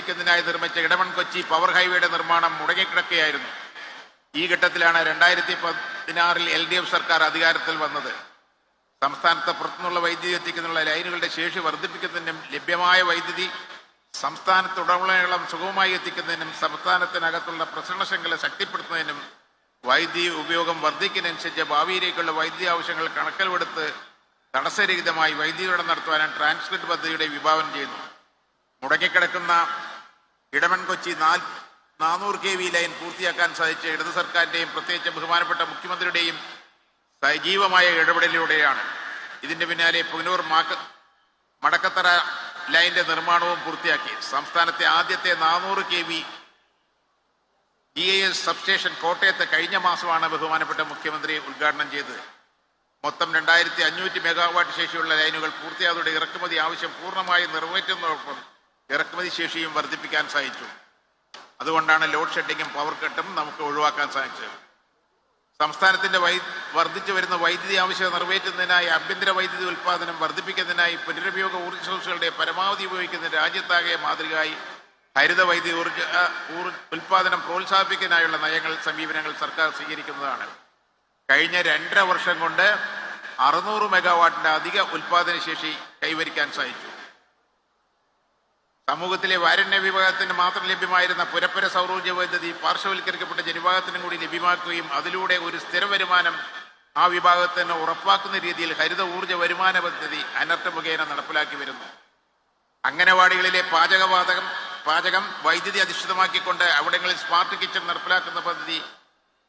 എത്തിക്കുന്നതിനായി നിർമ്മിച്ച ഇടമൺ കൊച്ചി പവർ ഹൈവേയുടെ നിർമ്മാണം മുടങ്ങിക്കിടക്കുകയായിരുന്നു. ഈ ഘട്ടത്തിലാണ് 2016 LDF സർക്കാർ അധികാരത്തിൽ വന്നത്. സംസ്ഥാനത്ത് പുറത്തുനിന്നുള്ള വൈദ്യുതി എത്തിക്കുന്നതിനുള്ള ലൈനുകളുടെ ശേഷി വർദ്ധിപ്പിക്കുന്നതിനും ലഭ്യമായ വൈദ്യുതി സംസ്ഥാനത്തുടനീളം സുഗമമായി എത്തിക്കുന്നതിനും സംസ്ഥാനത്തിനകത്തുള്ള പ്രസരണ ശൃംഖല ശക്തിപ്പെടുത്തുന്നതിനും വൈദ്യുതി ഉപയോഗം വർദ്ധിക്കുന്നതനുസരിച്ച് ഭാവിയിലേക്കുള്ള വൈദ്യുതി ആവശ്യങ്ങൾ കണക്കിലെടുത്ത് തടസ്സരഹിതമായി വൈദ്യുതി വിതരണം നടത്തുവാനും ട്രാൻസ്ഗ്രിഡ് പദ്ധതിയുടെ വിഭാവനം ചെയ്യുന്നു. മുടങ്ങിക്കിടക്കുന്ന ഇടമൺ കൊച്ചി 400 kV ലൈൻ പൂർത്തിയാക്കാൻ സാധിച്ച ഇടതു സർക്കാരിന്റെയും പ്രത്യേകിച്ച് ബഹുമാനപ്പെട്ട മുഖ്യമന്ത്രിയുടെയും സജീവമായ ഇടപെടലിലൂടെയാണ്. ഇതിന്റെ പിന്നാലെ പുനൂർ മടക്കത്തറ ലൈനിന്റെ നിർമ്മാണവും പൂർത്തിയാക്കി. സംസ്ഥാനത്തെ ആദ്യത്തെ 400 kV GIS സബ്സ്റ്റേഷൻ കോട്ടയത്ത് കഴിഞ്ഞ മാസമാണ് ബഹുമാനപ്പെട്ട മുഖ്യമന്ത്രി ഉദ്ഘാടനം ചെയ്തത്. മൊത്തം 2500 മെഗാവാട്ട് ശേഷിയുള്ള ലൈനുകൾ പൂർത്തിയായതോടെ ഇറക്കുമതി ആവശ്യം പൂർണ്ണമായി നിറവേറ്റുന്നതോടൊപ്പം ഇറക്കുമതി ശേഷിയും വർദ്ധിപ്പിക്കാൻ സാധിച്ചു. അതുകൊണ്ടാണ് ലോഡ് ഷെഡിങ്ങും പവർ കട്ടും നമുക്ക് ഒഴിവാക്കാൻ സാധിച്ചത്. സംസ്ഥാനത്തിന്റെ വർദ്ധിച്ചു വരുന്ന വൈദ്യുതി ആവശ്യം നിറവേറ്റുന്നതിനായി ആഭ്യന്തര വൈദ്യുതി ഉൽപ്പാദനം വർദ്ധിപ്പിക്കുന്നതിനായി പുനരുപയോഗ ഊർജ്ജ സ്രോതസ്സുകളുടെ പരമാവധി ഉപയോഗിക്കുന്ന രാജ്യത്താകെ മാതൃകയായി ഹരിത വൈദ്യുതി ഉൽപ്പാദനം പ്രോത്സാഹിപ്പിക്കാനായുള്ള സമീപനങ്ങൾ സർക്കാർ സ്വീകരിക്കുന്നതാണ്. കഴിഞ്ഞ 2.5 വർഷം കൊണ്ട് 600 മെഗാവാട്ടിന്റെ അധിക ഉൽപ്പാദന ശേഷി കൈവരിക്കാൻ സാധിച്ചു. സമൂഹത്തിലെ വാരണ്യ വിഭാഗത്തിന് മാത്രം ലഭ്യമായിരുന്ന പുരപ്പുര സൗരോർജ്ജ വൈദ്യുതി പാർശ്വവൽക്കരിക്കപ്പെട്ട ജനവിഭാഗത്തിനും കൂടി ലഭ്യമാക്കുകയും അതിലൂടെ ഒരു സ്ഥിര വരുമാനം ആ വിഭാഗത്തിന് ഉറപ്പാക്കുന്ന രീതിയിൽ ഹരിത ഊർജ്ജ വരുമാന പദ്ധതി അനർട്ട് മുഖേന നടപ്പിലാക്കി വരുന്നു. അംഗനവാടികളിലെ പാചകം വൈദ്യുതി അധിഷ്ഠിതമാക്കിക്കൊണ്ട് അവിടങ്ങളിൽ സ്മാർട്ട് കിച്ചൺ നടപ്പിലാക്കുന്ന പദ്ധതി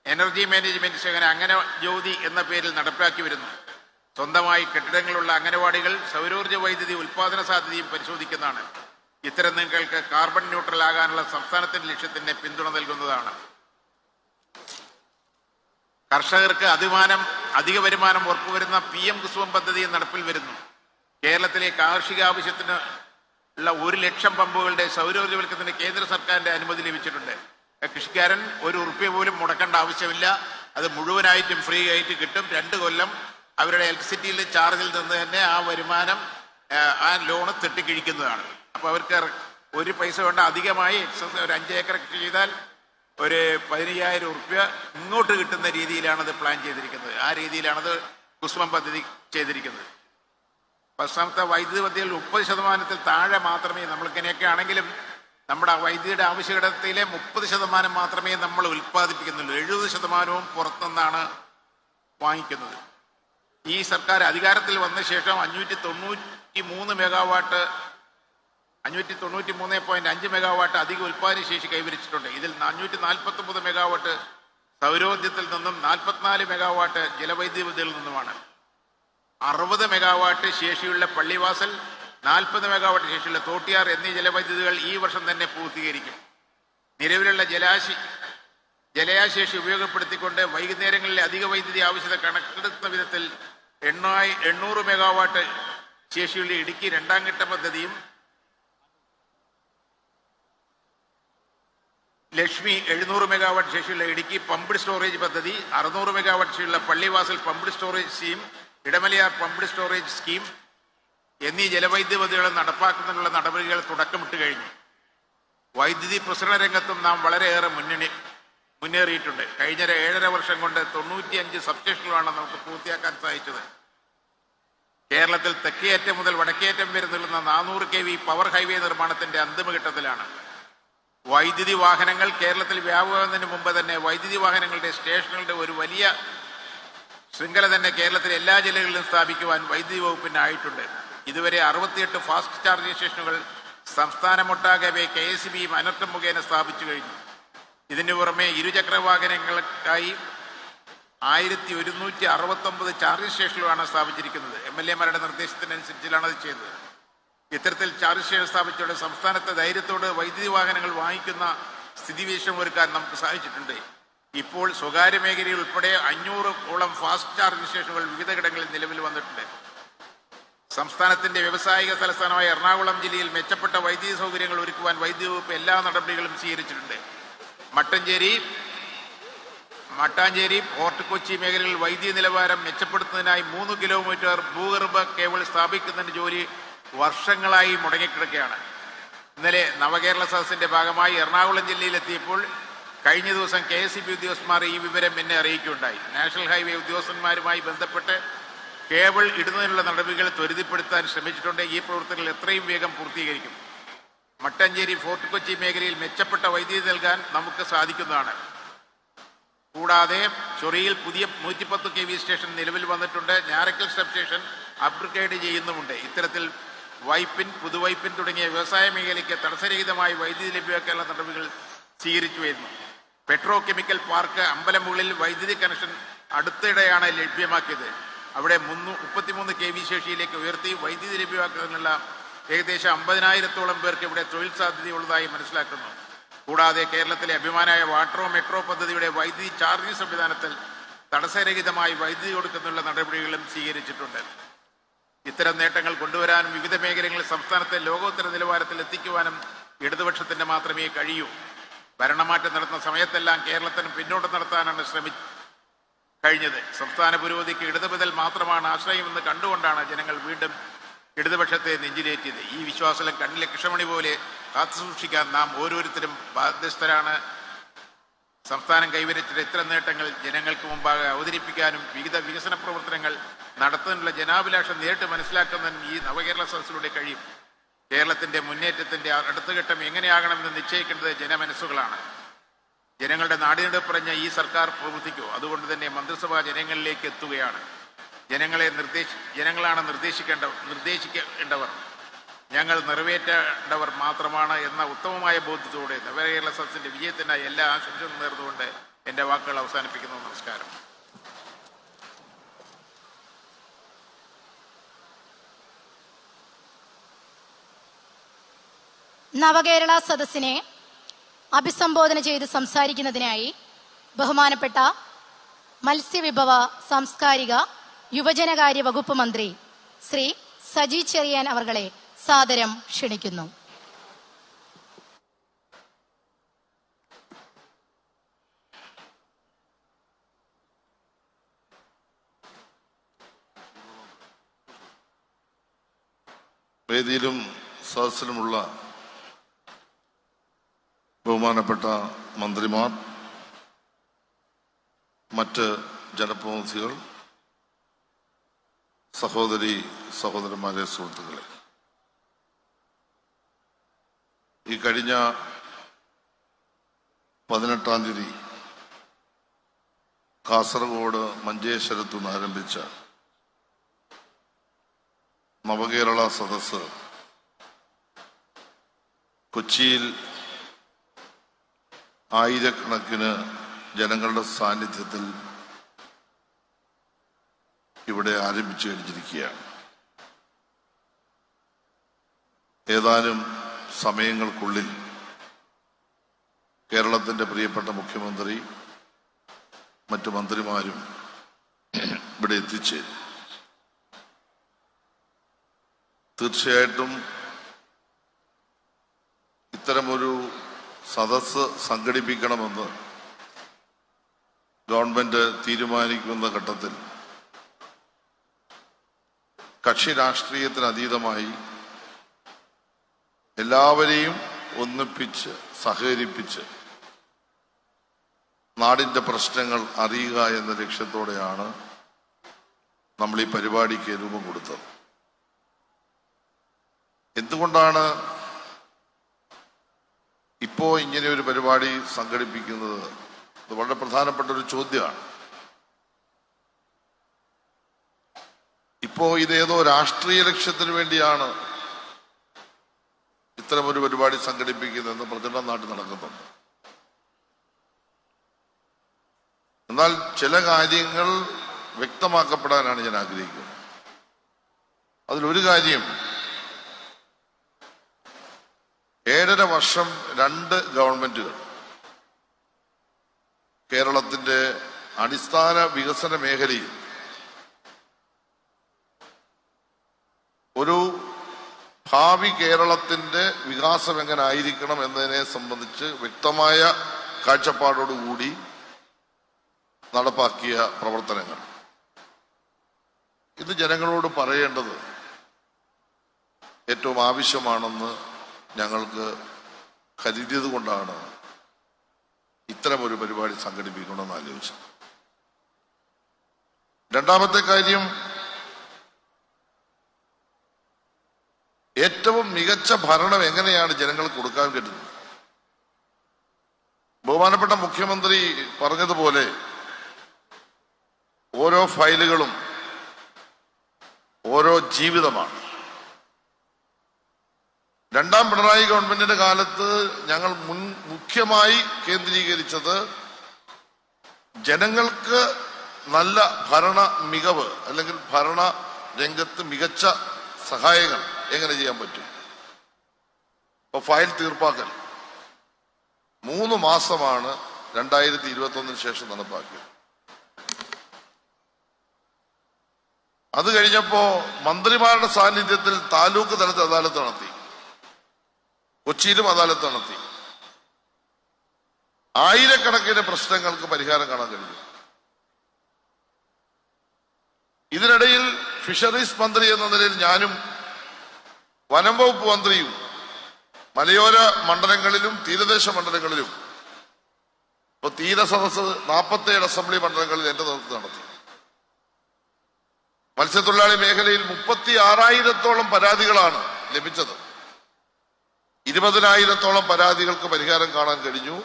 എനർജി മാനേജ്മെന്റ് സേവന അങ്ങനെ ജ്യോതി എന്ന പേരിൽ നടപ്പിലാക്കി വരുന്നു. സ്വന്തമായി കെട്ടിടങ്ങളുള്ള അംഗനവാടികൾ സൗരോർജ്ജ വൈദ്യുതി ഉൽപ്പാദന സാധ്യതയും പരിശോധിക്കുന്നതാണ്. ഇത്തരം നിങ്ങൾക്ക് കാർബൺ ന്യൂട്രൽ ആകാനുള്ള സംസ്ഥാനത്തിന്റെ ലക്ഷ്യത്തിന് പിന്തുണ നൽകുന്നതാണ്. കർഷകർക്ക് അധിക വരുമാനം ഉറപ്പുവരുന്ന PM കുസുമം പദ്ധതി നടപ്പിൽ വരുന്നു. കേരളത്തിലെ കാർഷിക ആവശ്യത്തിന് ഉള്ള 1 ലക്ഷം പമ്പുകളുടെ സൗരോർജ്ജവൽക്കരണത്തിന് കേന്ദ്ര സർക്കാരിന്റെ അനുമതി ലഭിച്ചിട്ടുണ്ട്. കൃഷിക്കാരൻ ₹1 പോലും മുടക്കേണ്ട ആവശ്യമില്ല. അത് മുഴുവനായിട്ടും ഫ്രീ ആയിട്ട് കിട്ടും. 2 കൊല്ലം അവരുടെ ഇലക്ട്രിസിറ്റിയിലെ ചാർജിൽ നിന്ന് തന്നെ ആ വരുമാനം ആ ലോണ് തെട്ടിക്കിഴിക്കുന്നതാണ്. അപ്പോൾ അവർക്ക് ഒരു പൈസ കൊണ്ട് അധികമായി ഒരു 5 ഏക്കർ കൃഷി ചെയ്താൽ ഒരു ₹15,000 ഇങ്ങോട്ട് കിട്ടുന്ന രീതിയിലാണത് പ്ലാൻ ചെയ്തിരിക്കുന്നത്. ആ രീതിയിലാണത് കുസുമം പദ്ധതി ചെയ്തിരിക്കുന്നത്. സംസ്ഥാനത്തെ വൈദ്യുതി പദ്ധതിയിൽ 30% താഴെ മാത്രമേ നമ്മൾക്കിങ്ങനെയൊക്കെ ആണെങ്കിലും നമ്മുടെ വൈദ്യുതിയുടെ ആവശ്യകതയിലെ 30% മാത്രമേ നമ്മൾ ഉൽപ്പാദിപ്പിക്കുന്നുള്ളൂ. 70% പുറത്തുനിന്നാണ് വാങ്ങിക്കുന്നത്. ഈ സർക്കാർ അധികാരത്തിൽ വന്ന ശേഷം 593 മെഗാവാട്ട് 593.5 മെഗാവാട്ട് അധിക ഉൽപ്പാദന ശേഷി കൈവരിച്ചിട്ടുണ്ട്. ഇതിൽ 549 മെഗാവാട്ട് സൗരോർജ്ജത്തിൽ നിന്നും 44 മെഗാവാട്ട് ജലവൈദ്യുതി പദ്ധതിയിൽ നിന്നുമാണ്. 60 മെഗാവാട്ട് ശേഷിയുള്ള പള്ളിവാസൽ, 40 മെഗാവാട്ട് ശേഷിയുള്ള തോട്ടിയാർ എന്നീ ജലവൈദ്യുതികൾ ഈ വർഷം തന്നെ പൂർത്തീകരിക്കും. നിലവിലുള്ള ജലയാശേഷി ഉപയോഗപ്പെടുത്തിക്കൊണ്ട് വൈകുന്നേരങ്ങളിലെ അധിക വൈദ്യുതി ആവശ്യത കണക്കെടുക്കുന്ന വിധത്തിൽ 800 മെഗാവാട്ട് ശേഷിയുള്ള ഇടുക്കി 2ാം ഘട്ട പദ്ധതിയും ലക്ഷ്മി 700 മെഗാവാട്ട് ശേഷിയുള്ള ഇടുക്കി പമ്പ്ഡ് സ്റ്റോറേജ് പദ്ധതി, 600 മെഗാവാട്ട് ശേഷിയുള്ള Pallivasal pumped storage scheme, Idamalayar pumped storage scheme എന്നീ ജലവൈദ്യുതി പദ്ധതികൾ നടപ്പാക്കുന്നതിനുള്ള നടപടികൾ തുടക്കമിട്ട് കഴിഞ്ഞു. വൈദ്യുതി പ്രസരണ രംഗത്തും നാം വളരെയേറെ മുന്നേറിയിട്ടുണ്ട്. കഴിഞ്ഞ 7.5 വർഷം കൊണ്ട് 95 സബ്സ്റ്റേഷനുകളാണ് നമുക്ക് പൂർത്തിയാക്കാൻ സാധിച്ചത്. കേരളത്തിൽ തെക്കേയറ്റം മുതൽ വടക്കേയറ്റം വരെ നീളുന്ന 400 kV പവർ ഹൈവേ നിർമ്മാണത്തിന്റെ അന്തിമഘട്ടത്തിലാണ്. വൈദ്യുതി വാഹനങ്ങൾ കേരളത്തിൽ വ്യാപകമാകുന്നതിന് മുമ്പ് തന്നെ വൈദ്യുതി വാഹനങ്ങളുടെ സ്റ്റേഷനുകളുടെ ഒരു വലിയ ശൃംഖല തന്നെ കേരളത്തിലെ എല്ലാ ജില്ലകളിലും സ്ഥാപിക്കുവാൻ വൈദ്യുതി വകുപ്പിനായിട്ടുണ്ട്. ഇതുവരെ 68 ഫാസ്റ്റ് ചാർജിംഗ് സ്റ്റേഷനുകൾ സംസ്ഥാനമൊട്ടാകെ KSEBയും അനർട്ട് മുഖേന സ്ഥാപിച്ചു കഴിഞ്ഞു. ഇതിനു പുറമെ ഇരുചക്ര വാഹനങ്ങൾക്കായി 1169 ചാർജിംഗ് സ്റ്റേഷനുകളാണ് സ്ഥാപിച്ചിരിക്കുന്നത്. MLA-മാരുടെ നിർദ്ദേശത്തിനനുസരിച്ചാണ് അത് ചെയ്തത്. ഇത്തരത്തിൽ ചാർജ് സ്റ്റേഷൻ സ്ഥാപിച്ചതോടെ സംസ്ഥാനത്തെ ധൈര്യത്തോട് വൈദ്യുതി വാഹനങ്ങൾ വാങ്ങിക്കുന്ന സ്ഥിതിവിശേഷം ഒരുക്കാൻ നമുക്ക് സാധിച്ചിട്ടുണ്ട്. ഇപ്പോൾ സ്വകാര്യ മേഖലയിൽ ഉൾപ്പെടെ 500ഓളം ഫാസ്റ്റ് ചാർജിംഗ് സ്റ്റേഷനുകൾ വിവിധയിടങ്ങളിൽ നിലവിൽ വന്നിട്ടുണ്ട്. സംസ്ഥാനത്തിന്റെ വ്യാവസായിക തലസ്ഥാനമായ എറണാകുളം ജില്ലയിൽ മെച്ചപ്പെട്ട വൈദ്യുതി സൗകര്യങ്ങൾ ഒരുക്കുവാൻ വൈദ്യുതി വകുപ്പ് എല്ലാ നടപടികളും സ്വീകരിച്ചിട്ടുണ്ട്. മട്ടാഞ്ചേരി ഫോർട്ട് കൊച്ചി മേഖലകളിൽ വൈദ്യുതി നിലവാരം മെച്ചപ്പെടുത്തുന്നതിനായി 3 കിലോമീറ്റർ ഭൂഗർഭ കേബിൾ സ്ഥാപിക്കുന്നതിന്റെ ജോലി വർഷങ്ങളായി മുടങ്ങിക്കിടക്കുകയാണ്. ഇന്നലെ നവകേരള സദസ്സിന്റെ ഭാഗമായി എറണാകുളം ജില്ലയിലെത്തിയപ്പോൾ കഴിഞ്ഞ ദിവസം KSEB ഉദ്യോഗസ്ഥന്മാർ ഈ വിവരം എന്നെ അറിയിക്കുകയുണ്ടായി. നാഷണൽ ഹൈവേ ഉദ്യോഗസ്ഥന്മാരുമായി ബന്ധപ്പെട്ട് കേബിൾ ഇടുന്നതിനുള്ള നടപടികൾ ത്വരിതപ്പെടുത്താൻ ശ്രമിച്ചിട്ടുണ്ട്. ഈ പ്രവർത്തനങ്ങൾ എത്രയും വേഗം പൂർത്തീകരിക്കും. മട്ടഞ്ചേരി ഫോർട്ട് കൊച്ചി മേഖലയിൽ മെച്ചപ്പെട്ട വൈദ്യുതി നൽകാൻ നമുക്ക് സാധിക്കുന്നതാണ്. കൂടാതെ ചൊറിയിൽ പുതിയ 110 kV സ്റ്റേഷൻ നിലവിൽ വന്നിട്ടുണ്ട്. ഞാറക്കൽ സബ് സ്റ്റേഷൻ അപ്ഗ്രേഡ് ചെയ്യുന്നുമുണ്ട്. ഇത്തരത്തിൽ വൈപ്പിൻ, പുതുവൈപ്പിൻ തുടങ്ങിയ വ്യവസായ മേഖലയ്ക്ക് തടസ്സരഹിതമായി വൈദ്യുതി ലഭ്യമാക്കാനുള്ള നടപടികൾ സ്വീകരിച്ചു വരുന്നു. പെട്രോ കെമിക്കൽ പാർക്ക് അമ്പലമുകളിൽ വൈദ്യുതി കണക്ഷൻ അടുത്തിടെയാണ് ലഭ്യമാക്കിയത്. അവിടെ 33 kV ശേഷിയിലേക്ക് ഉയർത്തി വൈദ്യുതി ലഭ്യമാക്കുന്നതിനുള്ള ഏകദേശം 50,000-ഓളം പേർക്ക് ഇവിടെ തൊഴിൽ സാധ്യതയുള്ളതായി മനസ്സിലാക്കുന്നു. കൂടാതെ കേരളത്തിലെ അഭിമാനായ വാട്ടറോ മെട്രോ പദ്ധതിയുടെ വൈദ്യുതി ചാർജിംഗ് സംവിധാനത്തിൽ തടസ്സരഹിതമായി വൈദ്യുതി കൊടുക്കുന്നതിനുള്ള നടപടികളും സ്വീകരിച്ചിട്ടുണ്ട്. ഇത്തരം നേട്ടങ്ങൾ കൊണ്ടുവരാനും വിവിധ മേഖലകളിൽ സംസ്ഥാനത്തെ ലോകോത്തര നിലവാരത്തിൽ എത്തിക്കുവാനും ഇടതുപക്ഷത്തിന് മാത്രമേ കഴിയൂ. ഭരണമാറ്റം നടത്തുന്ന സമയത്തെല്ലാം കേരളത്തിന് പിന്നോട്ട് നടത്താനാണ് കഴിഞ്ഞത്. സംസ്ഥാന പുരോഗതിക്ക് ഇടതുബദൽ മാത്രമാണ് ആശ്രയമെന്ന് കണ്ടുകൊണ്ടാണ് ജനങ്ങൾ വീണ്ടും ഇടതുപക്ഷത്തെ നെഞ്ചിലേറ്റിയത്. ഈ വിശ്വാസം കണ്ണിലെ കൃഷ്ണമണി പോലെ കാത്തുസൂക്ഷിക്കാൻ നാം ഓരോരുത്തരും ബാധ്യസ്ഥരാണ്. സംസ്ഥാനം കൈവരിച്ച ഇത്തരം നേട്ടങ്ങൾ ജനങ്ങൾക്ക് മുമ്പാകെ അവതരിപ്പിക്കാനും വിവിധ വികസന പ്രവർത്തനങ്ങൾ നടത്തുന്നതിനുള്ള ജനാഭിലാഷം നേരിട്ട് മനസ്സിലാക്കുന്നതിനും ഈ നവകേരള സദസ്സിലൂടെ കഴിയും. കേരളത്തിന്റെ മുന്നേറ്റത്തിന്റെ അടുത്ത ഘട്ടം എങ്ങനെയാകണമെന്ന് നിശ്ചയിക്കേണ്ടത് ജനമനസ്സുകളാണ്. ജനങ്ങളുടെ നാടിനെടുപ്പറഞ്ഞ ഈ സർക്കാർ പ്രവർത്തിക്കൂ. അതുകൊണ്ട് തന്നെ മന്ത്രിസഭ ജനങ്ങളിലേക്ക് എത്തുകയാണ്. ജനങ്ങളാണ് നിർദ്ദേശിക്കേണ്ടവർ, ഞങ്ങൾ നിറവേറ്റേണ്ടവർ മാത്രമാണ് എന്ന ഉത്തമമായ ബോധ്യത്തോടെ നവകേരള സദസ്സിന്റെ വിജയത്തിനായി എല്ലാ ആശംസകളും നേർന്നുകൊണ്ട് എൻ്റെ വാക്കുകൾ അവസാനിപ്പിക്കുന്നു. നമസ്കാരം. നവകേരള സദസ്സിനെ അഭിസംബോധന ചെയ്ത് സംസാരിക്കുന്നതിനായി ബഹുമാനപ്പെട്ട മത്സ്യവിഭവ, സാംസ്കാരിക, യുവജനകാര്യ വകുപ്പ് മന്ത്രി ശ്രീ സജി ചെറിയാൻ അവർകളെ സാദരം ക്ഷണിക്കുന്നു. വേദിയിലും സദസ്സിലുമുള്ള ബഹുമാനപ്പെട്ട മന്ത്രിമാർ, മറ്റ് ജനപ്രതിനിധികൾ, സഹോദരന്മാരെ, സുഹൃത്തുക്കളെ, ഈ കഴിഞ്ഞ 18-ാം തീയതി കാസർഗോഡ് മഞ്ചേശ്വരത്തു നിന്ന് ആരംഭിച്ച നവകേരള സദസ്സ് കൊച്ചിയിൽ ആയിരക്കണക്കിന് ജനങ്ങളുടെ സാന്നിധ്യത്തിൽ ഇവിടെ ആരംഭിച്ചു കഴിഞ്ഞിരിക്കുകയാണ്. ഏതാനും സമയങ്ങൾക്കുള്ളിൽ കേരളത്തിന്റെ പ്രിയപ്പെട്ട മുഖ്യമന്ത്രി, മറ്റു മന്ത്രിമാരും ഇവിടെ എത്തിച്ചേരും. തീർച്ചയായിട്ടും ഇത്തരമൊരു സദസ്സ് സംഘടിപ്പിക്കണമെന്ന് ഗവൺമെന്റ് തീരുമാനിക്കുന്ന ഘട്ടത്തിൽ കക്ഷി രാഷ്ട്രീയത്തിന് അതീതമായി എല്ലാവരെയും ഒന്നിപ്പിച്ച് സഹകരിപ്പിച്ച് നാടിന്റെ പ്രശ്നങ്ങൾ അറിയുക എന്ന ലക്ഷ്യത്തോടെയാണ് നമ്മൾ ഈ പരിപാടിക്ക് രൂപം കൊടുത്തത്. എന്തുകൊണ്ടാണ് ഇപ്പോ ഇങ്ങനെ ഒരു പരിപാടി സംഘടിപ്പിക്കുന്നത്? ഇത് വളരെ പ്രധാനപ്പെട്ട ഒരു ചോദ്യമാണ്. ഇപ്പോ ഇതേതോ രാഷ്ട്രീയ ലക്ഷ്യത്തിന് വേണ്ടിയാണ് ഇത്തരമൊരു പരിപാടി സംഘടിപ്പിക്കുന്നതെന്ന് പ്രചരണം നാട്ടിൽ നടക്കുന്നുണ്ട്. എന്നാൽ ചില കാര്യങ്ങൾ വ്യക്തമാക്കപ്പെടാനാണ് ഞാൻ ആഗ്രഹിക്കുന്നത്. അതിലൊരു കാര്യം, 7.5 വർഷം 2 ഗവൺമെന്റുകൾ കേരളത്തിന്റെ അടിസ്ഥാന വികസന മേഖലയിൽ ഒരു ഭാവി കേരളത്തിന്റെ വികാസം എങ്ങനെ ആയിരിക്കണം എന്നതിനെ സംബന്ധിച്ച് വ്യക്തമായ കാഴ്ചപ്പാടോടുകൂടി നടപ്പാക്കിയ പ്രവർത്തനങ്ങൾ ഇത് ജനങ്ങളോട് പറയേണ്ടത് ഏറ്റവും ആവശ്യമാണെന്ന് ഞങ്ങൾക്ക് കരുതിയത് കൊണ്ടാണ് ഇത്തരമൊരു പരിപാടി സംഘടിപ്പിക്കണമെന്ന് ആലോചിച്ചത്. രണ്ടാമത്തെ കാര്യം, ഏറ്റവും മികച്ച ഭരണം എങ്ങനെയാണ് ജനങ്ങൾക്ക് കൊടുക്കാൻ കഴിയുന്നത്? ബഹുമാനപ്പെട്ട മുഖ്യമന്ത്രി പറഞ്ഞതുപോലെ ഓരോ ഫയലുകളും ഓരോ ജീവിതമാണ്. രണ്ടാം പിണറായി ഗവൺമെന്റിന്റെ കാലത്ത് ഞങ്ങൾ മുഖ്യമായി കേന്ദ്രീകരിച്ചത് ജനങ്ങൾക്ക് നല്ല ഭരണ മികവ് അല്ലെങ്കിൽ ഭരണ രംഗത്ത് മികച്ച സഹായങ്ങൾ എങ്ങനെ ചെയ്യാൻ പറ്റും. ഇപ്പൊ ഫയൽ തീർപ്പാക്കൽ 3 മാസമാണ് 2021 ശേഷം നടപ്പാക്കിയത്. അത് കഴിഞ്ഞപ്പോ മന്ത്രിമാരുടെ സാന്നിധ്യത്തിൽ താലൂക്ക് തലത്തിൽ അദാലത്ത് നടത്തി, കൊച്ചിയിലും അദാലത്ത് നടത്തി. ആയിരക്കണക്കിന് പ്രശ്നങ്ങൾക്ക് പരിഹാരം കാണാൻ കഴിഞ്ഞു. ഇതിനിടയിൽ ഫിഷറീസ് മന്ത്രി എന്ന നിലയിൽ ഞാനും വനം വകുപ്പ് മന്ത്രിയും മലയോര മണ്ഡലങ്ങളിലും തീരദേശ മണ്ഡലങ്ങളിലും ഇപ്പൊ തീരസദസ് 47 അസംബ്ലി മണ്ഡലങ്ങളിൽ എന്റെ നേതൃത്വം നടത്തി. മത്സ്യത്തൊഴിലാളി മേഖലയിൽ 36,000-ഓളം പരാതികളാണ് ലഭിച്ചത്. 20,000-ഓളം പരാതികൾക്ക് പരിഹാരം കാണാൻ കഴിഞ്ഞു.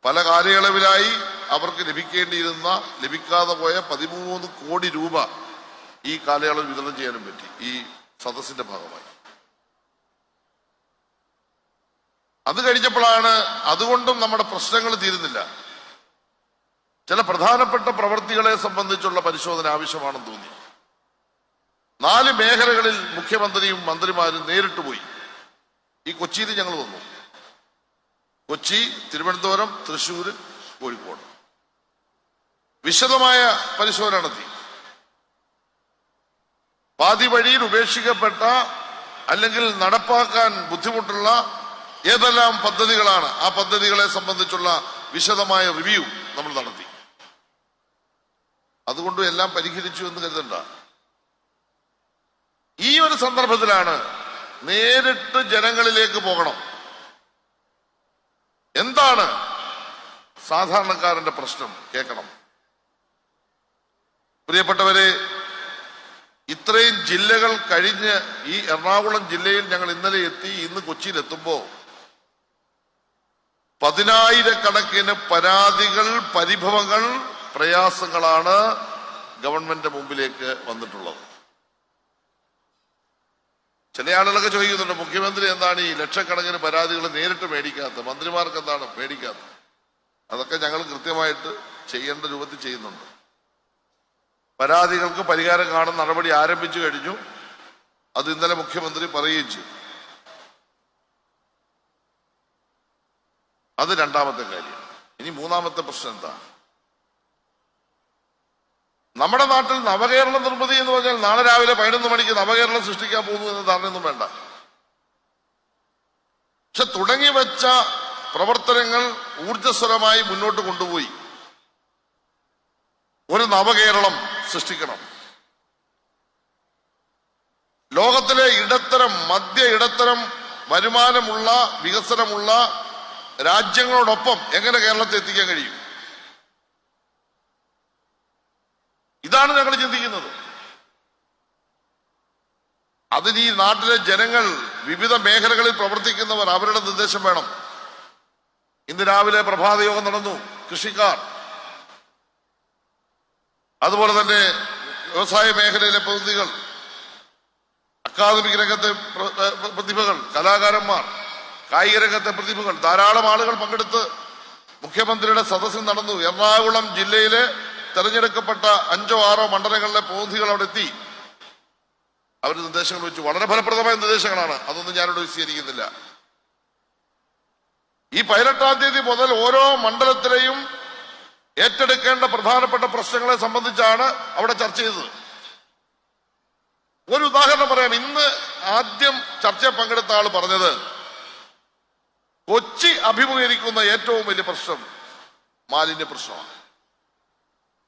പല കാലയളവിലായി അവർക്ക് ലഭിക്കേണ്ടിയിരുന്ന ലഭിക്കാതെ പോയ 13 കോടി രൂപ ഈ കാലയളവിൽ വിതരണം ചെയ്യാനും പറ്റി ഈ സദസ്സിന്റെ ഭാഗമായി. അത് കഴിഞ്ഞപ്പോഴാണ് അതുകൊണ്ടും നമ്മുടെ പ്രശ്നങ്ങൾ തീരുന്നില്ല, ചില പ്രധാനപ്പെട്ട പ്രവൃത്തികളെ സംബന്ധിച്ചുള്ള പരിശോധന ആവശ്യമാണെന്ന് തോന്നി. 4 മേഖലകളിൽ മുഖ്യമന്ത്രിയും മന്ത്രിമാരും നേരിട്ട് പോയി. ഈ കൊച്ചിയിൽ ഞങ്ങൾ വന്നു. കൊച്ചി, തിരുവനന്തപുരം, തൃശ്ശൂർ, കോഴിക്കോട് വിശദമായ പരിശോധന നടത്തി. പാതി വഴിയിൽ ഉപേക്ഷിക്കപ്പെട്ട അല്ലെങ്കിൽ നടപ്പാക്കാൻ ബുദ്ധിമുട്ടുള്ള ഏതെല്ലാം പദ്ധതികളാണ്, ആ പദ്ധതികളെ സംബന്ധിച്ചുള്ള വിശദമായ റിവ്യൂ നമ്മൾ നടത്തി. അതുകൊണ്ട് എല്ലാം പരിഹരിച്ചു എന്ന് കരുതണ്ട. ഈ ഒരു സന്ദർഭത്തിലാണ് നേരിട്ട് ജനങ്ങളിലേക്ക് പോകണം. എന്താണ് സാധാരണക്കാരന്റെ പ്രശ്നം കേൾക്കണം. പ്രിയപ്പെട്ടവരെ, ഇത്രയും ജില്ലകൾ കഴിഞ്ഞ് ഈ എറണാകുളം ജില്ലയിൽ ഞങ്ങൾ ഇന്നലെ എത്തി, ഇന്ന് കൊച്ചിയിൽ എത്തുമ്പോ 10,000-കണക്കിന് പരാതികൾ, പരിഭവങ്ങൾ, പ്രയാസങ്ങളാണ് ഗവൺമെന്റ് മുമ്പിലേക്ക് വന്നിട്ടുള്ളത്. ചില ആളുകളൊക്കെ ചോദിക്കുന്നുണ്ട്, മുഖ്യമന്ത്രി എന്താണ് ഈ ലക്ഷക്കണക്കിന് പരാതികൾ നേരിട്ട് മേടിക്കാത്തത്, മന്ത്രിമാർക്ക് എന്താണ് മേടിക്കാത്തത്? അതൊക്കെ ഞങ്ങൾ കൃത്യമായിട്ട് ചെയ്യേണ്ട രൂപത്തിൽ ചെയ്യുന്നുണ്ട്. പരാതികൾക്ക് പരിഹാരം കാണുന്ന നടപടി ആരംഭിച്ചു കഴിഞ്ഞു. അത് ഇന്നലെ മുഖ്യമന്ത്രി പറയുകയും ചെയ്തു. അത് രണ്ടാമത്തെ കാര്യം. ഇനി മൂന്നാമത്തെ പ്രശ്നം എന്താ? നമ്മുടെ നാട്ടിൽ നവകേരള നിർമ്മിതി എന്ന് പറഞ്ഞാൽ നാളെ രാവിലെ 11 മണിക്ക് നവകേരളം സൃഷ്ടിക്കാൻ പോകുന്നു എന്ന് ധാരണയൊന്നും വേണ്ട. പക്ഷെ തുടങ്ങി വെച്ച പ്രവർത്തനങ്ങൾ ഊർജ്ജസ്വലമായി മുന്നോട്ട് കൊണ്ടുപോയി ഒരു നവകേരളം സൃഷ്ടിക്കണം. ലോകത്തിലെ ഇടത്തരം, മധ്യ ഇടത്തരം വരുമാനമുള്ള, വികസനമുള്ള രാജ്യങ്ങളോടൊപ്പം എങ്ങനെ കേരളത്തെ എത്തിക്കാൻ കഴിയും? ഇതാണ് ഞങ്ങൾ ചിന്തിക്കുന്നത്. അതിന് ഈ നാട്ടിലെ ജനങ്ങൾ, വിവിധ മേഖലകളിൽ പ്രവർത്തിക്കുന്നവർ, അവരുടെ നിർദ്ദേശം വേണം. ഇന്ന് രാവിലെ പ്രഭാത യോഗം നടന്നു. കൃഷിക്കാർ, അതുപോലെ തന്നെ വ്യവസായ മേഖലയിലെ പ്രതിനിധികൾ, അക്കാദമിക് രംഗത്തെ പ്രതിഭകൾ, കലാകാരന്മാർ, കായിക രംഗത്തെ പ്രതിഭകൾ, ധാരാളം ആളുകൾ പങ്കെടുത്ത് മുഖ്യമന്ത്രിയുടെ സദസ്സിൽ നടന്നു. എറണാകുളം ജില്ലയിലെ തെരഞ്ഞെടുക്കപ്പെട്ട 5-6 മണ്ഡലങ്ങളിലെ പ്രതിനിധികൾ അവിടെ എത്തി. അവർ നിർദ്ദേശങ്ങൾ വെച്ചു. വളരെ ഫലപ്രദമായ നിർദ്ദേശങ്ങളാണ്. അതൊന്നും ഞാനിവിടെ വിശദീകരിക്കുന്നില്ല. ഈ 18-ാം തീയതി മുതൽ ഓരോ മണ്ഡലത്തിലെയും ഏറ്റെടുക്കേണ്ട പ്രധാനപ്പെട്ട പ്രശ്നങ്ങളെ സംബന്ധിച്ചാണ് അവിടെ ചർച്ച ചെയ്തത്. ഒരു ഉദാഹരണം പറയാം. ഇന്ന് ആദ്യം ചർച്ചയിൽ പങ്കെടുത്ത ആൾ പറഞ്ഞത് കൊച്ചി അഭിമുഖീകരിക്കുന്ന ഏറ്റവും വലിയ പ്രശ്നം മാലിന്യ പ്രശ്നമാണ്.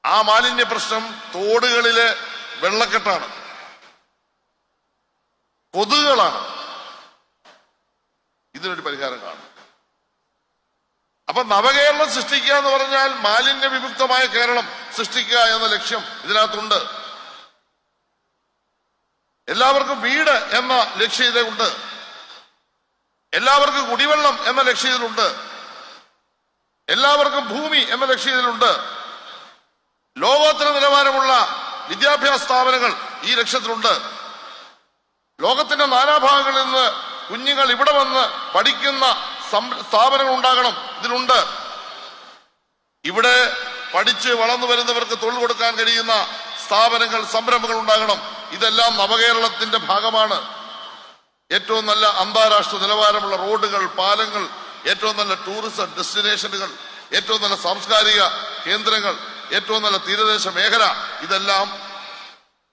ആ മാലിന്യ പ്രശ്നം തോടുകളിലെ വെള്ളക്കെട്ടാണ്, കൊതുകുകളാണ്. ഇതിനൊരു പരിഹാരം കാണും. അപ്പൊ നവകേരളം സൃഷ്ടിക്കുക എന്ന് പറഞ്ഞാൽ മാലിന്യ വിമുക്തമായ കേരളം സൃഷ്ടിക്കുക എന്ന ലക്ഷ്യം ഇതിനകത്തുണ്ട്. എല്ലാവർക്കും വീട് എന്ന ലക്ഷ്യത്തിലുണ്ട്, എല്ലാവർക്കും കുടിവെള്ളം എന്ന ലക്ഷ്യത്തിലുണ്ട്, എല്ലാവർക്കും ഭൂമി എന്ന ലക്ഷ്യത്തിലുണ്ട്, ലോകോത്തര നിലവാരമുള്ള വിദ്യാഭ്യാസ സ്ഥാപനങ്ങൾ ഈ ലക്ഷ്യത്തിലുണ്ട്. ലോകത്തിന്റെ നാനാഭാഗങ്ങളിൽ നിന്ന് കുഞ്ഞുങ്ങൾ ഇവിടെ വന്ന് പഠിക്കുന്ന സ്ഥാപനങ്ങൾ ഉണ്ടാകണം, ഇതിലുണ്ട്. ഇവിടെ പഠിച്ച് വളർന്നു വരുന്നവർക്ക് തൊഴിൽ കൊടുക്കാൻ കഴിയുന്ന സ്ഥാപനങ്ങൾ, സംരംഭങ്ങൾ ഉണ്ടാകണം. ഇതെല്ലാം നവകേരളത്തിന്റെ ഭാഗമാണ്. ഏറ്റവും നല്ല അന്താരാഷ്ട്ര നിലവാരമുള്ള റോഡുകൾ, പാലങ്ങൾ, ഏറ്റവും നല്ല ടൂറിസം ഡെസ്റ്റിനേഷനുകൾ, ഏറ്റവും നല്ല സാംസ്കാരിക കേന്ദ്രങ്ങൾ, ഏറ്റവും നല്ല തീരദേശ മേഖല, ഇതെല്ലാം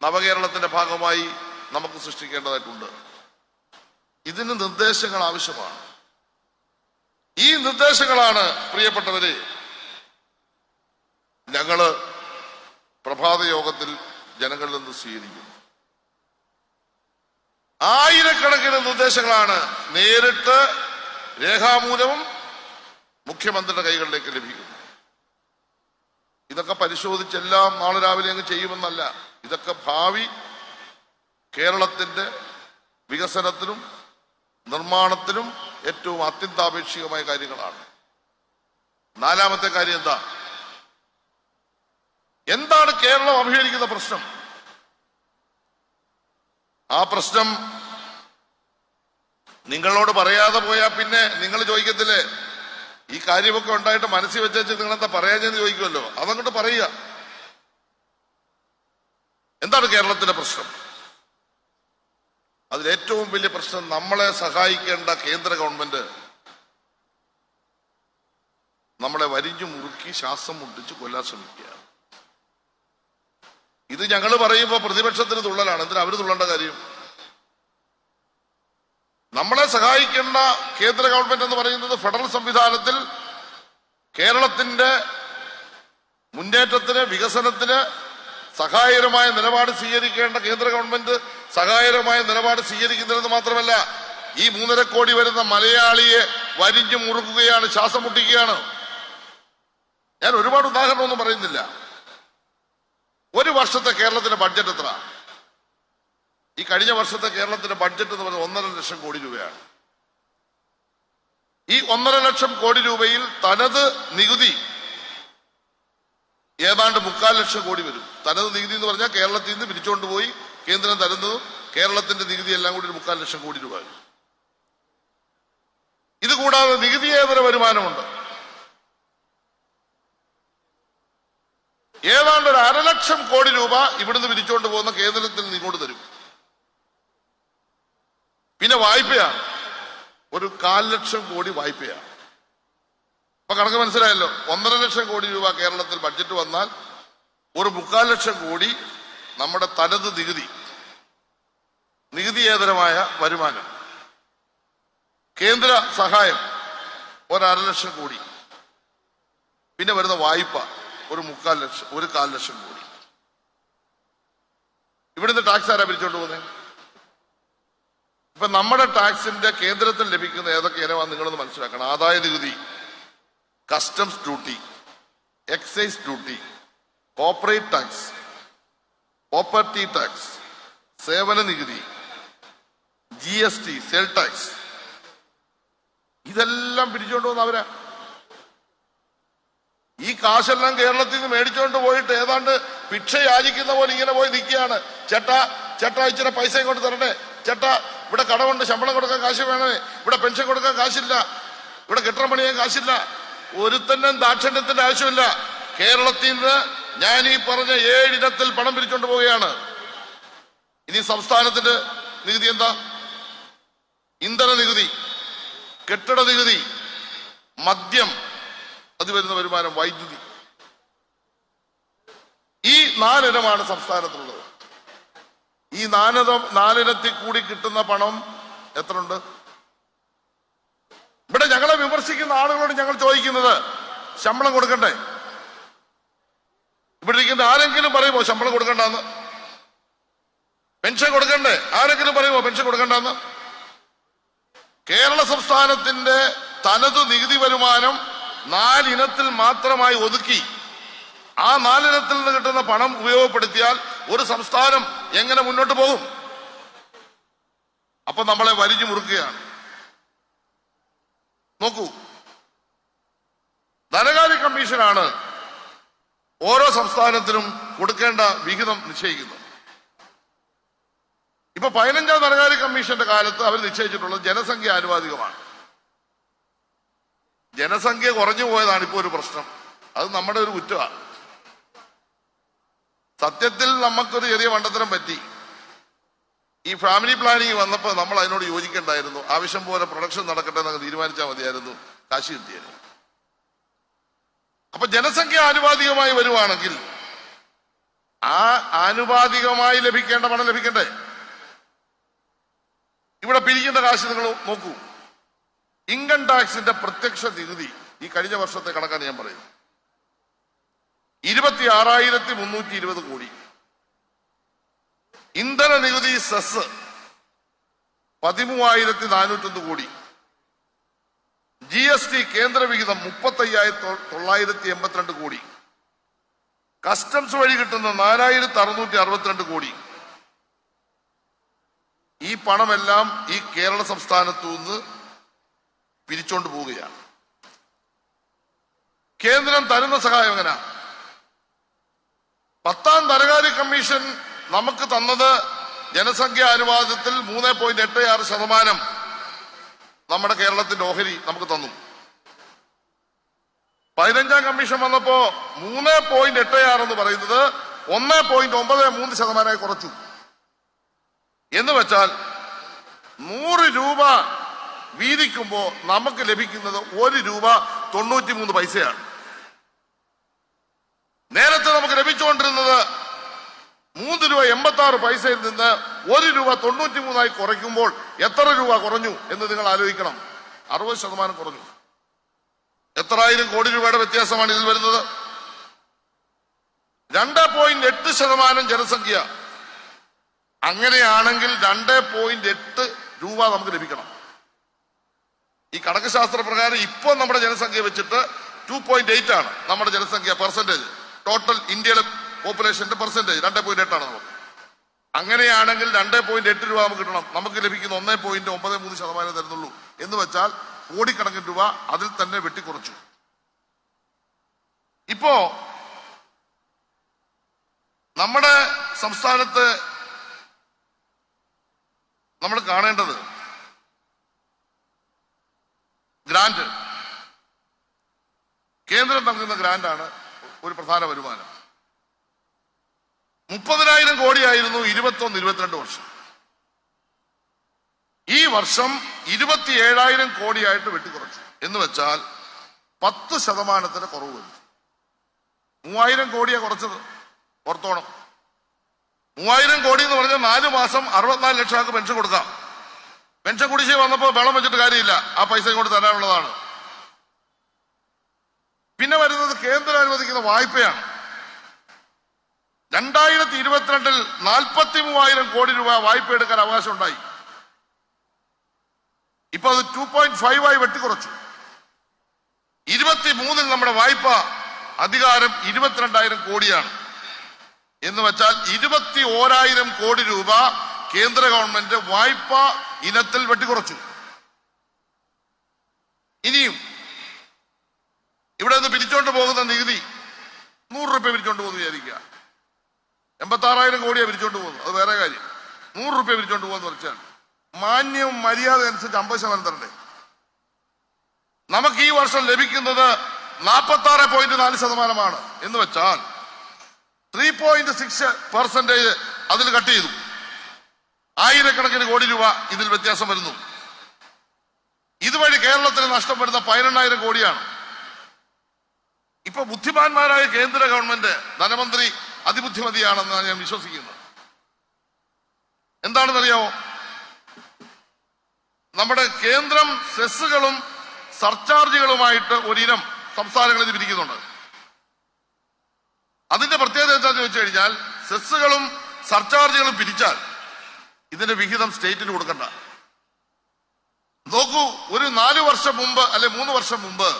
നവകേരളത്തിന്റെ ഭാഗമായി നമുക്ക് സൃഷ്ടിക്കേണ്ടതായിട്ടുണ്ട്. ഇതിന് നിർദ്ദേശങ്ങൾ ആവശ്യമാണ്. ഈ നിർദ്ദേശങ്ങളാണ് പ്രിയപ്പെട്ടവരെ ഞങ്ങള് പ്രഭാത യോഗത്തിൽ ജനങ്ങളിൽ നിന്ന് സ്വീകരിക്കുന്നത്. ആയിരക്കണക്കിന് നിർദ്ദേശങ്ങളാണ് നേരിട്ട് രേഖാമൂലവും മുഖ്യമന്ത്രിയുടെ കൈകളിലേക്ക് ലഭിക്കുന്നത്. ഇതൊക്കെ പരിശോധിച്ചെല്ലാം നാളെ രാവിലെ അങ്ങ് ചെയ്യുമെന്നല്ല. ഇതൊക്കെ ഭാവി കേരളത്തിന്റെ വികസനത്തിനും നിർമ്മാണത്തിനും ഏറ്റവും അത്യന്താപേക്ഷികമായ കാര്യങ്ങളാണ്. നാലാമത്തെ കാര്യം എന്താണ് കേരളം അഭിമുഖീകരിക്കുന്ന പ്രശ്നം? ആ പ്രശ്നം നിങ്ങളോട് പറയാതെ പോയാൽ പിന്നെ നിങ്ങൾ ചോദിക്കത്തില്ലേ, ഈ കാര്യമൊക്കെ ഉണ്ടായിട്ട് മനസ്സിൽ വെച്ചു നിങ്ങളെന്താ പറയാഞ്ഞെന്ന് ചോദിക്കുമല്ലോ. അതങ്ങോട്ട് പറയുക. എന്താണ് കേരളത്തിന്റെ പ്രശ്നം? അതിലേറ്റവും വലിയ പ്രശ്നം, നമ്മളെ സഹായിക്കേണ്ട കേന്ദ്ര ഗവൺമെന്റ് നമ്മളെ വരിഞ്ഞു മുറുക്കി ശ്വാസം മുട്ടിച്ച് കൊല്ലാൻ ശ്രമിക്കുക. ഇത് ഞങ്ങൾ പറയുമ്പോൾ പ്രതിപക്ഷത്തിന് തുള്ളലാണ്. എന്തിനാ അവര് തുള്ളേണ്ട കാര്യം? നമ്മളെ സഹായിക്കേണ്ട കേന്ദ്ര ഗവൺമെന്റ് എന്ന് പറയുന്നത് ഫെഡറൽ സംവിധാനത്തിൽ കേരളത്തിന്റെ മുന്നേറ്റത്തിന്, വികസനത്തിന് സഹായകരമായ നിലപാട് സ്വീകരിക്കേണ്ട കേന്ദ്ര ഗവൺമെന്റ് സഹായകരമായ നിലപാട് സ്വീകരിക്കുന്നതെന്ന് മാത്രമല്ല, ഈ 3.5 കോടി വരുന്ന മലയാളിയെ വരിഞ്ഞു മുറുക്കുകയാണ്, ശ്വാസം മുട്ടിക്കുകയാണ്. ഞാൻ ഒരുപാട് ഉദാഹരണമൊന്നും പറയുന്നില്ല. ഒരു വർഷത്തെ കേരളത്തിന്റെ ബഡ്ജറ്റ് എത്ര? ഈ കഴിഞ്ഞ വർഷത്തെ കേരളത്തിന്റെ ബഡ്ജറ്റ് എന്ന് പറഞ്ഞാൽ 1.5 ലക്ഷം കോടി രൂപയാണ്. ഈ 1.5 ലക്ഷം കോടി രൂപയിൽ തനത് നികുതി ഏതാണ്ട് 3/4 ലക്ഷം കോടി വരും. തനത് നികുതി എന്ന് പറഞ്ഞാൽ കേരളത്തിൽ നിന്ന് പിരിച്ചുകൊണ്ട് പോയി കേന്ദ്രം തരുന്നതും കേരളത്തിന്റെ നികുതി എല്ലാം കൂടി 3/4 ലക്ഷം കോടി രൂപ വരും. ഇത് കൂടാതെ നികുതിയേതര വരുമാനമുണ്ട്. ഏതാണ്ട് 1/2 ലക്ഷം കോടി രൂപ ഇവിടുന്ന് പിരിച്ചുകൊണ്ട് പോകുന്ന കേന്ദ്രത്തിൽ നിന്ന് ഇങ്ങോട്ട് തരും. പിന്നെ വായ്പയാണ്, 1/4 ലക്ഷം കോടി വായ്പയാണ്. അപ്പൊ കണക്ക് മനസ്സിലായല്ലോ. 1.5 ലക്ഷം കോടി രൂപ കേരളത്തിൽ ബഡ്ജറ്റ് വന്നാൽ 3/4 ലക്ഷം കോടി നമ്മുടെ തനത് നികുതി, നികുതിയേതരമായ വരുമാനം, കേന്ദ്ര സഹായം 1/2 ലക്ഷം കോടി, പിന്നെ വരുന്ന വായ്പ 1/4 ലക്ഷം കോടി. ഇവിടുന്ന് ടാക്സ് ആരാ പിരിച്ചോണ്ട് പോകുന്നത്? ഇപ്പൊ നമ്മുടെ ടാക്സിന്റെ കേന്ദ്രത്തിൽ ലഭിക്കുന്ന ഏതൊക്കെ ഇനമാണെന്ന് നിങ്ങളൊന്ന് മനസ്സിലാക്കണം. ആദായ നികുതി, customs duty, excise duty, corporate tax, property tax, സേവന നികുതി, GST, സെൽ ടാക്സ്, ഇതെല്ലാം പിരിച്ചുകൊണ്ട് പോകുന്ന അവരാ. ഈ കാശെല്ലാം കേരളത്തിൽ നിന്ന് മേടിച്ചുകൊണ്ട് പോയിട്ട് ഏതാണ്ട് ഭിക്ഷ യാചിക്കുന്ന പോലെ ഇങ്ങനെ പോയി നിൽക്കുകയാണ്. ചേട്ടാ ഇച്ചിരി പൈസ ഇങ്ങോട്ട് തരണ്ടേ, ചേട്ടാ ഇവിടെ കടമുണ്ട്, ശമ്പളം കൊടുക്കാൻ കാശ് വേണമേ, ഇവിടെ പെൻഷൻ കൊടുക്കാൻ കാശില്ല, ഇവിടെ കെട്ടിടം പണിയാൻ കാശില്ല. ഒരുത്തന്നെ ദാക്ഷിണ്യത്തിന്റെ ആവശ്യമില്ല. കേരളത്തിൽ നിന്ന് ഞാൻ ഈ പറഞ്ഞ 7 ഇനത്തിൽ പണം പിരിച്ചുകൊണ്ട് പോവുകയാണ്. ഇനി സംസ്ഥാനത്തിന്റെ നികുതി എന്താ? ഇന്ധന നികുതി, കെട്ടിട നികുതി, മദ്യം, അത് വരുന്ന വരുമാനം, വൈദ്യുതി. ഈ 4 ഇനമാണ് സംസ്ഥാനത്തുള്ളത്. ഈ 4 ഇനത്തിൽ കൂടി കിട്ടുന്ന പണം എത്ര ഉണ്ട്? ഇവിടെ ഞങ്ങളെ വിമർശിക്കുന്ന ആളുകളോട് ഞങ്ങൾ ചോദിക്കുന്നത്, ശമ്പളം കൊടുക്കണ്ടേ? ഇവിടെ ഇരിക്കുന്ന ആരെങ്കിലും പറയുമോ ശമ്പളം കൊടുക്കണ്ടെന്ന്? പെൻഷൻ കൊടുക്കണ്ടേ? ആരെങ്കിലും പറയുമോ പെൻഷൻ കൊടുക്കണ്ടെന്ന്? കേരള സംസ്ഥാനത്തിന്റെ തനതു നികുതി വരുമാനം 4 ഇനത്തിൽ മാത്രമായി ഒതുക്കി ആ 4 ഇനത്തിൽ നിന്ന് കിട്ടുന്ന പണം ഉപയോഗപ്പെടുത്തിയാൽ ഒരു സംസ്ഥാനം എങ്ങനെ മുന്നോട്ട് പോകും? അപ്പൊ നമ്മളെ വരിഞ്ഞു മുറുക്കുകയാണ്. നോക്കൂ, ധനകാര്യ കമ്മീഷനാണ് ഓരോ സംസ്ഥാനത്തിനും കൊടുക്കേണ്ട വിഹിതം നിശ്ചയിക്കുന്നത്. ഇപ്പൊ 15ാം ധനകാര്യ കമ്മീഷന്റെ കാലത്ത് അവർ നിശ്ചയിച്ചിട്ടുള്ളത് ജനസംഖ്യ ആനുപാതികമാണ്. ജനസംഖ്യ കുറഞ്ഞു പോയതാണ് ഇപ്പോൾ ഒരു പ്രശ്നം. അത് നമ്മുടെ ഒരു കുറ്റമാണ്. സത്യത്തിൽ നമുക്കൊരു ചെറിയ മണ്ടത്തരം പറ്റി. ഈ ഫാമിലി പ്ലാനിങ് വന്നപ്പോൾ നമ്മൾ അതിനോട് യോജിക്കണ്ടായിരുന്നു. ആവശ്യം പോലെ പ്രൊഡക്ഷൻ നടക്കട്ടെ എന്നൊക്കെ തീരുമാനിച്ചാൽ മതിയായിരുന്നു, കാശ് കിട്ടിയത്. അപ്പൊ ജനസംഖ്യ ആനുപാതികമായി വരുവാണെങ്കിൽ ആ ആനുപാതികമായി ലഭിക്കേണ്ട പണം ലഭിക്കണ്ടേ? ഇവിടെ പിരിക്കേണ്ട കാശ് നിങ്ങൾ നോക്കൂ. ഇൻകം ടാക്സിന്റെ പ്രത്യക്ഷ നികുതി ഈ കഴിഞ്ഞ വർഷത്തെ കണക്കാണ് ഞാൻ പറയുന്നത്. 26,320 കോടി. ഇന്ധന നികുതി സെസ് 13,401 കോടി. GST കേന്ദ്ര വിഹിതം 35,982 കോടി. കസ്റ്റംസ് വഴി കിട്ടുന്ന 4,662 കോടി. ഈ പണമെല്ലാം ഈ കേരള സംസ്ഥാനത്തു നിന്ന് പിരിച്ചോണ്ട് പോവുകയാണ്. കേന്ദ്രം തരുന്ന സഹായം എങ്ങനെ? 10ാം ധനകാര്യ കമ്മീഷൻ നമുക്ക് തന്നത് ജനസംഖ്യ അനുപാതത്തിൽ 3.86% നമ്മുടെ കേരളത്തിന്റെ ഓഹരി നമുക്ക് തന്നു. 15ാം കമ്മീഷൻ വന്നപ്പോ 3.86 എന്ന് പറയുന്നത് 1.93% കുറച്ചു. എന്ന് വെച്ചാൽ 100 രൂപ വീതിക്കുമ്പോ നമുക്ക് ലഭിക്കുന്നത് 1 രൂപ 93 പൈസയാണ്. നേരത്തെ നമുക്ക് ലഭിച്ചുകൊണ്ടിരുന്നത് 3 രൂപ 86 പൈസയിൽ നിന്ന് 1 രൂപ 93 കുറയ്ക്കുമ്പോൾ എത്ര രൂപ കുറഞ്ഞു എന്ന് നിങ്ങൾ ആലോചിക്കണം. 60% കുറഞ്ഞു. എത്രായിരം കോടി രൂപയുടെ വ്യത്യാസമാണ് ഇതിൽ വരുന്നത്. 2.8% ജനസംഖ്യ. അങ്ങനെയാണെങ്കിൽ 2.8 രൂപ നമുക്ക് ലഭിക്കണം. ഈ കണക്ക് ശാസ്ത്ര പ്രകാരം ഇപ്പോൾ നമ്മുടെ ജനസംഖ്യ വെച്ചിട്ട് 2.8 ആണ് നമ്മുടെ ജനസംഖ്യ പെർസെന്റേജ്. ടോട്ടൽ ഇന്ത്യയിലെ പോപ്പുലേഷന്റെ പെർസെന്റേജ് 2.8 ആണ് നമുക്ക്. അങ്ങനെയാണെങ്കിൽ 2.8 രൂപ നമുക്ക് കിട്ടണം. നമുക്ക് ലഭിക്കുന്ന 1.93% തരുന്നുള്ളൂ. എന്ന് വെച്ചാൽ കോടിക്കണക്കിന് രൂപ അതിൽ തന്നെ വെട്ടിക്കുറച്ചു. ഇപ്പോ നമ്മുടെ സംസ്ഥാനത്ത് നമ്മൾ കാണേണ്ടത് ഗ്രാന്റ്. കേന്ദ്രം നൽകുന്ന ഗ്രാന്റാണ് ഒരു പ്രധാന വരുമാനം. 30,000 കോടിയായിരുന്നു 21-22 വർഷം. ഈ വർഷം 27,000 കോടിയായിട്ട് വെട്ടിക്കുറച്ചു. എന്ന് വെച്ചാൽ 10% കുറവ് വരും. 3,000 കോടിയാണ് കുറച്ചത്. ഓർത്തോണം, 3,000 കോടി എന്ന് പറഞ്ഞാൽ 4 മാസം 64 ലക്ഷം ആൾക്ക് പെൻഷൻ കൊടുക്കാം. പെൻഷൻ കുടിശ്ശിക വന്നപ്പോൾ വെള്ളം വെച്ചിട്ട് കാര്യമില്ല, ആ പൈസ ഇങ്ങോട്ട് തരാനുള്ളതാണ്. പിന്നെ വരുന്നത് കേന്ദ്രം അനുവദിക്കുന്ന വായ്പയാണ്. 2022 43,000 കോടി രൂപ വായ്പ എടുക്കാൻ അവകാശം ഉണ്ടായി. ഇപ്പൊ അത് 2.5 വെട്ടിക്കുറച്ചു. 23 നമ്മുടെ വായ്പ അധികാരം 22,000 കോടിയാണ്. എന്ന് വെച്ചാൽ 21,000 കോടി രൂപ കേന്ദ്ര ഗവൺമെന്റ് വായ്പ ഇനത്തിൽ വെട്ടിക്കുറച്ചു. ഇനിയും ഇവിടെ നിന്ന് പിരിച്ചോണ്ട് പോകുന്ന നികുതി 100 രൂപ പിരിച്ചോണ്ട് പോകുന്നു വിചാരിക്കുക. 86,000 കോടിയാണ് പിരിച്ചോണ്ട് പോകുന്നത്. അത് വേറെ കാര്യം. 100 രൂപ പിരിച്ചോണ്ട് പോകുന്ന വെച്ചാൽ മാന്യം മര്യാദ അനുസരിച്ച് 50% തരണ്ടേ? നമുക്ക് ഈ വർഷം ലഭിക്കുന്നത് 46.4%. എന്ന് വെച്ചാൽ 3.6% അതിൽ കട്ട് ചെയ്തു. ആയിരക്കണക്കിന് കോടി രൂപ ഇതിൽ വ്യത്യാസം വരുന്നു. ഇതുവഴി കേരളത്തിന് നഷ്ടം വരുന്ന 12,000 കോടിയാണ്. ഇപ്പൊ ബുദ്ധിമാന്മാരായ കേന്ദ്ര ഗവൺമെന്റ് ധനമന്ത്രി അതിബുദ്ധിമതിയാണെന്നാണ് ഞാൻ വിശ്വസിക്കുന്നത്. എന്താണെന്നറിയാമോ? നമ്മുടെ കേന്ദ്രം സെസ്സുകളും സർചാർജുകളുമായിട്ട് ഒരിനം സംസ്ഥാനങ്ങളിൽ പിരിക്കുന്നുണ്ട്. അതിന്റെ പ്രത്യേകത എന്താണെന്ന് ചോദിച്ചു കഴിഞ്ഞാൽ, സെസ്സുകളും സർചാർജുകളും പിരിച്ചാൽ ഇതിന്റെ വിഹിതം സ്റ്റേറ്റിന് കൊടുക്കണ്ട. നോക്കൂ, ഒരു 4 വർഷം മുമ്പ് അല്ലെ 3 വർഷം മുമ്പ്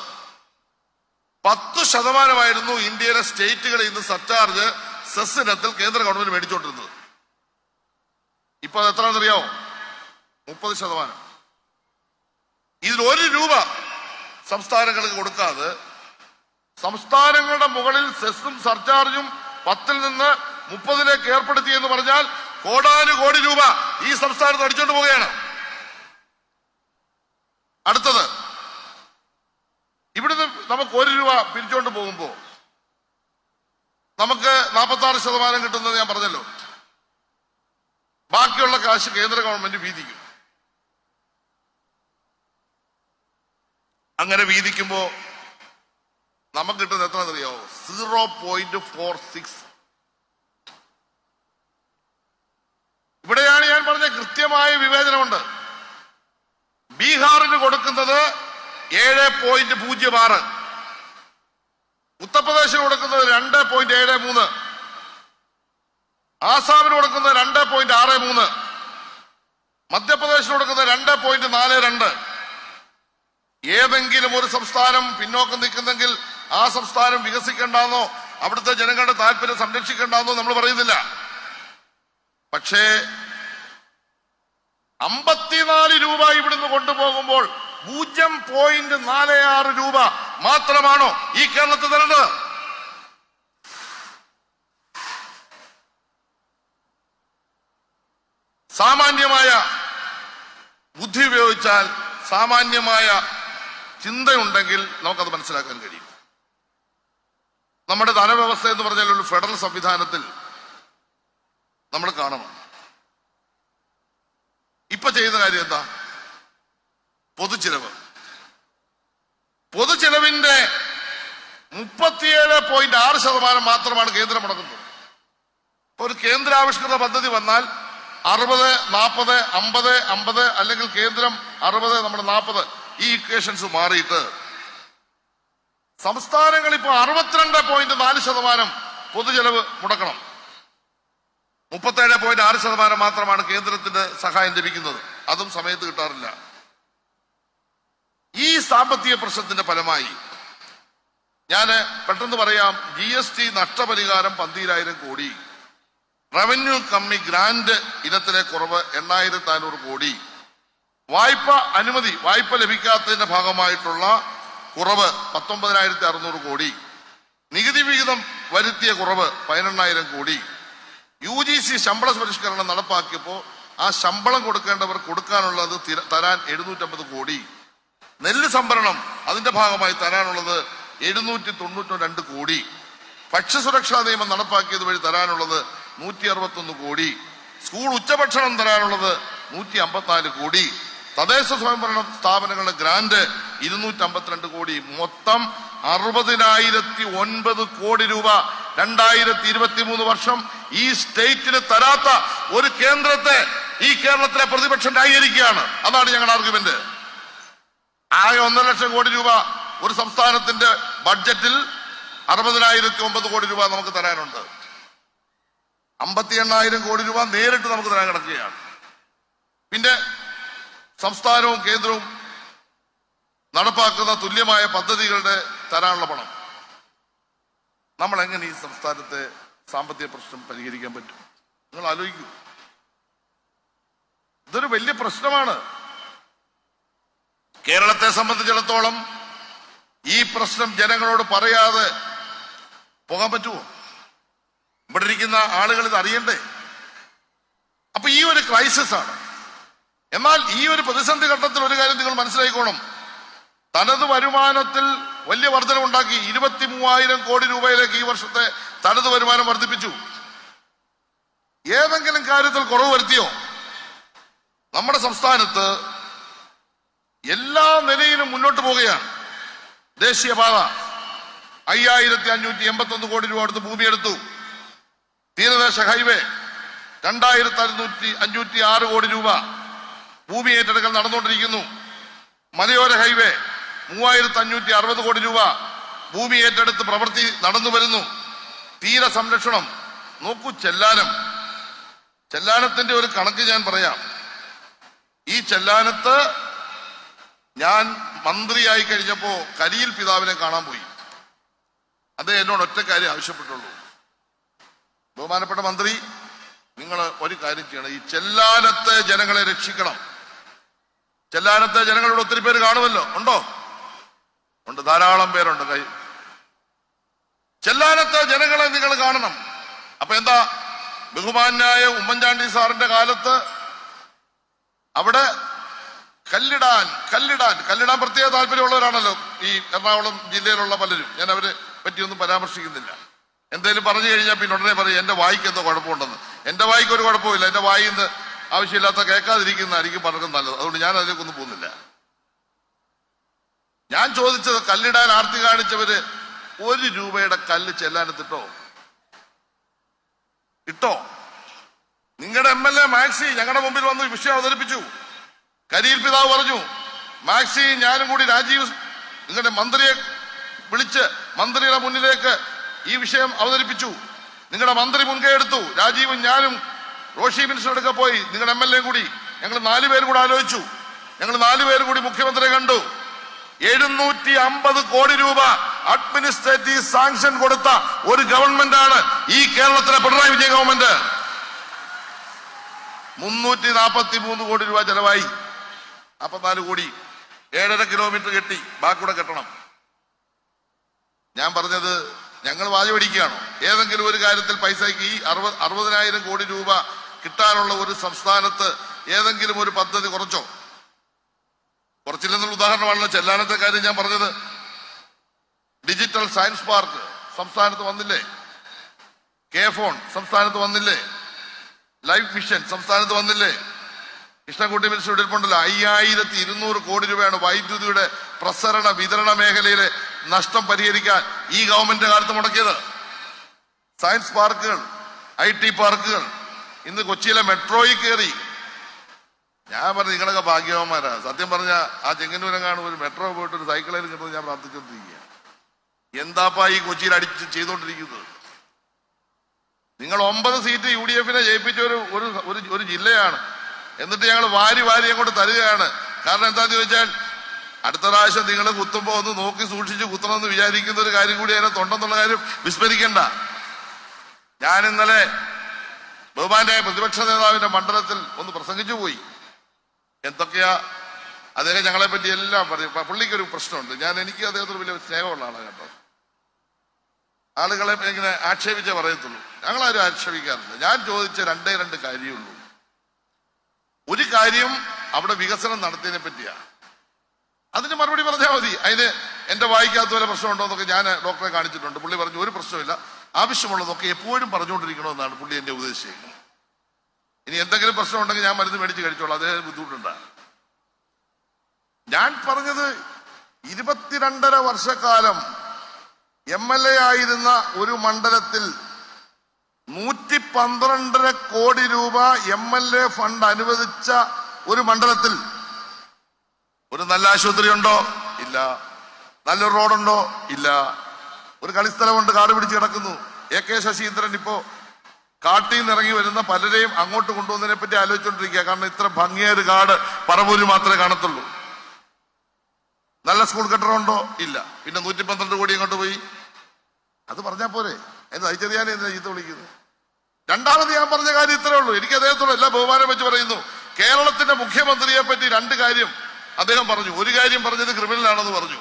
10% ഇന്ത്യയിലെ സ്റ്റേറ്റുകളിൽ ഇന്ന് സർചാർജ് സെസ് ഇനത്തിൽ കേന്ദ്ര ഗവൺമെന്റ് മേടിച്ചോണ്ടിരുന്നത്. ഇപ്പൊ അത് എത്രയാണെന്നറിയാമോ? 30%. ഇതിൽ 1 രൂപ സംസ്ഥാനങ്ങൾക്ക് കൊടുക്കാതെ സംസ്ഥാനങ്ങളുടെ മുകളിൽ സെസ്സും സർചാർജും 10-ൽ നിന്ന് 30-ലേക്ക് ഏർപ്പെടുത്തി എന്ന് പറഞ്ഞാൽ കോടാനുകോടി രൂപ ഈ സംസ്ഥാനത്ത് അടിച്ചോണ്ട് പോവുകയാണ്. അടുത്തത്, ഇവിടുന്ന് നമുക്ക് 1 രൂപ പിരിച്ചോണ്ട് പോകുമ്പോ നമുക്ക് 46% കിട്ടുന്നത് ഞാൻ പറഞ്ഞല്ലോ. ബാക്കിയുള്ള കാശ് കേന്ദ്ര ഗവൺമെന്റ് വീതിക്കും. അങ്ങനെ വീതിക്കുമ്പോ നമുക്ക് കിട്ടുന്നത് എത്രയെന്നറിയാവോ? 0.46. ഇവിടെയാണ് ഞാൻ പറഞ്ഞ കൃത്യമായ വിവേചനമുണ്ട്. ബീഹാറിന് കൊടുക്കുന്നത് 7.06, ഉത്തർപ്രദേശിന് കൊടുക്കുന്നത് 2.73, ആസാമിന് കൊടുക്കുന്നത് 2.63, മധ്യപ്രദേശിന് കൊടുക്കുന്നത് 2.42. ഏതെങ്കിലും ഒരു സംസ്ഥാനം പിന്നോക്കം നിൽക്കുന്നെങ്കിൽ ആ സംസ്ഥാനം വികസിക്കേണ്ടെന്നോ അവിടുത്തെ ജനങ്ങളുടെ താല്പര്യം സംരക്ഷിക്കേണ്ടെന്നോ നമ്മൾ പറയുന്നില്ല. പക്ഷേ 54 രൂപ ഇവിടുന്ന് കൊണ്ടുപോകുമ്പോൾ 0.46 രൂപ മാത്രമാണോ ഈ കേരളത്തിൽ തരേണ്ടത്? സാമാന്യമായ ബുദ്ധി ഉപയോഗിച്ചാൽ, സാമാന്യമായ ചിന്തയുണ്ടെങ്കിൽ നമുക്കത് മനസ്സിലാക്കാൻ കഴിയും. നമ്മുടെ ധനവ്യവസ്ഥ എന്ന് പറഞ്ഞാൽ ഒരു ഫെഡറൽ സംവിധാനത്തിൽ നമ്മൾ കാണണം. ഇപ്പൊ ചെയ്യുന്ന കാര്യം എന്താ? പൊതുചിലവ്. പൊതുചിലവിന്റെ 37.6% മാത്രമാണ് കേന്ദ്രം മുടക്കുന്നത്. ഒരു കേന്ദ്രാവിഷ്കൃത പദ്ധതി വന്നാൽ 60, 40, 50, 50 അല്ലെങ്കിൽ കേന്ദ്രം 60, നമ്മൾ 40, ഈ ഇക്വേഷൻസ് മാറിയിട്ട് സംസ്ഥാനങ്ങൾ ഇപ്പൊ 62.4% പൊതുചെലവ് മുടക്കണം. 37.6% മാത്രമാണ് കേന്ദ്രത്തിന്റെ സഹായം ലഭിക്കുന്നത്. അതും സമയത്ത് കിട്ടാറില്ല. ഈ സാമ്പത്തിക പ്രശ്നത്തിന്റെ ഫലമായി ഞാൻ പെട്ടെന്ന് പറയാം, GST നഷ്ടപരിഹാരം 12,000 കോടി, റവന്യൂ കമ്മി ഗ്രാന്റ് ഇനത്തിലെ കുറവ് 8,400 കോടി, വായ്പ അനുമതി, വായ്പ ലഭിക്കാത്തതിന്റെ ഭാഗമായിട്ടുള്ള കുറവ് 19,600 കോടി, നികുതി വിഹിതം വരുത്തിയ കുറവ് 18,000 കോടി, UGC ശമ്പള പരിഷ്കരണം നടപ്പാക്കിയപ്പോ ആ ശമ്പളം കൊടുക്കേണ്ടവർ കൊടുക്കാനുള്ളത് തരാൻ 750 കോടി, നെല്ല് സംഭരണം അതിന്റെ ഭാഗമായി തരാനുള്ളത് 792 കോടി, ഭക്ഷ്യസുരക്ഷാ നിയമം നടപ്പാക്കിയത് വഴി തരാനുള്ളത് 161 കോടി, സ്കൂൾ ഉച്ചഭക്ഷണം തരാനുള്ളത് 154 കോടി, തദ്ദേശ സ്വയംഭരണ സ്ഥാപനങ്ങളുടെ ഗ്രാന്റ് 252 കോടി, മൊത്തം 60,009 കോടി രൂപ 2023 വർഷം ഈ സ്റ്റേറ്റിന് തരാത്ത ഒരു കേന്ദ്രത്തെ ഈ കേരളത്തിലെ പ്രതിപക്ഷം ന്യായീകരിക്കുകയാണ്. അതാണ് ഞങ്ങളുടെ ആർഗ്യുമെന്റ്. ആകെ 1.5 ലക്ഷം കോടി രൂപ ഒരു സംസ്ഥാനത്തിന്റെ ബഡ്ജറ്റിൽ 60,009 കോടി രൂപ നമുക്ക് തരാനുണ്ട്. 58,000 കോടി രൂപ നേരിട്ട് നമുക്ക് തരാൻ കിടക്കുകയാണ്. പിന്നെ സംസ്ഥാനവും കേന്ദ്രവും നടപ്പാക്കുന്ന തുല്യമായ പദ്ധതികളുടെ തരാനുള്ള പണം. നമ്മൾ എങ്ങനെ ഈ സംസ്ഥാനത്തെ സാമ്പത്തിക പ്രശ്നം പരിഹരിക്കാൻ പറ്റും? നിങ്ങൾ ആലോചിക്കൂ. ഇതൊരു വലിയ പ്രശ്നമാണ്. കേരളത്തെ സംബന്ധിച്ചിടത്തോളം ഈ പ്രശ്നം ജനങ്ങളോട് പറയാതെ പോകാൻ പറ്റുമോ? ഇവിടെ ഇരിക്കുന്ന ആളുകൾ ഇത് അറിയണ്ടേ? അപ്പൊ ഈ ഒരു ക്രൈസിസ് ആണ്. എന്നാൽ ഈ ഒരു പ്രതിസന്ധി ഘട്ടത്തിൽ ഒരു കാര്യം നിങ്ങൾ മനസ്സിലാക്കിക്കോണം. തനത് വരുമാനത്തിൽ വലിയ വർധനവുണ്ടാക്കി. 23,000 കോടി രൂപയിലേക്ക് ഈ വർഷത്തെ തനത് വരുമാനം വർദ്ധിപ്പിച്ചു. ഏതെങ്കിലും കാര്യത്തിൽ കുറവ് വരുത്തിയോ? നമ്മുടെ സംസ്ഥാനത്ത് എല്ലാ നിലയിലും മുന്നോട്ട് പോവുകയാണ്. ദേശീയപാത 5,581 കോടി രൂപ അടുത്ത് ഭൂമിയെടുത്തു. തീരദേശ ഹൈവേ 2,506 കോടി രൂപ ഭൂമി ഏറ്റെടുക്കൽ നടന്നുകൊണ്ടിരിക്കുന്നു. മലയോര ഹൈവേ 3,560 കോടി രൂപ ഭൂമി ഏറ്റെടുത്ത് പ്രവൃത്തി നടന്നു വരുന്നു. തീര സംരക്ഷണം നോക്കൂ. ചെല്ലാനത്തിന്റെ ഒരു കണക്ക് ഞാൻ പറയാം. ഈ ചെല്ലാനത്ത് ഞാൻ മന്ത്രിയായി കഴിഞ്ഞപ്പോ കരിയിൽ പിതാവിനെ കാണാൻ പോയി. അദ്ദേഹം എന്നോട് ഒറ്റ കാര്യം ആവശ്യപ്പെട്ടുള്ളൂ, ബഹുമാനപ്പെട്ട മന്ത്രി, നിങ്ങൾ ഒരു കാര്യം ചെയ്യണം, ഈ ചെല്ലാനത്തെ ജനങ്ങളെ രക്ഷിക്കണം. ചെല്ലാനത്തെ ജനങ്ങളോട് ഒത്തിരി പേര് കാണുമല്ലോ, ഉണ്ടോ? ഉണ്ട്, ധാരാളം പേരുണ്ട്. ചെല്ലാനത്തെ ജനങ്ങളെ നിങ്ങൾ കാണണം. അപ്പൊ എന്താ, ബഹുമാന്യായ ഉമ്മൻചാണ്ടി സാറിന്റെ കാലത്ത് അവിടെ കല്ലിടാൻ പ്രത്യേക താല്പര്യമുള്ളവരാണല്ലോ ഈ എറണാകുളം ജില്ലയിലുള്ള പലരും. ഞാൻ അവരെ പറ്റിയൊന്നും പരാമർശിക്കുന്നില്ല. എന്തേലും പറഞ്ഞു കഴിഞ്ഞാൽ പിന്നെ ഉടനെ പറയും എന്റെ വായിക്ക് എന്തോ കുഴപ്പമുണ്ടെന്ന്. എന്റെ വായിക്ക് ഒരു കുഴപ്പമില്ല, എന്റെ വായിൽ നിന്ന് ആവശ്യമില്ലാത്ത കേൾക്കാതിരിക്കുന്നതായിരിക്കും പലർക്കും നല്ലത്. അതുകൊണ്ട് ഞാൻ അതിലേക്കൊന്നും പോകുന്നില്ല. ഞാൻ ചോദിച്ചത്, കല്ലിടാൻ ആർത്തി കാണിച്ചവര് 1 രൂപയുടെ കല്ല് ചെല്ലാനത്തിട്ടോ ഇട്ടോ? നിങ്ങളുടെ MLA മാക്സി ഞങ്ങളുടെ മുമ്പിൽ വന്ന് വിഷയം അവതരിപ്പിച്ചു. കരിയിൽ പിതാവ് പറഞ്ഞു, മാക്സി ഞാനും കൂടി രാജീവ് നിങ്ങളുടെ മന്ത്രിയെ വിളിച്ച് മന്ത്രിയുടെ മുന്നിലേക്ക് ഈ വിഷയം അവതരിപ്പിച്ചു. നിങ്ങളുടെ മന്ത്രി മുൻകൈ എടുത്തു. രാജീവും ഞാനും റോഷി മിനിസ്റ്ററുടെ പോയി, നിങ്ങളുടെ MLA കൂടി, ഞങ്ങൾ 4 പേര് കൂടെ ആലോചിച്ചു. ഞങ്ങൾ 4 പേര് കൂടി മുഖ്യമന്ത്രിയെ കണ്ടു. 750 കോടി രൂപ അഡ്മിനിസ്ട്രേറ്റീവ് സാങ്ഷൻ കൊടുത്ത ഒരു ഗവൺമെന്റാണ് ഈ കേരളത്തിലെ പിണറായി വിജയൻ ഗവൺമെന്റ്. 343 കോടി രൂപ ചെലവായി. 44 കോടി 7.5 കിലോമീറ്റർ കെട്ടി, ബാക്കിയൂടെ കെട്ടണം. ഞാൻ പറഞ്ഞത്, ഞങ്ങൾ വാചപടിക്കുകയാണോ? ഏതെങ്കിലും ഒരു കാര്യത്തിൽ പൈസയ്ക്ക് ഈ 60,000 കോടി രൂപ കിട്ടാനുള്ള ഒരു സംസ്ഥാനത്ത് ഏതെങ്കിലും ഒരു പദ്ധതി കുറച്ചോ? കുറച്ചില്ലെന്നുള്ള ഉദാഹരണമാണല്ലോ ചെല്ലാനത്തെ കാര്യം ഞാൻ പറഞ്ഞത്. ഡിജിറ്റൽ സയൻസ് പാർക്ക് സംസ്ഥാനത്ത് വന്നില്ലേ? കെ-ഫോൺ സംസ്ഥാനത്ത് വന്നില്ലേ? ലൈഫ് മിഷൻ സംസ്ഥാനത്ത് വന്നില്ലേ? കൃഷ്ണൻകുട്ടി മിനിസ്റ്റർ ഇരിപ്പുണ്ടല്ലോ. 5200 കോടി രൂപയാണ് വൈദ്യുതിയുടെ പ്രസരണ വിതരണ മേഖലയിലെ നഷ്ടം പരിഹരിക്കാൻ ഈ ഗവൺമെന്റ് കാലത്ത് മുടക്കിയത്. സയൻസ് പാർക്കുകൾ, IT പാർക്കുകൾ, ഇന്ന് കൊച്ചിയിലെ മെട്രോയിൽ കയറി. ഞാൻ പറഞ്ഞു, നിങ്ങളൊക്കെ ഭാഗ്യവാന്മാരാ. സത്യം പറഞ്ഞ ആ ചെങ്ങന്നൂരെങ്ങാണ് ഒരു മെട്രോ പോയിട്ട് ഒരു സൈക്കിളിൽ കിട്ടുന്നത് ഞാൻ പ്രാർത്ഥിച്ചുകൊണ്ടിരിക്കുക. എന്താപ്പാ ഈ കൊച്ചിയിൽ അടിച്ച് ചെയ്തുകൊണ്ടിരിക്കുന്നത്? നിങ്ങൾ 9 സീറ്റ് UDF-നെ ജയിപ്പിച്ച ഒരു ജില്ലയാണ്. എന്നിട്ട് ഞങ്ങൾ വാരി അങ്ങോട്ട് തരികയാണ്. കാരണം എന്താന്ന് ചോദിച്ചാൽ, അടുത്ത പ്രാവശ്യം നിങ്ങൾ കുത്തുമ്പോ ഒന്ന് നോക്കി സൂക്ഷിച്ച് കുത്തണമെന്ന് വിചാരിക്കുന്ന ഒരു കാര്യം കൂടി അതിനകത്തുണ്ടെന്നുള്ള കാര്യം വിസ്മരിക്കണ്ട. ഞാൻ ഇന്നലെ ബഹുമാനായ പ്രതിപക്ഷ നേതാവിന്റെ മണ്ഡലത്തിൽ ഒന്ന് പ്രസംഗിച്ചു പോയി. എന്തൊക്കെയാ അദ്ദേഹം ഞങ്ങളെ പറ്റി എല്ലാം പറയും. പുള്ളിക്കൊരു പ്രശ്നമുണ്ട്, എനിക്ക് അദ്ദേഹത്തിന് വലിയ സ്നേഹമുള്ള ആളാണ് കേട്ടോ. ആളുകളെ ഇങ്ങനെ ആക്ഷേപിച്ചേ പറയത്തുള്ളൂ. ഞങ്ങളാരും ആക്ഷേപിക്കാറില്ല. ഞാൻ ചോദിച്ച 2 കാര്യമുള്ളൂ. ഒരു കാര്യം അവിടെ വികസനം നടത്തിയതിനെ പറ്റിയാ. അതിന് മറുപടി പറഞ്ഞാൽ മതി. അതിന് എന്റെ വായിക്കാത്ത വല്ല പ്രശ്നമുണ്ടോ എന്നൊക്കെ ഞാൻ ഡോക്ടറെ കാണിച്ചിട്ടുണ്ട്. പുള്ളി പറഞ്ഞു ഒരു പ്രശ്നമില്ല, ആവശ്യമുള്ളതൊക്കെ എപ്പോഴും പറഞ്ഞുകൊണ്ടിരിക്കണമെന്നാണ് പുള്ളി എന്നെ ഉപദേശിച്ചത്. ഇനി എന്തെങ്കിലും പ്രശ്നം ഉണ്ടെങ്കിൽ ഞാൻ മരുന്ന് മേടിച്ച് കഴിച്ചോളാം, അദ്ദേഹം ബുദ്ധിമുട്ടുണ്ടാകും. ഞാൻ പറഞ്ഞത് 22.5 വർഷക്കാലം MLA ആയിരുന്ന ഒരു മണ്ഡലത്തിൽ 112 കോടി രൂപ MLA ഫണ്ട് അനുവദിച്ച ഒരു മണ്ഡലത്തിൽ ഒരു നല്ല ആശുപത്രി ഉണ്ടോ? ഇല്ല. നല്ലൊരു റോഡുണ്ടോ? ഇല്ല. ഒരു കളിസ്ഥലമുണ്ട്, കാട് പിടിച്ച് കിടക്കുന്നു. AK ശശീന്ദ്രൻ ഇപ്പോ കാട്ടിൽ നിന്ന് ഇറങ്ങി വരുന്ന പലരെയും അങ്ങോട്ട് കൊണ്ടുവന്നതിനെ പറ്റി ആലോചിച്ചുകൊണ്ടിരിക്കുക. കാരണം ഇത്ര ഭംഗിയായ ഒരു കാട് പറവൂര് മാത്രമേ കാണത്തുള്ളൂ. നല്ല സ്കൂൾ കെട്ടിടമുണ്ടോ? ഇല്ല. പിന്നെ 112 കോടി അങ്ങോട്ട് പോയി. അത് പറഞ്ഞാൽ പോരെ? എന്താ ചെറിയാൻ എന്തിനാ ചീത്ത വിളിക്കുന്നത്? രണ്ടാമത് ഞാൻ പറഞ്ഞ കാര്യം ഇത്രേ ഉള്ളൂ. എനിക്ക് അദ്ദേഹത്തോട് എല്ലാ ബഹുമാനം വെച്ച് പറയുന്നു. കേരളത്തിന്റെ മുഖ്യമന്ത്രിയെ പറ്റി 2 കാര്യം അദ്ദേഹം പറഞ്ഞു. ഒരു കാര്യം പറഞ്ഞത് ക്രിമിനലാണെന്ന് പറഞ്ഞു.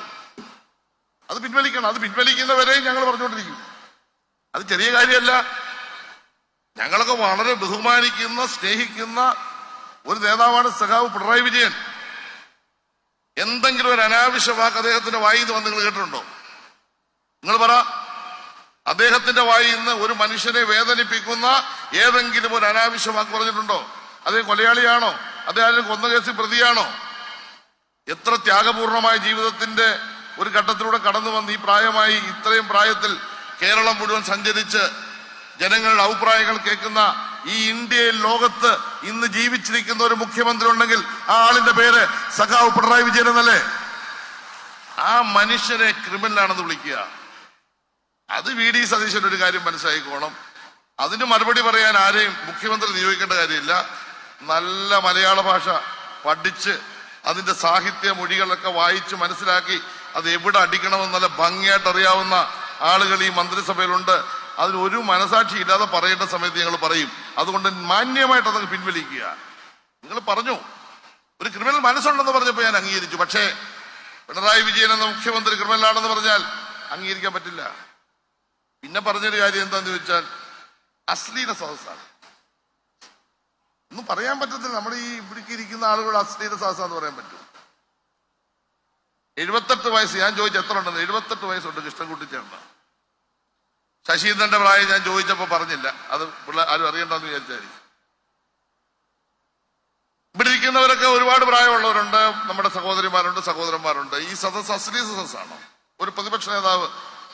അത് പിൻവലിക്കണം. അത് പിൻവലിക്കുന്നവരെയും ഞങ്ങൾ പറഞ്ഞുകൊണ്ടിരിക്കും. അത് ചെറിയ കാര്യമല്ല. ഞങ്ങളൊക്കെ വളരെ ബഹുമാനിക്കുന്ന സ്നേഹിക്കുന്ന ഒരു നേതാവാണ് സഖാവ് പിണറായി വിജയൻ. എന്തെങ്കിലും ഒരു അനാവശ്യ വാക്ക് അദ്ദേഹത്തിന്റെ വായിൽ നിന്ന് വന്ന് നിങ്ങൾ കേട്ടിട്ടുണ്ടോ? നിങ്ങൾ പറ. അദ്ദേഹത്തിന്റെ വായിൽ നിന്ന് ഒരു മനുഷ്യനെ വേദനിപ്പിക്കുന്ന ഏതെങ്കിലും ഒരു അനാവശ്യ വാക്ക് പറഞ്ഞിട്ടുണ്ടോ? അദ്ദേഹം കൊലയാളിയാണോ? അദ്ദേഹം കൊന്ന കേസിൽ പ്രതിയാണോ? എത്ര ത്യാഗപൂർണമായ ജീവിതത്തിന്റെ ഒരു ഘട്ടത്തിലൂടെ കടന്നു വന്ന് ഈ പ്രായമായി ഇത്രയും പ്രായത്തിൽ കേരളം മുഴുവൻ സഞ്ചരിച്ച് ജനങ്ങളുടെ അഭിപ്രായങ്ങൾ കേൾക്കുന്ന ഈ ഇന്ത്യയിൽ ലോകത്ത് ഇന്ന് ജീവിച്ചിരിക്കുന്ന ഒരു മുഖ്യമന്ത്രി ഉണ്ടെങ്കിൽ ആ ആളിന്റെ പേര് സഖാവ് പിണറായി വിജയൻ എന്നല്ലേ? ആ മനുഷ്യനെ ക്രിമിനലാണെന്ന് വിളിക്കുക. അത് VD സതീശൻ ഒരു കാര്യം മനസ്സിലാക്കിക്കോണം. അതിന് മറുപടി പറയാൻ ആരെയും മുഖ്യമന്ത്രി നിയോഗിക്കേണ്ട കാര്യമില്ല. നല്ല മലയാള ഭാഷ പഠിച്ച് അതിന്റെ സാഹിത്യ മൊഴികളൊക്കെ വായിച്ച് മനസ്സിലാക്കി അത് എവിടെ അടിക്കണമെന്ന് നല്ല ഭംഗിയായിട്ട് അറിയാവുന്ന ആളുകൾ ഈ മന്ത്രിസഭയിലുണ്ട്. അതിന് ഒരു മനസാക്ഷി ഇല്ലാതെ പറയേണ്ട സമയത്ത് ഞങ്ങൾ പറയും. അതുകൊണ്ട് മാന്യമായിട്ട് അതങ്ങ് പിൻവലിക്കുക. നിങ്ങൾ പറഞ്ഞു ഒരു ക്രിമിനൽ മനസ്സുണ്ടെന്ന് പറഞ്ഞപ്പോൾ ഞാൻ അംഗീകരിച്ചു. പക്ഷേ പിണറായി വിജയൻ എന്ന മുഖ്യമന്ത്രി ക്രിമിനലാണെന്ന് പറഞ്ഞാൽ അംഗീകരിക്കാൻ പറ്റില്ല. പിന്നെ പറഞ്ഞൊരു കാര്യം എന്താന്ന് ചോദിച്ചാൽ അശ്ലീല സദസ്സാണ്. ഒന്നും പറയാൻ പറ്റത്തില്ല. നമ്മുടെ ഈ ഇവിടേക്ക് ഇരിക്കുന്ന ആളുകൾ അശ്ലീല സദസ്സാന്ന് പറയാൻ പറ്റും. 78 വയസ്സ് ഞാൻ ചോദിച്ചു എത്ര ഉണ്ടെന്ന്. 78 വയസ്സുണ്ട് കൃഷ്ണൻകുട്ടി ചേട്ടന്. ശശീന്ദ്രന്റെ പ്രായം ഞാൻ ചോദിച്ചപ്പോ പറഞ്ഞില്ല. അത് ആരും അറിയണ്ടെന്ന് വിചാരിച്ചായിരിക്കും. ഇവിടെ ഇരിക്കുന്നവരൊക്കെ ഒരുപാട് പ്രായമുള്ളവരുണ്ട്. നമ്മുടെ സഹോദരിമാരുണ്ട്, സഹോദരന്മാരുണ്ട്. ഈ സദസ്സ് അശ്ലീല സദസ്സാണോ? ഒരു പ്രതിപക്ഷ നേതാവ്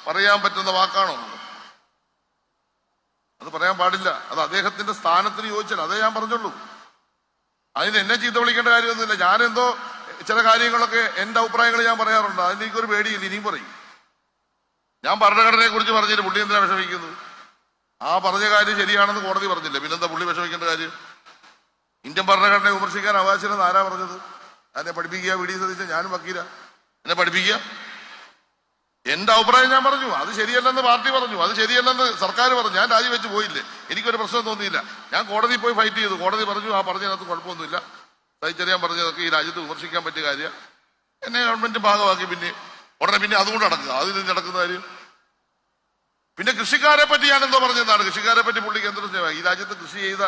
പറയാൻ പറ്റുന്ന വാക്കാണോ? അത് പറയാൻ പാടില്ല. അത് അദ്ദേഹത്തിന്റെ സ്ഥാനത്തിന് യോജിച്ചാൽ അതേ ഞാൻ പറഞ്ഞുള്ളൂ. അതിന് എന്നെ ചീത്ത വിളിക്കേണ്ട കാര്യമൊന്നുമില്ല. ഞാനെന്തോ ചില കാര്യങ്ങളൊക്കെ എന്റെ അഭിപ്രായങ്ങൾ ഞാൻ പറയാറുണ്ട്. അതിന് എനിക്കൊരു പേടിയില്ല. ഇനിയും പറയും. ഞാൻ ഭരണഘടനയെ കുറിച്ച് പറഞ്ഞിട്ട് പുള്ളി എന്തിനാ വിഷമിക്കുന്നത്? ആ പറഞ്ഞ കാര്യം ശരിയാണെന്ന് കോടതി പറഞ്ഞില്ല. പിന്നെന്താ പുള്ളി വിഷമിക്കേണ്ട കാര്യം? ഇന്ത്യൻ ഭരണഘടനയെ വിമർശിക്കാൻ അവകാശമില്ലെന്ന് ആരാ പറഞ്ഞത്? എന്നെ പഠിപ്പിക്കുക. വി ഡി സതീശൻ, ഞാനും വക്കീല, എന്നെ പഠിപ്പിക്കുക. എന്റെ അഭിപ്രായം ഞാൻ പറഞ്ഞു. അത് ശരിയല്ലെന്ന് പാർട്ടി പറഞ്ഞു, അത് ശരിയല്ലെന്ന് സർക്കാർ പറഞ്ഞു. ഞാൻ രാജിവെച്ച് പോയില്ലേ. എനിക്കൊരു പ്രശ്നം തോന്നിയില്ല. ഞാൻ കോടതി പോയി ഫൈറ്റ് ചെയ്തു. കോടതി പറഞ്ഞു ആ പറഞ്ഞതിനകത്ത് കുഴപ്പമൊന്നുമില്ല, സഹിച്ചറിയാൻ പറഞ്ഞതൊക്കെ ഈ രാജ്യത്ത് വിമർശിക്കാൻ പറ്റിയ കാര്യം. എന്നെ ഗവൺമെന്റ് ഭാഗമാക്കി. പിന്നെ ഉടനെ പിന്നെ അതുകൊണ്ട് നടക്കുക. അതിൽ നടക്കുന്ന കാര്യം. പിന്നെ കൃഷിക്കാരെ പറ്റി ഞാൻ എന്തോ പറഞ്ഞതാണ്. കൃഷിക്കാരെ പറ്റി പുള്ളി കേന്ദ്ര സേവ. ഈ രാജ്യത്ത് കൃഷി ചെയ്ത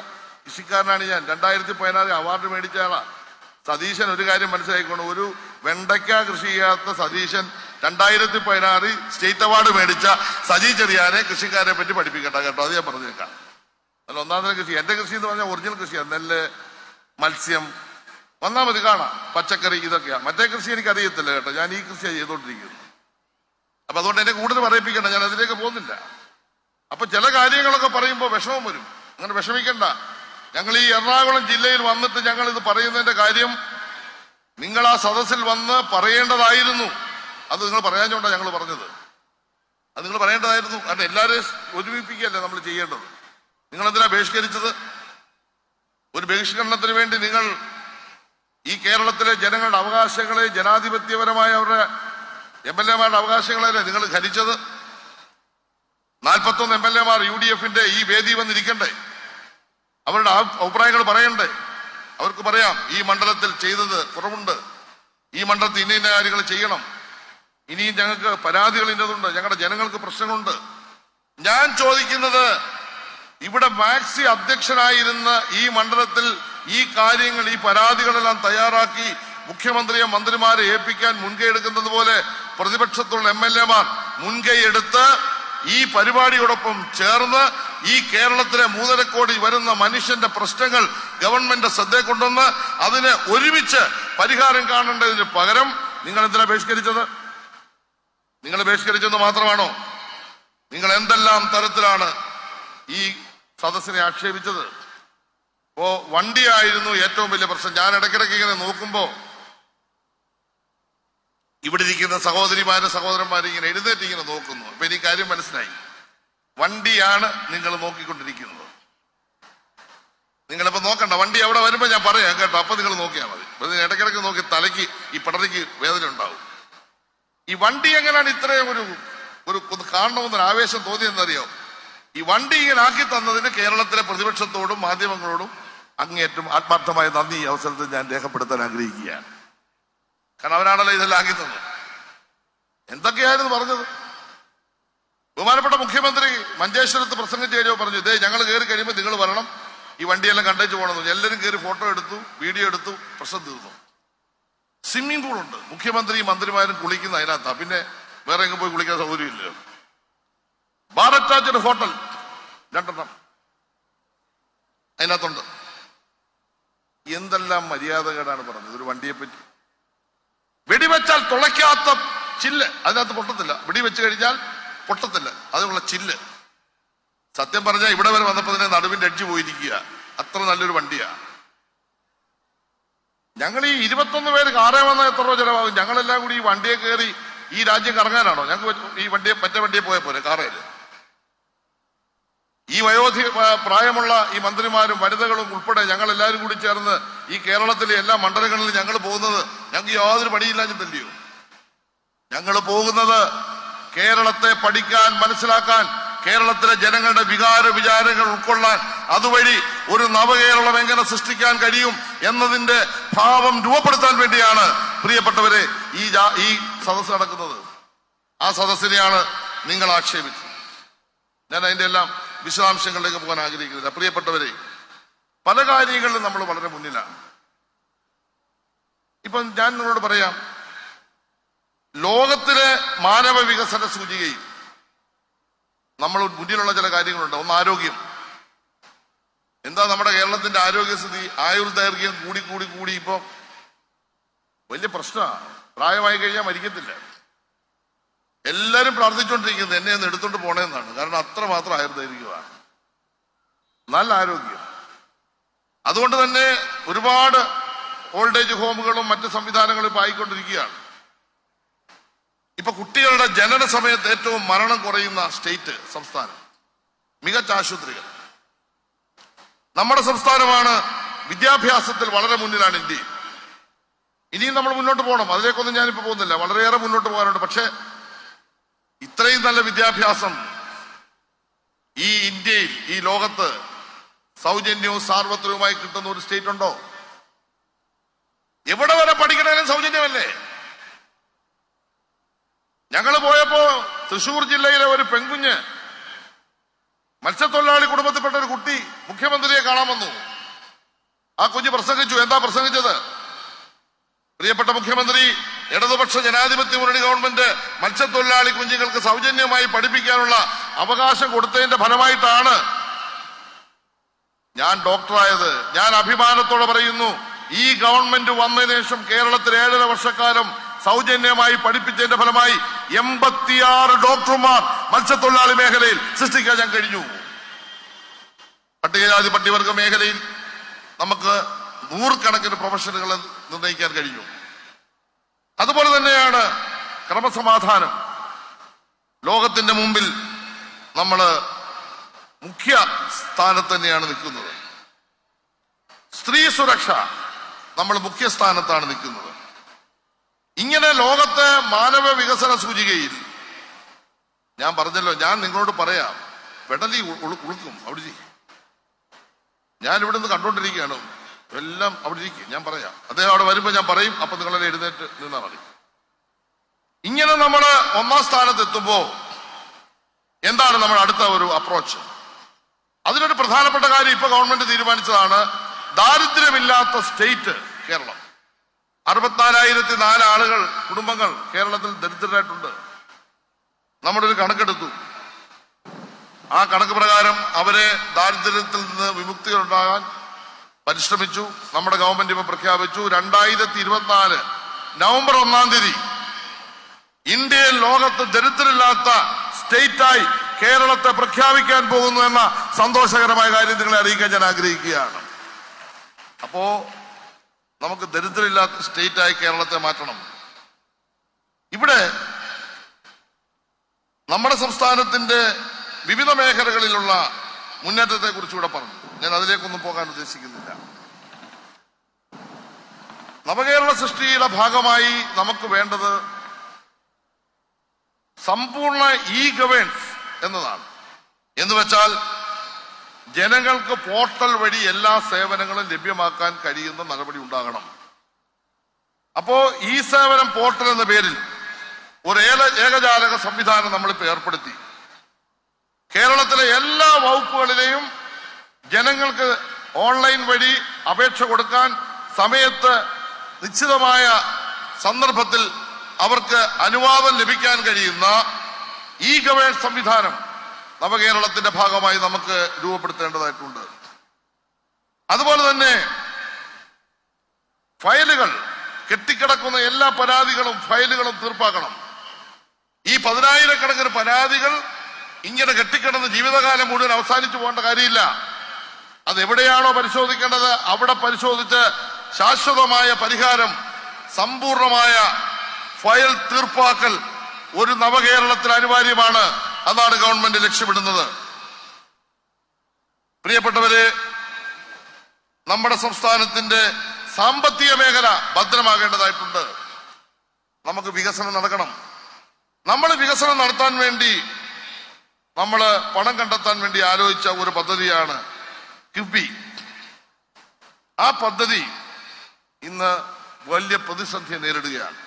കൃഷിക്കാരനാണ് ഞാൻ. 2016 അവാർഡ് മേടിച്ച ആളാ സതീശൻ. ഒരു കാര്യം മനസ്സിലായിക്കൊണ്ട്, ഒരു വെണ്ടയ്ക്ക കൃഷി ചെയ്യാത്ത സതീശൻ 2016 സ്റ്റേറ്റ് അവാർഡ് മേടിച്ച സജി ചെറിയാനെ കൃഷിക്കാരെ പറ്റി പഠിപ്പിക്കട്ടെ കേട്ടോ. അത് ഞാൻ പറഞ്ഞേക്കാം. അല്ല, ഒന്നാം തരം കൃഷി. എന്റെ കൃഷി എന്ന് പറഞ്ഞാൽ ഒറിജിനൽ കൃഷിയാണ്. നെല്ല്, മത്സ്യം, വന്നാൽ മതി കാണാം, പച്ചക്കറി, ഇതൊക്കെയാ. മറ്റേ കൃഷി എനിക്ക് അറിയത്തില്ല കേട്ടോ. ഞാൻ ഈ കൃഷിയാണ് ചെയ്തോണ്ടിരിക്കുന്നത്. അപ്പൊ അതുകൊണ്ട് എന്നെ കൂടുതൽ പറയിപ്പിക്കണ്ട. ഞാൻ അതിലേക്ക് പോകുന്നില്ല. അപ്പൊ ചില കാര്യങ്ങളൊക്കെ പറയുമ്പോൾ വിഷമം വരും. അങ്ങനെ വിഷമിക്കണ്ട. ഞങ്ങൾ ഈ എറണാകുളം ജില്ലയിൽ വന്നിട്ട് ഞങ്ങൾ ഇത് പറയുന്നതിന്റെ കാര്യം നിങ്ങൾ ആ സദസ്സിൽ വന്ന് പറയേണ്ടതായിരുന്നു. അത് നിങ്ങൾ പറയാഞ്ഞോണ്ടാണ് ഞങ്ങൾ പറഞ്ഞത്. അത് നിങ്ങൾ പറയേണ്ടതായിരുന്നു. കാരണം എല്ലാവരെയും ഒരുമിപ്പിക്കുകയല്ലേ നമ്മൾ ചെയ്യേണ്ടത്. നിങ്ങൾ എന്തിനാ ബഹിഷ്കരിച്ചത്? ഒരു ബഹിഷ്കരണത്തിന് വേണ്ടി നിങ്ങൾ ഈ കേരളത്തിലെ ജനങ്ങളുടെ അവകാശങ്ങളെ, ജനാധിപത്യപരമായ അവരുടെ MLA-മാരുടെ അവകാശങ്ങളല്ലേ നിങ്ങൾ ഹരിച്ചത്? 41 MLA-മാർ UDF-ന്റെ ഈ വേദി വന്നിരിക്കണ്ടേ? അവരുടെ അഭിപ്രായങ്ങൾ പറയണ്ടേ? അവർക്ക് പറയാം ഈ മണ്ഡലത്തിൽ ചെയ്തത് കുറവുണ്ട്, ഈ മണ്ഡലത്തിൽ ഇന്ന ഇന്ന കാര്യങ്ങൾ ചെയ്യണം, ഇനിയും ഞങ്ങൾക്ക് പരാതികൾ ഇന്നതുണ്ട്, ഞങ്ങളുടെ ജനങ്ങൾക്ക് പ്രശ്നങ്ങളുണ്ട്. ഞാൻ ചോദിക്കുന്നത്, ഇവിടെ മാക്സി അധ്യക്ഷനായിരുന്ന ഈ മണ്ഡലത്തിൽ ഈ കാര്യങ്ങൾ, ഈ പരാതികളെല്ലാം തയ്യാറാക്കി മുഖ്യമന്ത്രിയെ, മന്ത്രിമാരെ ഏൽപ്പിക്കാൻ മുൻകൈ എടുക്കുന്നത് പോലെ പ്രതിപക്ഷത്തുള്ള MLA-മാർ മുൻകൈ എടുത്ത് ഈ പരിപാടിയോടൊപ്പം ചേർന്ന് ഈ കേരളത്തിലെ 3.5 കോടി വരുന്ന മനുഷ്യന്റെ പ്രശ്നങ്ങൾ ഗവൺമെന്റ് ശ്രദ്ധയെ കൊണ്ടുവന്ന് അതിന് ഒരുമിച്ച് പരിഹാരം കാണേണ്ടതിന് പകരം നിങ്ങൾ എന്തിനാ ബഹിഷ്കരിച്ചത്? നിങ്ങൾ ബഹിഷ്കരിച്ചെന്ന് മാത്രമാണോ? നിങ്ങൾ എന്തെല്ലാം തരത്തിലാണ് ഈ സദസ്സിനെ ആക്ഷേപിച്ചത്? ഇപ്പോ വണ്ടിയായിരുന്നു ഏറ്റവും വലിയ പ്രശ്നം. ഞാൻ ഇടയ്ക്കിടയ്ക്ക് ഇങ്ങനെ നോക്കുമ്പോ ഇവിടെ ഇരിക്കുന്ന സഹോദരിമാരും സഹോദരന്മാരും ഇങ്ങനെ എഴുന്നേറ്റ് ഇങ്ങനെ നോക്കുന്നു. അപ്പൊ എനിക്ക് കാര്യം മനസ്സിലായി. വണ്ടിയാണ് നിങ്ങൾ നോക്കിക്കൊണ്ടിരിക്കുന്നത്. നിങ്ങളിപ്പോ നോക്കണ്ട. വണ്ടി അവിടെ വരുമ്പോ ഞാൻ പറയാം കേട്ടോ. അപ്പൊ നിങ്ങൾ നോക്കിയാൽ മതി. ഇടയ്ക്കിടയ്ക്ക് നോക്കി തലയ്ക്ക് ഈ പിടറിക്ക് വേദന ഉണ്ടാവും. ഈ വണ്ടി എങ്ങനെയാണ് ഇത്രയും ഒരു കാണണമെന്നൊരു ആവേശം തോന്നിയെന്നറിയോ? ഈ വണ്ടി ഇങ്ങനെ ആക്കി തന്നതിന് കേരളത്തിലെ പ്രതിപക്ഷത്തോടും മാധ്യമങ്ങളോടും അങ്ങേറ്റം ആത്മാർത്ഥമായ നന്ദി ഈ അവസരത്തിൽ ഞാൻ രേഖപ്പെടുത്താൻ ആഗ്രഹിക്കുകയാണ്. കാരണം അവരാണല്ലോ ഇതെല്ലാം ആക്കി തന്നത്. എന്തൊക്കെയായിരുന്നു പറഞ്ഞത്? ബഹുമാനപ്പെട്ട മുഖ്യമന്ത്രി മഞ്ചേശ്വരത്ത് പ്രസംഗിച്ച് കഴിഞ്ഞപ്പോൾ പറഞ്ഞു, ഇതേ ഞങ്ങൾ കയറി കഴിയുമ്പോൾ നിങ്ങൾ വരണം, ഈ വണ്ടിയെല്ലാം കണ്ടേച്ച് പോകണമെന്ന്. എല്ലാവരും കയറി ഫോട്ടോ എടുത്തു, വീഡിയോ എടുത്തു, പ്രശ്നം തീർന്നു. സ്വിമ്മിംഗ് പൂളുണ്ട്, മുഖ്യമന്ത്രി മന്ത്രിമാരും കുളിക്കുന്ന അതിനകത്താ. പിന്നെ വേറെ എങ്ങും പോയി കുളിക്കാൻ സൗകര്യമില്ല. ബാർ അറ്റാച്ച്ഡ് ഹോട്ടൽ 2 അതിനകത്തുണ്ട്. എന്തെല്ലാം മര്യാദകേടാണ് പറഞ്ഞത് ഒരു വണ്ടിയെ പറ്റി. വെടിവെച്ചാൽ തുളയ്ക്കാത്ത ചില്ല് അതിനകത്ത് പൊട്ടത്തില്ല. വെടിവെച്ച് കഴിഞ്ഞാൽ പൊട്ടത്തില്ല, അതിനുള്ള ചില്ല്. സത്യം പറഞ്ഞാൽ ഇവിടെ വരെ വന്നപ്പോ തന്നെ നടുവിന്റെ എഡ്ജ് പോയിരിക്കുക. അത്ര നല്ലൊരു വണ്ടിയാ. ഞങ്ങൾ ഈ 21 പേര് കാറേ വന്നാൽ എത്ര രൂപ ചെലവാകും? ഞങ്ങളെല്ലാം കൂടി ഈ വണ്ടിയെ കയറി ഈ രാജ്യം കറങ്ങാനാണോ? ഞങ്ങൾക്ക് ഈ വണ്ടിയെ മറ്റേ വണ്ടിയെ പോയ പോലെ കാറേല് ഈ പ്രായമുള്ള ഈ മന്ത്രിമാരും വനിതകളും ഉൾപ്പെടെ ഞങ്ങൾ എല്ലാവരും കൂടി ചേർന്ന് ഈ കേരളത്തിലെ എല്ലാ മണ്ഡലങ്ങളിലും ഞങ്ങൾ പോകുന്നത് ഞങ്ങൾക്ക് യാതൊരു പണിയില്ലാഞ്ഞിട്ടല്ലയോ? ഞങ്ങൾ പോകുന്നത് കേരളത്തെ പഠിക്കാൻ, മനസ്സിലാക്കാൻ, കേരളത്തിലെ ജനങ്ങളുടെ വിചാരങ്ങൾ ഉൾക്കൊള്ളാൻ, അതുവഴി ഒരു നവകേരളം എങ്ങനെ സൃഷ്ടിക്കാൻ കഴിയും എന്നതിന്റെ ഭാവം രൂപപ്പെടുത്താൻ വേണ്ടിയാണ് പ്രിയപ്പെട്ടവരെ ഈ സദസ്സ് നടക്കുന്നത്. ആ സദസ്സിനെയാണ് നിങ്ങൾ ആക്ഷേപിച്ചത്. ഞാൻ അതിന്റെ എല്ലാം വിശദാംശങ്ങളിലേക്ക് പോകാൻ ആഗ്രഹിക്കുന്നില്ല. പ്രിയപ്പെട്ടവരെ, പല കാര്യങ്ങളിലും നമ്മൾ വളരെ മുന്നിലാണ്. ഇപ്പൊ ഞാൻ നിങ്ങളോട് പറയാം, ലോകത്തിലെ മാനവ വികസന സൂചികയിൽ നമ്മൾ മുന്നിലുള്ള ചില കാര്യങ്ങളുണ്ട്. ഒന്ന്, ആരോഗ്യം. എന്താ നമ്മുടെ കേരളത്തിന്റെ ആരോഗ്യസ്ഥിതി? ആയുർദൈർഘ്യം കൂടി ഇപ്പൊ വലിയ പ്രശ്നമാണ്. പ്രായമായി കഴിഞ്ഞാൽ മരിക്കത്തില്ല. എല്ലാരും പ്രാർത്ഥിച്ചുകൊണ്ടിരിക്കുന്നത് എന്നെ ഒന്ന് എടുത്തോണ്ട് പോണേന്നാണ്. കാരണം അത്രമാത്രം ആയുർദൈർഘ്യമാണ്, നല്ല ആരോഗ്യം. അതുകൊണ്ട് തന്നെ ഒരുപാട് ഓൾഡ് ഏജ് ഹോമുകളും മറ്റ് സംവിധാനങ്ങളും ഇപ്പൊ ആയിക്കൊണ്ടിരിക്കുകയാണ്. ഇപ്പൊ കുട്ടികളുടെ ജനന സമയത്ത് ഏറ്റവും മരണം കുറയുന്ന സംസ്ഥാനം, മികച്ച ആശുപത്രികൾ. നമ്മുടെ സംസ്ഥാനമാണ് വിദ്യാഭ്യാസത്തിൽ വളരെ മുന്നിലാണ് ഇന്ത്യ. ഇനിയും നമ്മൾ മുന്നോട്ട് പോകണം. അതിലേക്കൊന്നും ഞാനിപ്പോ പോകുന്നില്ല. വളരെയേറെ മുന്നോട്ട് പോകാനുണ്ട്. പക്ഷെ ഇത്രയും നല്ല വിദ്യാഭ്യാസം ഈ ഇന്ത്യയിൽ, ഈ ലോകത്ത് സൗജന്യവും സാർവത്രികവുമായി കിട്ടുന്ന ഒരു സ്റ്റേറ്റ് ഉണ്ടോ? എവിടെ വരെ പഠിക്കണമെങ്കിലും സൗജന്യമല്ലേ? ഞങ്ങൾ പോയപ്പോ തൃശൂർ ജില്ലയിലെ ഒരു പെൺകുഞ്ഞ്, മത്സ്യത്തൊഴിലാളി കുടുംബത്തിൽപ്പെട്ട ഒരു കുട്ടി മുഖ്യമന്ത്രിയെ കാണാൻ വന്നു. ആ കുഞ്ഞ് പ്രസംഗിച്ചു. എന്താ പ്രസംഗിച്ചത്? പ്രിയപ്പെട്ട മുഖ്യമന്ത്രി, ഇടതുപക്ഷ ജനാധിപത്യ മുന്നണി ഗവൺമെന്റ് മത്സ്യത്തൊഴിലാളി കുഞ്ഞുങ്ങൾക്ക് സൗജന്യമായി പഠിപ്പിക്കാനുള്ള അവകാശം കൊടുത്തതിന്റെ ഫലമായിട്ടാണ് ഞാൻ ഡോക്ടറായത്. ഞാൻ അഭിമാനത്തോടെ പറയുന്നു, ഈ ഗവൺമെന്റ് വന്നതിന് ശേഷം കേരളത്തിൽ 7.5 വർഷക്കാലം സൗജന്യമായി പഠിപ്പിച്ചതിന്റെ ഫലമായി 86 ഡോക്ടർമാർ മത്സ്യത്തൊഴിലാളി മേഖലയിൽ സൃഷ്ടിക്കാൻ ഞാൻ കഴിഞ്ഞു. പട്ടികജാതി പട്ടികവർഗ മേഖലയിൽ നമുക്ക് 100 കണക്കിന് പ്രൊഫഷനുകൾ നിർണ്ണയിക്കാൻ കഴിഞ്ഞു. അതുപോലെ തന്നെയാണ് ക്രമസമാധാനം. ലോകത്തിന്റെ മുമ്പിൽ നമ്മൾ മുഖ്യ സ്ഥാനത്ത് തന്നെയാണ് നിൽക്കുന്നത്. സ്ത്രീ സുരക്ഷ നമ്മൾ മുഖ്യ സ്ഥാനത്താണ് നിൽക്കുന്നത്. ഇങ്ങനെ ലോകത്തെ മാനവ വികസന സൂചികയിൽ ഞാൻ പറഞ്ഞല്ലോ, ഞാൻ നിങ്ങളോട് പറയാം, പെടലി ഉളുക്കും. അവിടെ ഞാൻ ഇവിടെ നിന്ന് കണ്ടോണ്ടിരിക്കുകയാണ്. എല്ലാം അവിടെ ഇരിക്കും. ഞാൻ പറയാം, അദ്ദേഹം അവിടെ വരുമ്പോ ഞാൻ പറയും. അപ്പൊ നിങ്ങളെല്ലാം എഴുന്നേറ്റ് നിന്നാ മതി. ഇങ്ങനെ നമ്മൾ 1-ാം സ്ഥാനത്ത് എത്തുമ്പോ എന്താണ് നമ്മുടെ അടുത്ത ഒരു അപ്രോച്ച്? അതിനൊരു പ്രധാനപ്പെട്ട കാര്യം ഇപ്പൊ ഗവൺമെന്റ് തീരുമാനിച്ചതാണ്, ദാരിദ്ര്യമില്ലാത്ത സ്റ്റേറ്റ് കേരളം. 64,004 കുടുംബങ്ങൾ കേരളത്തിൽ ദരിദ്രരായിട്ടുണ്ട്. നമ്മുടെ ഒരു കണക്കെടുത്തു. ആ കണക്ക് പ്രകാരം അവരെ ദാരിദ്ര്യത്തിൽ നിന്ന് വിമുക്തിയുണ്ടാകാൻ പരിശ്രമിച്ചു. നമ്മുടെ ഗവൺമെന്റ് ഇപ്പൊ പ്രഖ്യാപിച്ചു, 2024 നവംബർ 1-ാം തീയതി ഇന്ത്യയിൽ ലോകത്ത് ദരിദ്രമില്ലാത്ത സ്റ്റേറ്റായി കേരളത്തെ പ്രഖ്യാപിക്കാൻ പോകുന്നു എന്ന സന്തോഷകരമായ കാര്യം നിങ്ങളെ അറിയിക്കാൻ ഞാൻ ആഗ്രഹിക്കുകയാണ്. അപ്പോ നമുക്ക് ദരിദ്രമില്ലാത്ത സ്റ്റേറ്റായി കേരളത്തെ മാറ്റണം. ഇവിടെ നമ്മുടെ സംസ്ഥാനത്തിന്റെ വിവിധ മേഖലകളിലുള്ള മുന്നേറ്റത്തെ കുറിച്ച് ഇവിടെ പറഞ്ഞു. ഞാൻ അതിലേക്കൊന്നും പോകാൻ ഉദ്ദേശിക്കുന്നില്ല. നവകേരള സൃഷ്ടിയുടെ ഭാഗമായി നമുക്ക് വേണ്ടത് സമ്പൂർണ്ണ ഗവേൺസ് എന്നതാണ്. എന്നുവെച്ചാൽ ജനങ്ങൾക്ക് പോർട്ടൽ വഴി എല്ലാ സേവനങ്ങളും ലഭ്യമാക്കാൻ കഴിയുന്ന നടപടി ഉണ്ടാകണം. അപ്പോ സേവനം പോർട്ടൽ എന്ന പേരിൽ ഒരു ഏകജാലക സംവിധാനം നമ്മളിപ്പോൾ ഏർപ്പെടുത്തി. കേരളത്തിലെ എല്ലാ വകുപ്പുകളിലെയും ജനങ്ങൾക്ക് ഓൺലൈൻ വഴി അപേക്ഷ കൊടുക്കാൻ സമയത്ത് നിശ്ചിതമായ സന്ദർഭത്തിൽ അവർക്ക് അനുവാദം ലഭിക്കാൻ കഴിയുന്ന ഗവേൺസ് സംവിധാനം നവകേരളത്തിന്റെ ഭാഗമായി നമുക്ക് രൂപപ്പെടുത്തേണ്ടതായിട്ടുണ്ട്. അതുപോലെ തന്നെ ഫയലുകൾ, കെട്ടിക്കിടക്കുന്ന എല്ലാ ഫയലുകളും തീർപ്പാക്കണം. ഈ 10,000-കണക്കിന് പരാതികൾ ഇങ്ങനെ കെട്ടിക്കിടന്ന് ജീവിതകാലം മുഴുവൻ അവസാനിച്ചു പോകേണ്ട കാര്യമില്ല. അതെവിടെയാണോ പരിശോധിക്കേണ്ടത് അവിടെ പരിശോധിച്ച് ശാശ്വതമായ പരിഹാരം, സമ്പൂർണമായ ഫയൽ തീർപ്പാക്കൽ ഒരു നവകേരളത്തിൽ അനിവാര്യമാണ്. അതാണ് ഗവൺമെന്റ് ലക്ഷ്യമിടുന്നത്. പ്രിയപ്പെട്ടവരെ, നമ്മുടെ സംസ്ഥാനത്തിന്റെ സാമ്പത്തിക മേഖല ഭദ്രമാകേണ്ടതായിട്ടുണ്ട്. നമുക്ക് വികസനം നടക്കണം. നമ്മൾ വികസനം നടത്താൻ വേണ്ടി നമ്മൾ പണം കണ്ടെത്താൻ വേണ്ടി ആലോചിച്ച ഒരു പദ്ധതിയാണ് കിഫ്ബി. ആ പദ്ധതി ഇന്ന് വലിയ പ്രതിസന്ധിയെ നേരിടുകയാണ്.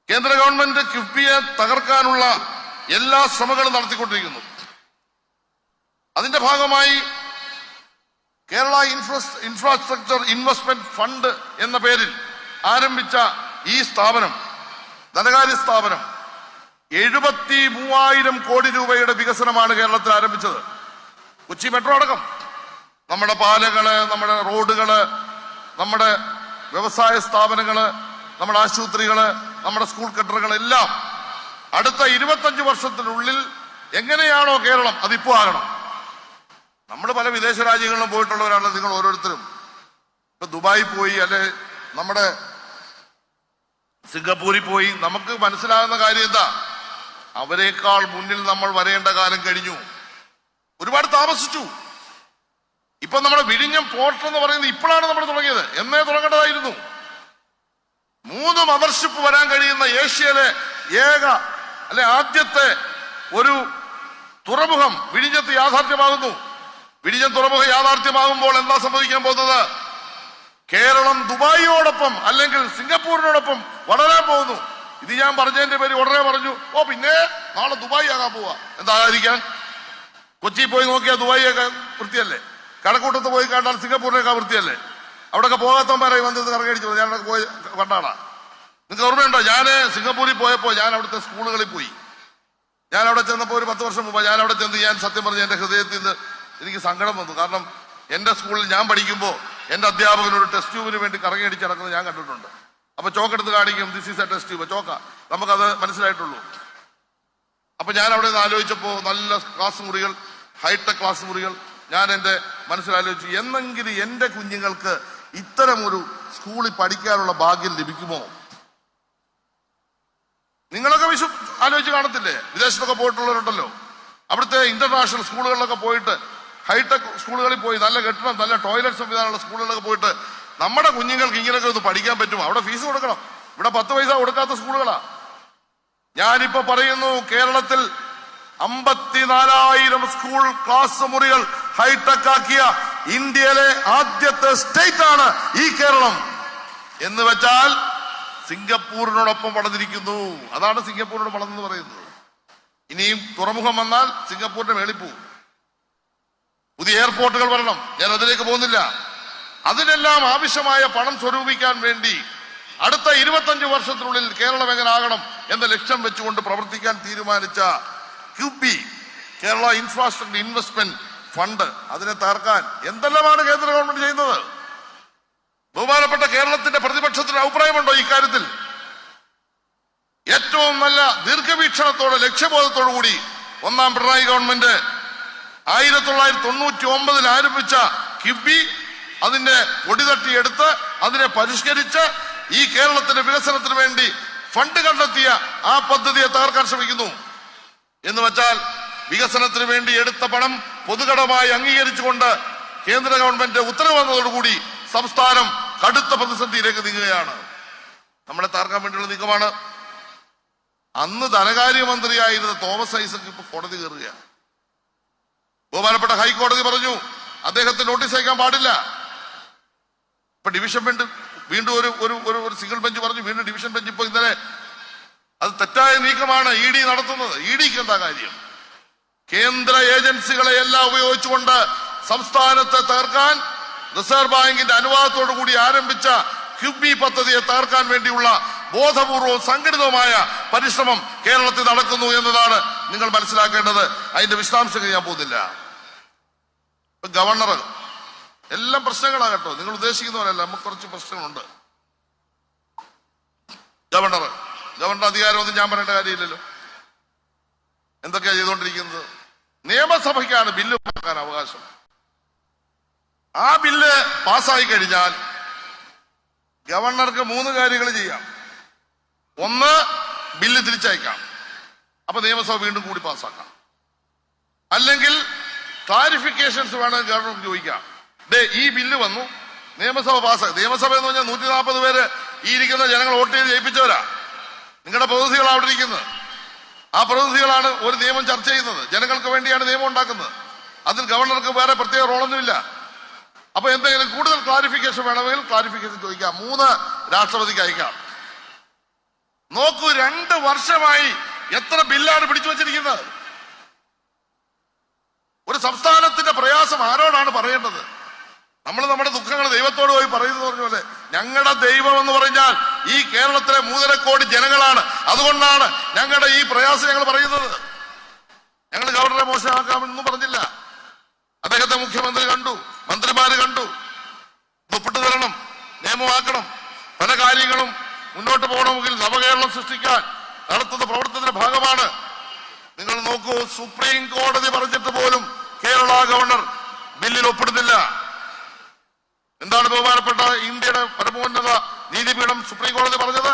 കേന്ദ്ര ഗവൺമെന്റ് കിഫ്ബിയെ തകർക്കാനുള്ള എല്ലാ ശ്രമങ്ങളും നടത്തിക്കൊണ്ടിരിക്കുന്നു. അതിന്റെ ഭാഗമായി കേരള ഇൻഫ്രാസ്ട്രക്ചർ ഇൻവെസ്റ്റ്മെന്റ് ഫണ്ട് എന്ന പേരിൽ ആരംഭിച്ച ഈ സ്ഥാപനം, ധനകാര്യ സ്ഥാപനം, 73,000 കോടി രൂപയുടെ വികസനമാണ് കേരളത്തിൽ ആരംഭിച്ചത്. കൊച്ചി മെട്രോ അടക്കം നമ്മുടെ പാലങ്ങള്, നമ്മുടെ റോഡുകള്, നമ്മുടെ വ്യവസായ സ്ഥാപനങ്ങള്, നമ്മുടെ ആശുപത്രികള്, നമ്മുടെ സ്കൂൾ കെട്ടിടങ്ങളെല്ലാം അടുത്ത 25 വർഷത്തിനുള്ളിൽ എങ്ങനെയാണോ കേരളം അതിപ്പോ ആകണം. നമ്മൾ പല വിദേശ രാജ്യങ്ങളിലും പോയിട്ടുള്ളവരാണ് നിങ്ങൾ ഓരോരുത്തരും. ഇപ്പൊ ദുബായി പോയി, അല്ലെ നമ്മുടെ സിംഗപ്പൂരിൽ പോയി, നമുക്ക് മനസ്സിലാകുന്ന കാര്യം എന്താ? അവരെക്കാൾ മുന്നിൽ നമ്മൾ വരേണ്ട കാലം കഴിഞ്ഞു. ഒരുപാട് താമസിച്ചു. ഇപ്പൊ നമ്മുടെ വിഴിഞ്ഞം പോർട്ട് എന്ന് പറയുന്നത് ഇപ്പോഴാണ് നമ്മൾ തുടങ്ങിയത്. എന്നേ തുടങ്ങേണ്ടതായിരുന്നു. 3 മദർഷിപ്പ് വരാൻ കഴിയുന്ന ഏഷ്യയിലെ ആദ്യത്തെ ഒരു തുറമുഖം വിഴിഞ്ഞത്ത് യാഥാർത്ഥ്യമാകുന്നു. വിഴിഞ്ഞം തുറമുഖം യാഥാർത്ഥ്യമാകുമ്പോൾ എന്താ സംഭവിക്കാൻ പോകുന്നത്? കേരളം ദുബായിയോടൊപ്പം അല്ലെങ്കിൽ സിംഗപ്പൂരിനോടൊപ്പം വളരാൻ പോകുന്നു. ഇത് ഞാൻ പറഞ്ഞതിന്റെ പേര് ഉടനെ പറഞ്ഞു, പിന്നെ നാളെ ദുബായി ആകാൻ പോവാ. എന്താകാതിരിക്കാൻ? കൊച്ചി പോയി നോക്കിയാൽ ദുബായിയൊക്കെ വൃത്തിയല്ലേ? കടക്കൂട്ടത്ത് പോയി കണ്ടാൽ സിംഗപ്പൂരിനൊക്കെ വൃത്തിയല്ലേ? അവിടെയൊക്കെ പോകാത്തവന്മാരായി വന്നത് കറങ്ങടിച്ചു. ഞാൻ അവിടെ പോയി കണ്ടാടാ. നിങ്ങൾക്ക് ഓർമ്മയുണ്ടോ? ഞാൻ സിംഗപ്പൂരിൽ പോയപ്പോ ഞാൻ അവിടുത്തെ സ്കൂളുകളിൽ പോയി. ഞാൻ അവിടെ ചെന്നപ്പോ ഒരു 10 വർഷം മുമ്പ് ഞാൻ അവിടെ ചെന്ന് ഞാൻ സത്യം പറഞ്ഞ എന്റെ ഹൃദയത്തിൽ നിന്ന് എനിക്ക് സങ്കടം വന്നു. കാരണം എന്റെ സ്കൂളിൽ ഞാൻ പഠിക്കുമ്പോൾ എന്റെ അധ്യാപകനോട് ടെസ്റ്റ് ട്യൂബിന് വേണ്ടി കറങ്ങിയടിച്ച് നടക്കുന്നത് ഞാൻ കണ്ടിട്ടുണ്ട്. അപ്പൊ ചോക്കെടുത്ത് കാണിക്കും, this is a test tube, ചോക്ക, നമുക്കത് മനസ്സിലായിട്ടുള്ളൂ. അപ്പൊ ഞാൻ അവിടെ നിന്ന് ആലോചിച്ചപ്പോ നല്ല ക്ലാസ് മുറികൾ, ഹൈടെക് ക്ലാസ് മുറികൾ. ഞാൻ എന്റെ മനസ്സിലാലോചിച്ചു, എന്നെങ്കിലും എന്റെ കുഞ്ഞുങ്ങൾക്ക് ഇത്തരമൊരു സ്കൂളിൽ പഠിക്കാനുള്ള ഭാഗ്യം ലഭിക്കുമോ? നിങ്ങളൊക്കെ ആലോചിച്ച് കാണത്തില്ലേ? വിദേശത്തൊക്കെ പോയിട്ടുള്ളവരുണ്ടല്ലോ. അവിടുത്തെ ഇന്റർനാഷണൽ സ്കൂളുകളിലൊക്കെ പോയിട്ട്, ഹൈടെക് സ്കൂളുകളിൽ പോയി, നല്ല കെട്ടിടം, നല്ല ടോയ്ലറ്റ് സംവിധാനമുള്ള സ്കൂളുകളിലൊക്കെ പോയിട്ട് നമ്മുടെ കുഞ്ഞുങ്ങൾക്ക് ഇങ്ങനെയൊക്കെ ഒന്ന് പഠിക്കാൻ പറ്റുമോ? അവിടെ ഫീസ് കൊടുക്കണം. ഇവിടെ 10 പൈസ കൊടുക്കാത്ത സ്കൂളുകളാ. ഞാനിപ്പോ പറയുന്നു, കേരളത്തിൽ 54,000 സ്കൂൾ ക്ലാസ് മുറികൾ ഹൈടെക് ആക്കിയ ഇന്ത്യയിലെ ആദ്യത്തെ സ്റ്റേറ്റ് ആണ് ഈ കേരളം. എന്ന് വെച്ചാൽ സിംഗപ്പൂരിനോടൊപ്പം വളർന്നിരിക്കുന്നു. അതാണ് സിംഗപ്പൂരിനോട് വളർന്നെന്ന് പറയുന്നത്. ഇനിയും തുറമുഖം വന്നാൽ സിംഗപ്പൂരിന്റെ മേളിൽ പോകും. പുതിയ എയർപോർട്ടുകൾ വരണം. ഞാൻ അതിലേക്ക് പോകുന്നില്ല. അതിനെല്ലാം ആവശ്യമായ പണം സ്വരൂപിക്കാൻ വേണ്ടി അടുത്ത 25 വർഷത്തിനുള്ളിൽ കേരളം എങ്ങനെ ആകണം എന്ന ലക്ഷ്യം വെച്ചുകൊണ്ട് പ്രവർത്തിക്കാൻ തീരുമാനിച്ച KIIFB, Kerala infrastructure investment fund, അതിനെ തകർക്കാൻ എന്തെല്ലാമാണ് കേന്ദ്ര ഗവൺമെന്റ് ചെയ്യുന്നത്? ബഹുമാനപ്പെട്ട കേരളത്തിന്റെ പ്രതിപക്ഷത്തിന് അഭിപ്രായമുണ്ടോ ഇക്കാര്യത്തിൽ? ഏറ്റവും നല്ല ദീർഘവീക്ഷണത്തോടെ, ലക്ഷ്യബോധത്തോടു കൂടി 1ാം പിണറായി ഗവൺമെന്റ് 1999 ആരംഭിച്ച കിഫ്ബി അതിന്റെ പൊടിതട്ടിയെടുത്ത് അതിനെ പരിഷ്കരിച്ച് ഈ കേരളത്തിന്റെ വികസനത്തിന് വേണ്ടി ഫണ്ട് കണ്ടെത്തിയ ആ പദ്ധതിയെ തകർക്കാൻ ശ്രമിക്കുന്നു. എന്ന് വെച്ചാൽ വികസനത്തിന് വേണ്ടി എടുത്ത പണം പൊതുകടമായി അംഗീകരിച്ചുകൊണ്ട് കേന്ദ്ര ഗവൺമെന്റ് ഉത്തരവ് വന്നതോടുകൂടി സംസ്ഥാനം കടുത്ത പ്രതിസന്ധിയിലേക്ക് നീങ്ങുകയാണ്. നമ്മളെ തകർക്കാൻ വേണ്ടിയുള്ള നീക്കമാണ്. അന്ന് ധനകാര്യമന്ത്രിയായിരുന്ന തോമസ് ഐസക് ഇപ്പൊ കോടതി കയറുകയാണ്. ബഹുമാനപ്പെട്ട ഹൈക്കോടതി പറഞ്ഞു അദ്ദേഹത്തിന് നോട്ടീസ് അയക്കാൻ പാടില്ല. ഇപ്പൊ ഡിവിഷൻ ബെഞ്ച് വീണ്ടും ഒരു സിംഗിൾ ബെഞ്ച് പറഞ്ഞു, വീണ്ടും ഡിവിഷൻ ബെഞ്ച് ഇപ്പൊ ഇന്നലെ അത് തെറ്റായ നീക്കമാണ് ഇ ഡി നടത്തുന്നത്. ഇ ഡിക്ക് എന്താ കാര്യം? കേന്ദ്ര ഏജൻസികളെ എല്ലാം ഉപയോഗിച്ചുകൊണ്ട് സംസ്ഥാനത്തെ തകർക്കാൻ റിസർവ് ബാങ്കിന്റെ അനുവാദത്തോടു കൂടി ആരംഭിച്ച കിഫ്ബി പദ്ധതിയെ തകർക്കാൻ വേണ്ടിയുള്ള ബോധപൂർവവും സംഘടിതവുമായ പരിശ്രമം കേരളത്തിൽ നടക്കുന്നു എന്നതാണ് നിങ്ങൾ മനസ്സിലാക്കേണ്ടത്. അതിന്റെ വിശദാംശങ്ങൾ ഞാൻ പോകുന്നില്ല. ഗവർണർ എല്ലാം പ്രശ്നങ്ങളാണ് കേട്ടോ, നിങ്ങൾ ഉദ്ദേശിക്കുന്ന പോലെയല്ല. നമുക്ക് കുറച്ച് പ്രശ്നങ്ങളുണ്ട്. ഗവർണർ അധികാരമൊന്നും ഞാൻ പറയേണ്ട കാര്യമില്ലല്ലോ. എന്തൊക്കെയാ ചെയ്തുകൊണ്ടിരിക്കുന്നത്? നിയമസഭയ്ക്കാണ് ബില്ല് പാസ്സാക്കാൻ അവകാശം. ആ ബില്ല് പാസ്സായി കഴിഞ്ഞാൽ ഗവർണർക്ക് 3 കാര്യങ്ങൾ ചെയ്യാം. ഒന്ന്, ബില്ല് തിരിച്ചയക്കാം, അപ്പൊ നിയമസഭ വീണ്ടും കൂടി പാസ്സാക്കാം. അല്ലെങ്കിൽ ക്ലാരിഫിക്കേഷൻസ് വേണമെങ്കിൽ ഗവർണർക്ക് ചോദിക്കാം. ഈ ബില്ല് വന്നു, നിയമസഭ പാസ്. നിയമസഭ എന്ന് പറഞ്ഞാൽ 140 പേര് ഈ ഇരിക്കുന്ന ജനങ്ങൾ വോട്ട് ചെയ്ത് ജയിപ്പിച്ചവരാ. നിങ്ങളുടെ പ്രതിനിധികളാണ് അവിടെ ഇരിക്കുന്നത്. ആ പ്രതിനിധികളാണ് ഒരു നിയമം ചർച്ച ചെയ്യുന്നത്. ജനങ്ങൾക്ക് വേണ്ടിയാണ് നിയമം ഉണ്ടാക്കുന്നത്. അതിൽ ഗവർണർക്ക് വേറെ പ്രത്യേക റോളൊന്നുമില്ല. അപ്പൊ എന്തെങ്കിലും കൂടുതൽ ക്ലാരിഫിക്കേഷൻ വേണമെങ്കിൽ ക്ലാരിഫിക്കേഷൻ ചോദിക്കാം. 3 രാഷ്ട്രപതിക്ക് അയക്കാം. നോക്കൂ, 2 വർഷമായി എത്ര ബില്ലാണ് പിടിച്ചു വച്ചിരിക്കുന്നത്. ഒരു സംസ്ഥാനത്തിന്റെ പ്രയാസം ആരോടാണ് പറയേണ്ടത്? നമ്മൾ നമ്മുടെ ദുഃഖങ്ങൾ ദൈവത്തോട് പോയി പറയുന്നത് പറഞ്ഞ പോലെ ഞങ്ങളുടെ ദൈവം എന്ന് പറഞ്ഞാൽ ഈ കേരളത്തിലെ 3.5 കോടി ജനങ്ങളാണ്. അതുകൊണ്ടാണ് ഞങ്ങളുടെ ഈ പ്രയാസം ഞങ്ങൾ പറയുന്നത്. ഞങ്ങൾ ഗവർണറെ മോശമാക്കാമെന്നും പറഞ്ഞില്ല. അദ്ദേഹത്തെ മുഖ്യമന്ത്രി കണ്ടു, മന്ത്രിമാര് കണ്ടു. ഒപ്പിട്ട് തരണം, നിയമമാക്കണം. പല കാര്യങ്ങളും മുന്നോട്ട് പോകണമെങ്കിൽ നവകേരളം സൃഷ്ടിക്കാൻ നടത്തുന്ന പ്രവർത്തനത്തിന്റെ ഭാഗമാണ്. നിങ്ങൾ നോക്കൂ, സുപ്രീം കോടതി പറഞ്ഞിട്ട് പോലും കേരള ഗവർണർ ബില്ലിൽ ഒപ്പിടുന്നില്ല. എന്താണ് ബഹുമാനപ്പെട്ട ഇന്ത്യയുടെ പരമോന്നത നീതിപീഠം സുപ്രീം കോടതി പറഞ്ഞത്?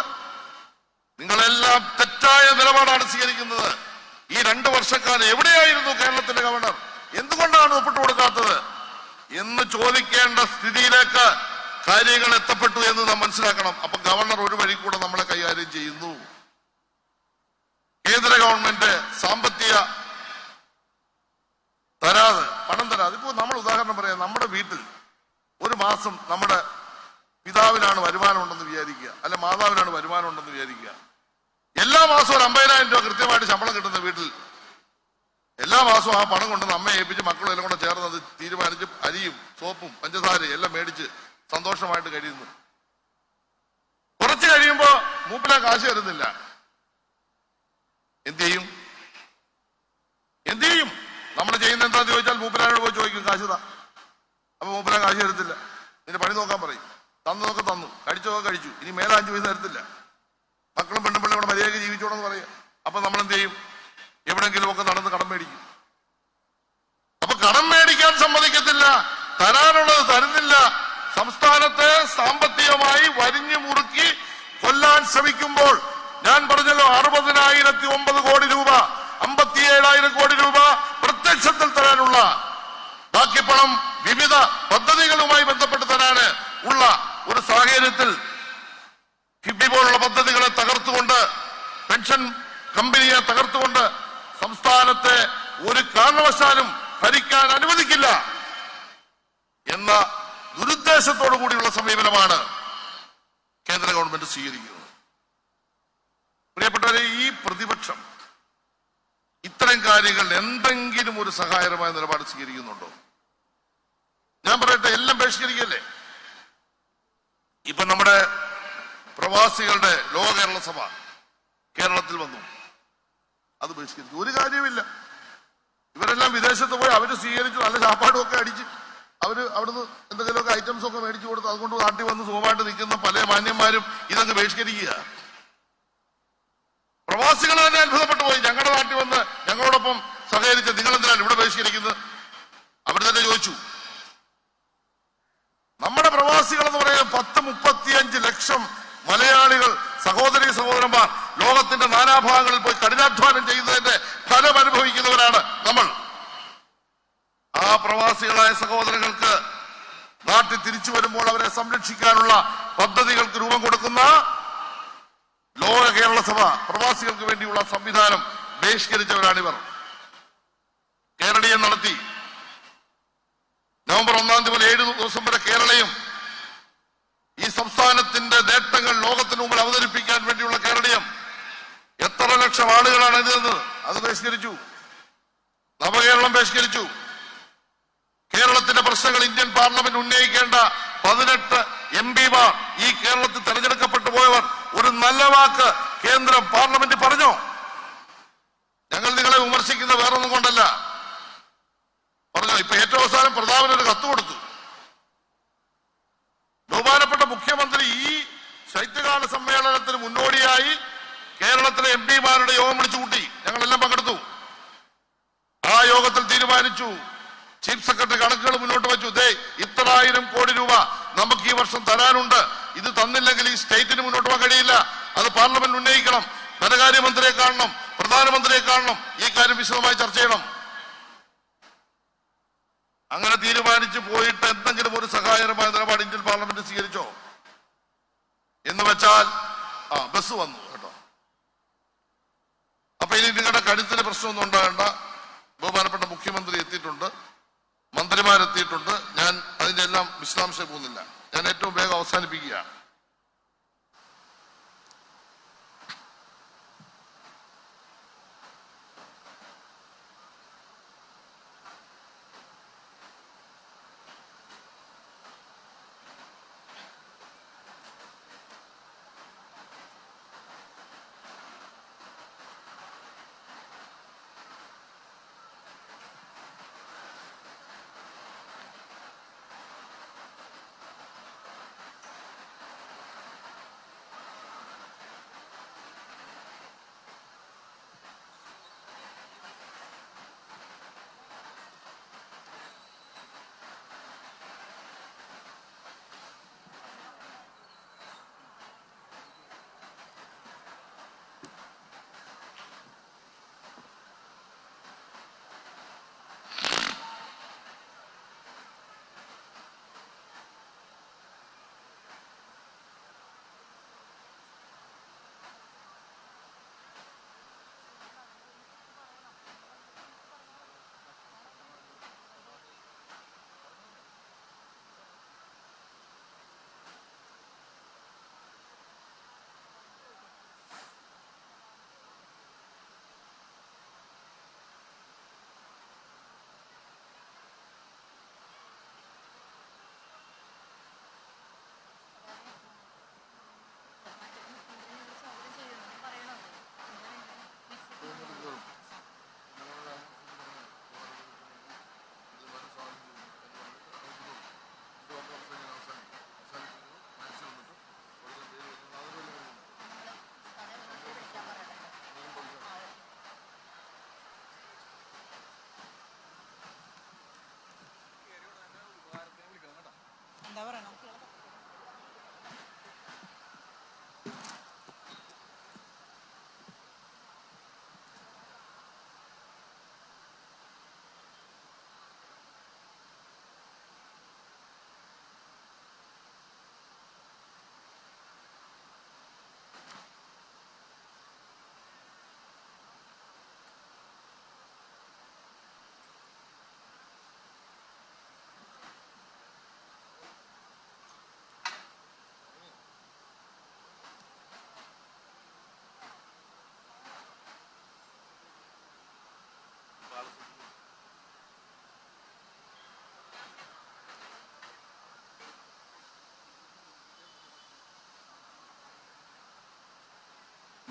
നിങ്ങളെല്ലാം തെറ്റായ നിലപാടാണ് സ്വീകരിക്കുന്നത്. ഈ 2 വർഷക്കാലം എവിടെയായിരുന്നു കേരളത്തിന്റെ ഗവർണർ? എന്തുകൊണ്ടാണ് ഒപ്പിട്ട് കൊടുക്കാത്തത് എന്ന് ചോദിക്കേണ്ട സ്ഥിതിയിലേക്ക് കാര്യങ്ങൾ എത്തപ്പെട്ടു എന്ന് നാം മനസ്സിലാക്കണം. അപ്പൊ ഗവർണർ ഒരു വഴി കൂടെ നമ്മളെ കൈകാര്യം ചെയ്യുന്നു. കേന്ദ്ര ഗവൺമെന്റ് സാമ്പത്തിക പണം തരാതെ. ഇപ്പൊ നമ്മൾ ഉദാഹരണം പറയാം, നമ്മുടെ വീട്ടിൽ ഒരു മാസം നമ്മുടെ പിതാവിനാണ് വരുമാനം ഉണ്ടെന്ന് വിചാരിക്കുക, അല്ലെ മാതാവിനാണ് വരുമാനം ഉണ്ടെന്ന് വിചാരിക്കുക. എല്ലാ മാസവും ഒരു 50,000 രൂപ കൃത്യമായിട്ട് ശമ്പളം കിട്ടുന്ന വീട്ടിൽ എല്ലാ മാസവും ആ പണം കൊണ്ടുവന്ന് അമ്മയെ ഏൽപ്പിച്ച് മക്കളും എല്ലാം കൂടെ ചേർന്ന് അത് തീരുമാനിച്ച് അരിയും സോപ്പും പഞ്ചസാരയും എല്ലാം മേടിച്ച് സന്തോഷമായിട്ട് കഴിയുന്നു. കുറച്ച് കഴിയുമ്പോ മൂപ്പിലാ കാശ് തരുന്നില്ല. എന്ത് ചെയ്യും? നമ്മൾ ചെയ്യുന്ന എന്താന്ന് ചോദിച്ചാൽ മൂപ്പിലാനോട് പോയി ചോദിക്കും, കാശ് താ. അപ്പൊ മൂപ്പിലാൻ കാശ് തരത്തില്ല. നിന്റെ പണി നോക്കാൻ പറയും. തന്നതൊക്കെ തന്നു, കഴിച്ചതൊക്കെ കഴിച്ചു, ഇനി മേലെ 5 പൈസ തരത്തില്ല. മക്കളും പെണ്ണും പിള്ളേരും ഇവിടെ മര്യാദയ്ക്ക് ജീവിച്ചോണെന്ന് പറയാം. അപ്പൊ നമ്മൾ എന്ത് ചെയ്യും? എവിടെങ്കിലും ഒക്കെ നടന്ന് കടം മേടിക്കും. അപ്പൊ കടം മേടിക്കാൻ സമ്മതിക്കത്തില്ല, തരാനുള്ളത് തരുന്നില്ല. സംസ്ഥാനത്തെ സാമ്പത്തികമായി വരിഞ്ഞു മുറുക്കി കൊല്ലാൻ ശ്രമിക്കുമ്പോൾ ഞാൻ പറഞ്ഞല്ലോ 60,009 കോടി രൂപ, 57,000 കോടി രൂപ പ്രത്യക്ഷത്തിൽ തരാനുള്ള, ബാക്കി പണം വിവിധ പദ്ധതികളുമായി ബന്ധപ്പെട്ട് തരാന് ഉള്ള ഒരു സാഹചര്യത്തിൽ കിഫ്ബി പോലുള്ള പദ്ധതികളെ തകർത്തുകൊണ്ട്, പെൻഷൻ കമ്പനിയെ തകർത്തുകൊണ്ട് സംസ്ഥാനത്തെ ഒരു കാരണവശാലും ഭരിക്കാൻ അനുവദിക്കില്ല എന്ന ദുരുദ്ദേശത്തോടു കൂടിയുള്ള സമീപനമാണ് കേന്ദ്ര ഗവൺമെന്റ് സ്വീകരിക്കുന്നത്. പ്രിയപ്പെട്ടവരെ, ഈ പ്രതിപക്ഷം ഇത്തരം കാര്യങ്ങളിൽ എന്തെങ്കിലും ഒരു സഹായകരമായ നിലപാട് സ്വീകരിക്കുന്നുണ്ടോ? ഞാൻ പറയട്ടെ, എല്ലാം ബഹിഷ്കരിക്കല്ലേ. ഇപ്പൊ നമ്മുടെ പ്രവാസികളുടെ ലോക കേരള സഭ കേരളത്തിൽ വന്നു, അത് ബഹിഷ്കരിച്ചു. ഒരു കാര്യമില്ല. ഇവരെല്ലാം വിദേശത്ത് പോയി അവര് സ്വീകരിച്ചു, നല്ല ചാപ്പാടും ഒക്കെ അടിച്ച് അവര് അവിടുന്ന് എന്തെങ്കിലുമൊക്കെ ഐറ്റംസ് ഒക്കെ മേടിച്ചു കൊടുത്ത് അതുകൊണ്ട് നാട്ടിൽ വന്ന് സുഖമായിട്ട് നിൽക്കുന്ന പല മാന്യന്മാരും ഇതങ്ങ് ബഹിഷ്കരിക്കുക. പ്രവാസികൾ തന്നെ അത്ഭുതപ്പെട്ടു പോയി. ഞങ്ങളുടെ നാട്ടിൽ വന്ന് ഞങ്ങളോടൊപ്പം സഹകരിച്ച് നിങ്ങളെന്തിനാണ് ഇവിടെ ബഹിഷ്കരിക്കുന്നത്? അവർ തന്നെ ചോദിച്ചു. നമ്മുടെ പ്രവാസികൾ എന്ന് പറയുന്നത് 10-35 ലക്ഷം മലയാളികൾ, സഹോദരി സഹോദരന്മാർ ലോകത്തിന്റെ നാനാഭാഗങ്ങളിൽ പോയി കഠിനാധ്വാനം ചെയ്യുന്നതിന്റെ ഫലം അനുഭവിക്കുന്നവരാണ് നമ്മൾ. ആ പ്രവാസികളായ സഹോദരങ്ങൾക്ക് നാട്ടിൽ തിരിച്ചു വരുമ്പോൾ അവരെ സംരക്ഷിക്കാനുള്ള പദ്ധതികൾക്ക് രൂപം കൊടുക്കുന്ന ലോക കേരള സഭ പ്രവാസികൾക്ക് വേണ്ടിയുള്ള സംവിധാനം ബഹിഷ്കരിച്ചവരാണിവർ. കേരളീയം നടത്തി. നവംബർ 1-ാം തീയതി മുതൽ 7 ദിവസം വരെ കേരളയും ഈ സംസ്ഥാനത്തിന്റെ നേട്ടങ്ങൾ ലോകത്തിന് മുമ്പിൽ അവതരിപ്പിക്കാൻ വേണ്ടിയുള്ള കേരളീയം. എത്ര ലക്ഷം ആളുകളാണ് എഴുതുന്നത്? അത് ബഹിഷ്കരിച്ചു. നവകേരളം ബഹിഷ്കരിച്ചു. കേരളത്തിന്റെ പ്രശ്നങ്ങൾ ഇന്ത്യൻ പാർലമെന്റ് ഉന്നയിക്കേണ്ട 18 MP-മാർ ഈ കേരളത്തിൽ തെരഞ്ഞെടുക്കപ്പെട്ടു പോയവർ ഒരു നല്ല വാക്ക് കേന്ദ്രം പാർലമെന്റ് പറഞ്ഞോ? ഞങ്ങൾ നിങ്ങളെ വിമർശിക്കുന്ന വേറൊന്നും കൊണ്ടല്ല, പറഞ്ഞോ. ഇപ്പൊ ഏറ്റവും അവസാനം പ്രതാപന് ഒരു കത്ത് കൊടുത്തു. ബഹുമാനപ്പെട്ട മുഖ്യമന്ത്രി ഈ ശൈത്യകാല സമ്മേളനത്തിന് മുന്നോടിയായി കേരളത്തിലെ MP-മാരുടെ യോഗം വിളിച്ചു കൂട്ടി. ഞങ്ങളെല്ലാം പങ്കെടുത്തു. ആ യോഗത്തിൽ തീരുമാനിച്ചു, ചീഫ് സെക്രട്ടറി കണക്കുകൾ മുന്നോട്ട് വെച്ചു. ഇത്ര 1000 കോടി രൂപ നമുക്ക് ഈ വർഷം തരാനുണ്ട്. ഇത് തന്നില്ലെങ്കിൽ ഈ സ്റ്റേറ്റിന് മുന്നോട്ട് പോകാൻ കഴിയില്ല. അത് പാർലമെന്റ് ഉന്നയിക്കണം, ധനകാര്യമന്ത്രിയെ കാണണം, പ്രധാനമന്ത്രിയെ കാണണം, ഈ കാര്യം വിശദമായി ചർച്ച ചെയ്യണം. അങ്ങനെ തീരുമാനിച്ചു പോയിട്ട് എന്തെങ്കിലും ഒരു സഹായകരമായ നിലപാട് ഇന്ത്യൻ പാർലമെന്റ് സ്വീകരിച്ചോ എന്ന് വെച്ചാൽ ബസ് വന്നു കേട്ടോ. അപ്പൊ ഇനി നിങ്ങളുടെ കഴുത്തിന് പ്രശ്നമൊന്നും ഉണ്ടാകേണ്ട. ബഹുമാനപ്പെട്ട മുഖ്യമന്ത്രി എത്തിയിട്ടുണ്ട്, മന്ത്രിമാരെത്തിയിട്ടുണ്ട്. ഞാൻ അതിന്റെ എല്ലാം വിശദാംശം പോകുന്നില്ല. ഞാൻ ഏറ്റവും വേഗം അവസാനിപ്പിക്കുകയാണ്.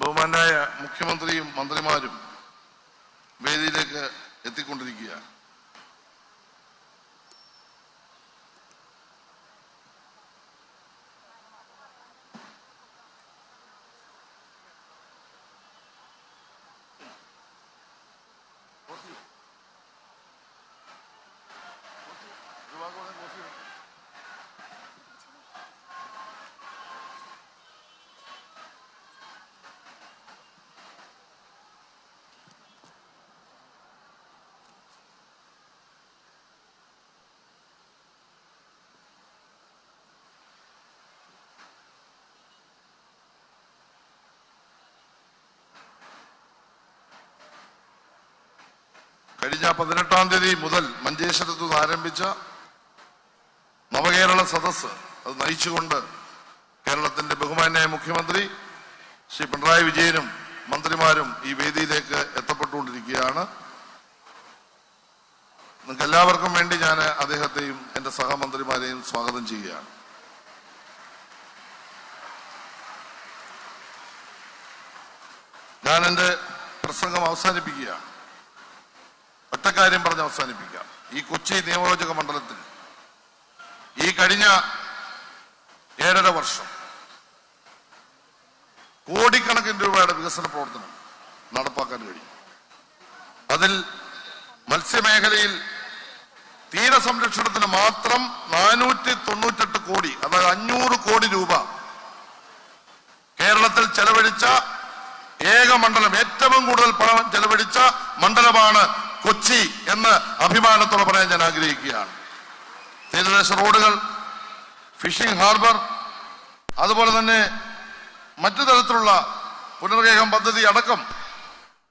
ബഹുമാനായ മുഖ്യമന്ത്രിയും മന്ത്രിമാരും വേദിയിലേക്ക് എത്തിക്കൊണ്ടിരിക്കുകയാണ്. കഴിഞ്ഞ 18-ാം തീയതി മുതൽ മഞ്ചേശ്വരത്ത് നിന്ന് ആരംഭിച്ച നവകേരള സദസ്സ് അത് നയിച്ചുകൊണ്ട് കേരളത്തിന്റെ ബഹുമാന്യായ മുഖ്യമന്ത്രി ശ്രീ പിണറായി വിജയനും മന്ത്രിമാരും ഈ വേദിയിലേക്ക് എത്തപ്പെട്ടുകൊണ്ടിരിക്കുകയാണ്. നിങ്ങൾക്ക് എല്ലാവർക്കും വേണ്ടി ഞാൻ അദ്ദേഹത്തെയും എന്റെ സഹമന്ത്രിമാരെയും സ്വാഗതം ചെയ്യുകയാണ്. ഞാൻ എന്റെ പ്രസംഗം അവസാനിപ്പിക്കുകയാണ്. ഒറ്റക്കാര്യം പറഞ്ഞ് അവസാനിപ്പിക്കാം. ഈ കൊച്ചി നിയോജക മണ്ഡലത്തിൽ ഈ കഴിഞ്ഞ 7.5 വർഷം കോടിക്കണക്കിന് രൂപയുടെ വികസന പ്രവർത്തനം നടപ്പാക്കാൻ കഴിയും. അതിൽ മത്സ്യമേഖലയിൽ തീരസംരക്ഷണത്തിന് മാത്രം 498 കോടി, അതായത് 500 കോടി രൂപ കേരളത്തിൽ ചെലവഴിച്ച ഏക മണ്ഡലം, ഏറ്റവും കൂടുതൽ പണം ചെലവഴിച്ച മണ്ഡലമാണ് കൊച്ചി. കൊച്ചി എന്ന് അഭിമാനത്തോടെ പറയാൻ ഞാൻ ആഗ്രഹിക്കുകയാണ്. തീരദേശ റോഡുകൾ, ഫിഷിംഗ് ഹാർബർ, അതുപോലെ തന്നെ മറ്റു തരത്തിലുള്ള പുനർഗേഹം പദ്ധതി അടക്കം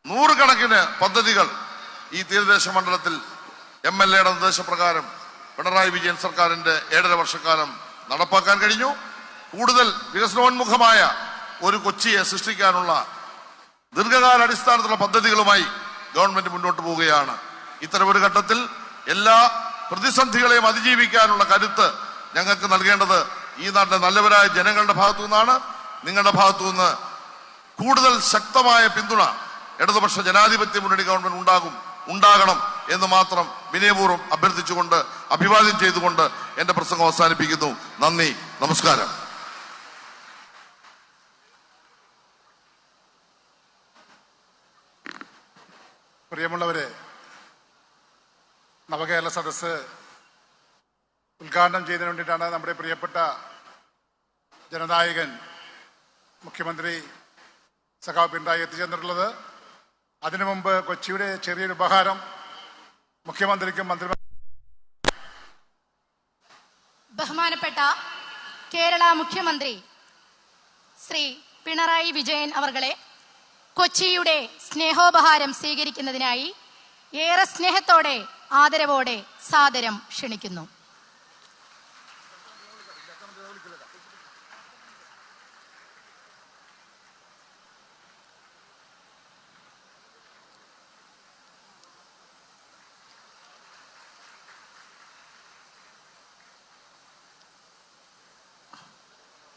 നൂറുകണക്കിന് പദ്ധതികൾ ഈ തീരദേശ മണ്ഡലത്തിൽ MLA യുടെ നിർദ്ദേശപ്രകാരം പിണറായി വിജയൻ സർക്കാരിന്റെ 1.5 വർഷക്കാലം നടപ്പാക്കാൻ കഴിഞ്ഞു. കൂടുതൽ വികസനോന്മുഖമായ ഒരു കൊച്ചിയെ സൃഷ്ടിക്കാനുള്ള ദീർഘകാല അടിസ്ഥാനത്തിലുള്ള പദ്ധതികളുമായി ഗവൺമെന്റ് മുന്നോട്ട് പോവുകയാണ്. ഇത്തരമൊരു ഘട്ടത്തിൽ എല്ലാ പ്രതിസന്ധികളെയും അതിജീവിക്കാനുള്ള കരുത്ത് ഞങ്ങൾക്ക് നൽകേണ്ടത് ഈ നാട്ടിലെ നല്ലവരായ ജനങ്ങളുടെ ഭാഗത്തു നിന്നാണ്. നിങ്ങളുടെ ഭാഗത്തു നിന്ന് കൂടുതൽ ശക്തമായ പിന്തുണ ഇടതുപക്ഷ ജനാധിപത്യ മുന്നണി ഗവൺമെന്റ് ഉണ്ടാകണം എന്ന് മാത്രം വിനയപൂർവ്വം അഭ്യർത്ഥിച്ചുകൊണ്ട് അഭിവാദ്യം ചെയ്തുകൊണ്ട് എന്റെ പ്രസംഗം അവസാനിപ്പിക്കുന്നു. നന്ദി, നമസ്കാരം. പ്രിയമുള്ളവരെ, നവകേരള സദസ്സ് ഉദ്ഘാടനം ചെയ്യുന്നതിന് വേണ്ടിയിട്ടാണ് നമ്മുടെ പ്രിയപ്പെട്ട ജനനായകൻ മുഖ്യമന്ത്രി സഖാവ് പിണറായി എത്തിച്ചേർന്നിട്ടുള്ളത്. അതിനു മുമ്പ് കൊച്ചിയുടെ ചെറിയൊരു ഉപഹാരം മുഖ്യമന്ത്രിക്കും മന്ത്രിമാർക്കും. ബഹുമാനപ്പെട്ട കേരള മുഖ്യമന്ത്രി ശ്രീ പിണറായി വിജയൻ അവർകളെ കൊച്ചിയുടെ സ്നേഹോപഹാരം സ്വീകരിക്കുന്നതിനായി ഏറെ സ്നേഹത്തോടെ ആദരവോടെ സാദരം ക്ഷണിക്കുന്നു.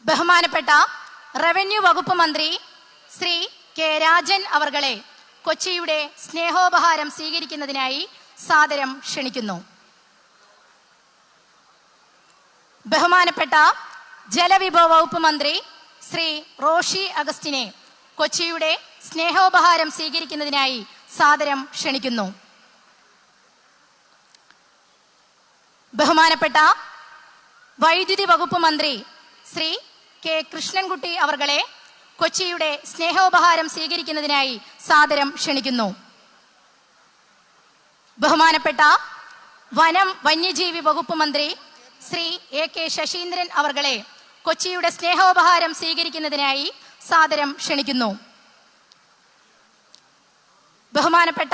ബഹുമാനപ്പെട്ട റവന്യൂ വകുപ്പ് മന്ത്രി ശ്രീ കെ രാജൻ അവർകളെ കൊച്ചിയുടെ സ്നേഹോപഹാരം സ്വീകരിക്കുന്നതിനായി സാദരം ക്ഷണിക്കുന്നു. ബഹുമാനപ്പെട്ട ജലവിഭവ വകുപ്പ് മന്ത്രി ശ്രീ റോഷി അഗസ്റ്റിനെ കൊച്ചിയുടെ സ്നേഹോപഹാരം സ്വീകരിക്കുന്നതിനായി സാദരം ക്ഷണിക്കുന്നു. ബഹുമാനപ്പെട്ട വൈദ്യുതി വകുപ്പ് മന്ത്രി ശ്രീ കെ കൃഷ്ണൻകുട്ടി അവർകളെ കൊച്ചിയുടെ സ്നേഹോപഹാരം സ്വീകരിക്കുന്നതിനായി സാദരം ക്ഷണിക്കുന്നു. ബഹുമാനപ്പെട്ട വനം വന്യജീവി വകുപ്പ് മന്ത്രി ശ്രീ AK ശശീന്ദ്രൻ അവർകളെ കൊച്ചിയുടെ സ്നേഹോപഹാരം സ്വീകരിക്കുന്നതിനായി സാദരം ക്ഷണിക്കുന്നു. ബഹുമാനപ്പെട്ട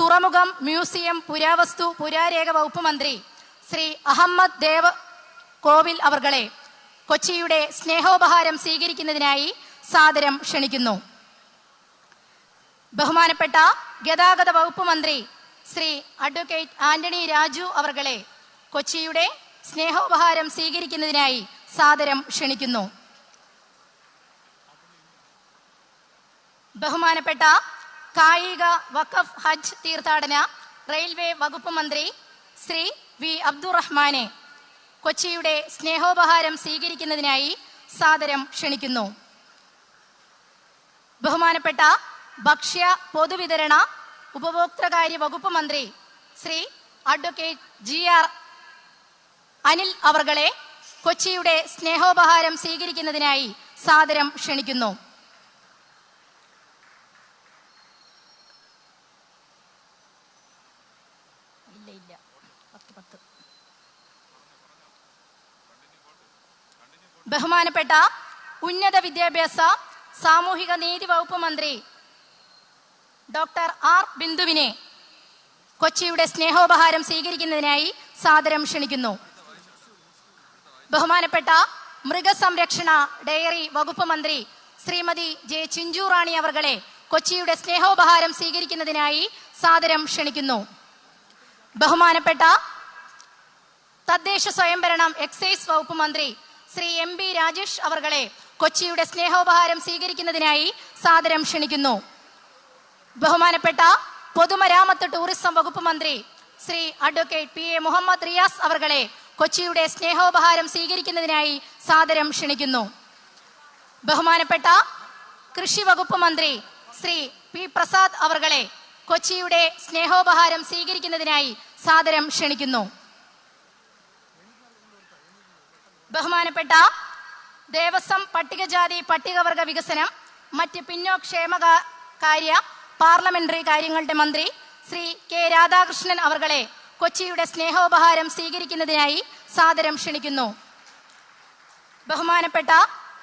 തുറമുഖം, മ്യൂസിയം, പുരാവസ്തു, പുരാരേഖ വകുപ്പ് മന്ത്രി ശ്രീ അഹമ്മദ് ദേവ് കോവിൽ അവർകളെ കൊച്ചിയുടെ സ്നേഹോപഹാരം സ്വീകരിക്കുന്നതിനായി സാദരം ക്ഷണിക്കുന്നു. ബഹുമാനപ്പെട്ട ഗതാഗത വകുപ്പ് മന്ത്രി ശ്രീ അഡ്വക്കേറ്റ് ആന്റണി രാജു അവർകളെ കൊച്ചിയുടെ സ്നേഹോപഹാരം സ്വീകരിക്കുന്നതിനായി സാദരം ക്ഷണിക്കുന്നു. ബഹുമാനപ്പെട്ട കായിക, വഖഫ്, ഹജ്ജ്, തീർത്ഥാടന, റെയിൽവേ വകുപ്പ് മന്ത്രി ശ്രീ വി അബ്ദുറഹ്മാനെ കൊച്ചിയുടെ സ്നേഹോപഹാരം സ്വീകരിക്കുന്നതിനായി സാദരം ക്ഷണിക്കുന്നു. ബഹുമാനപ്പെട്ട ഭക്ഷ്യ, പൊതുവിതരണ, ഉപഭോക്തൃകാര്യ വകുപ്പ് മന്ത്രി ശ്രീ അഡ്വക്കേറ്റ് GR അനിൽ അവർകളെ കൊച്ചിയുടെ സ്നേഹോപഹാരം സ്വീകരിക്കുന്നതിനായി സാദരം ക്ഷണിക്കുന്നു. ബഹുമാനപ്പെട്ട ഉന്നത വിദ്യാഭ്യാസ, സാമൂഹിക നീതി വകുപ്പ് മന്ത്രി ഡോക്ടർ R ബിന്ദുവിനെ കൊച്ചിയുടെ സ്നേഹോപഹാരം സ്വീകരിക്കുന്നതിനായി സാദരം ക്ഷണിക്കുന്നു. ബഹുമാനപ്പെട്ട മൃഗസംരക്ഷണ, ഡയറി വകുപ്പ് മന്ത്രി ശ്രീമതി J ചിഞ്ചു റാണി അവർകളെ കൊച്ചിയുടെ സ്നേഹോപഹാരം സ്വീകരിക്കുന്നതിനായി സാദരം ക്ഷണിക്കുന്നു. ബഹുമാനപ്പെട്ട തദ്ദേശ സ്വയംഭരണം, എക്സൈസ് വകുപ്പ് മന്ത്രി ശ്രീ MB രാജേഷ് അവർകളെ കൊച്ചിയുടെ സ്നേഹോപഹാരം സ്വീകരിക്കുന്നതിനായി സാദരം ക്ഷണിക്കുന്നു. ബഹുമാനപ്പെട്ട പൊതുമരാമത്ത്, ടൂറിസം വകുപ്പ് മന്ത്രി ശ്രീ അഡ്വക്കേറ്റ് PA മുഹമ്മദ് റിയാസ് അവർകളെ കൊച്ചിയുടെ സ്നേഹോപഹാരം സ്വീകരിക്കുന്നതിനായി സാദരം ക്ഷണിക്കുന്നു. ബഹുമാനപ്പെട്ട കൃഷി വകുപ്പ് മന്ത്രി ശ്രീ P പ്രസാദ് അവർകളെ കൊച്ചിയുടെ സ്നേഹോപഹാരം സ്വീകരിക്കുന്നതിനായി സാദരം ക്ഷണിക്കുന്നു. ബഹുമാനപ്പെട്ട ദേവസ്വം, പട്ടികജാതി പട്ടികവർഗ വികസനം, മറ്റ് പിന്നോക്ഷേമ കാര്യ, പാർലമെന്ററി കാര്യങ്ങളുടെ മന്ത്രി ശ്രീ കെ രാധാകൃഷ്ണൻ അവർകളെ കൊച്ചിയുടെ സ്നേഹോപഹാരം സ്വീകരിക്കുന്നതിനായി സാദരം ക്ഷണിക്കുന്നു. ബഹുമാനപ്പെട്ട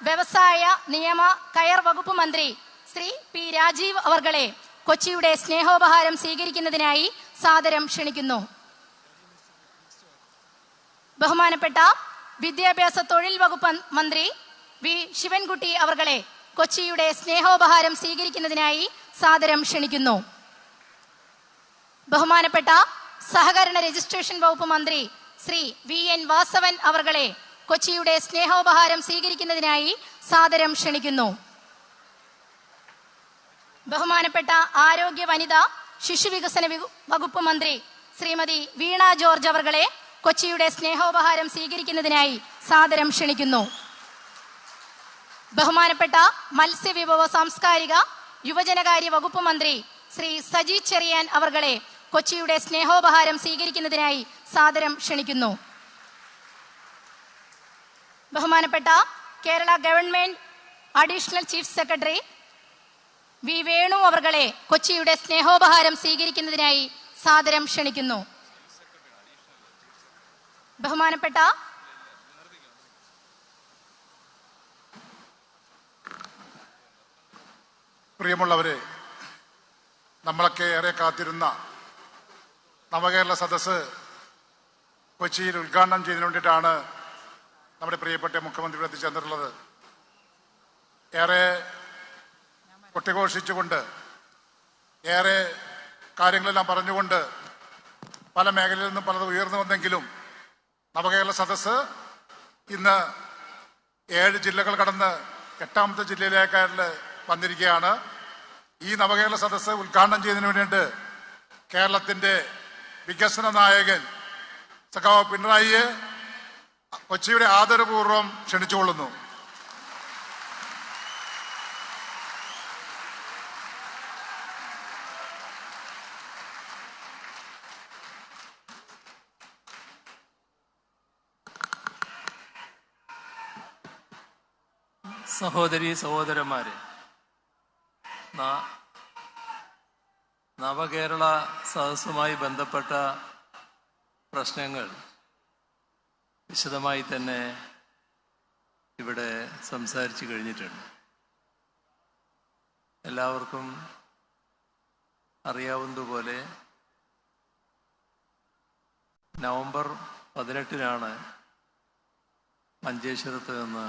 വ്യവസായ നിയമ കയർ വകുപ്പ് മന്ത്രി ശ്രീ പി രാജീവ് അവർകളെ കൊച്ചിയുടെ സ്നേഹോപഹാരം സ്വീകരിക്കുന്നതിനായി സാദരം ക്ഷണിക്കുന്നു. ബഹുമാനപ്പെട്ട വിദ്യാഭ്യാസ തൊഴിൽ വകുപ്പ് മന്ത്രി വി ശിവൻകുട്ടി അവർകളെ കൊച്ചിയുടെ സ്നേഹോപഹാരം സ്വീകരിക്കുന്നതിനായി സാദരം ക്ഷണിക്കുന്നു. ബഹുമാനപ്പെട്ട സഹകരണ രജിസ്ട്രേഷൻ വകുപ്പ് മന്ത്രി ശ്രീ വി എൻ വാസവൻ അവർകളെ കൊച്ചിയുടെ സ്നേഹോപഹാരം സ്വീകരിക്കുന്നതിനായി സാദരം ക്ഷണിക്കുന്നു. ബഹുമാനപ്പെട്ട ആരോഗ്യ വനിത ശിശുവികസന വകുപ്പ് മന്ത്രി ശ്രീമതി വീണ ജോർജ് അവർകളെ കൊച്ചിയുടെ സ്നേഹോപഹാരം സ്വീകരിക്കുന്നതിനായി സാദരം ക്ഷണിക്കുന്നു. ബഹുമാനപ്പെട്ട മത്സ്യവിഭവ സാംസ്കാരിക യുവജനകാര്യ വകുപ്പ് മന്ത്രി ശ്രീ സജി ചെറിയാൻ അവർകളെ കൊച്ചിയുടെ സ്നേഹോപഹാരം സ്വീകരിക്കുന്നതിനായി സാദരം ക്ഷണിക്കുന്നു. ബഹുമാനപ്പെട്ട Kerala government additional chief secretary V Venu അവർകളെ കൊച്ചിയുടെ സ്നേഹോപഹാരം സ്വീകരിക്കുന്നതിനായി സാദരം ക്ഷണിക്കുന്നു. ബഹുമാനപ്പെട്ട പ്രിയമുള്ളവരെ, നമ്മളൊക്കെ ഏറെ കാത്തിരുന്ന നവകേരള സദസ്സ് കൊച്ചിയിൽ ഉദ്ഘാടനം ചെയ്തതിനു വേണ്ടിയിട്ടാണ് നമ്മുടെ പ്രിയപ്പെട്ട മുഖ്യമന്ത്രി എത്തിച്ചേർന്നിട്ടുള്ളത്. ഏറെ കൊട്ടിഘോഷിച്ചുകൊണ്ട്, ഏറെ കാര്യങ്ങളെല്ലാം പറഞ്ഞുകൊണ്ട് പല മേഖലയിൽ നിന്നും പലത് ഉയർന്നു വന്നെങ്കിലും നവകേരള സദസ്സ് ഇന്ന് 7 ജില്ലകൾ കടന്ന് 8ാമത്തെ ജില്ലയിലേക്കായിട്ട് വന്നിരിക്കുകയാണ്. ഈ നവകേരള സദസ്സ് ഉദ്ഘാടനം ചെയ്യുന്നതിന് വേണ്ടിയിട്ട് കേരളത്തിന്റെ വികസന നായകൻ സഖാവ് പിണറായിയെ കൊച്ചിയുടെ ആദരപൂർവ്വം ക്ഷണിച്ചുകൊള്ളുന്നു. സഹോദരീ സഹോദരന്മാരെ, നവകേരള സദസ്സുമായി ബന്ധപ്പെട്ട പ്രശ്നങ്ങൾ വിശദമായി തന്നെ ഇവിടെ സംസാരിച്ചു കഴിഞ്ഞിട്ടുണ്ട്. എല്ലാവർക്കും അറിയാവുന്നതുപോലെ നവംബർ 18-നാണ് മഞ്ചേശ്വരത്ത് നിന്ന്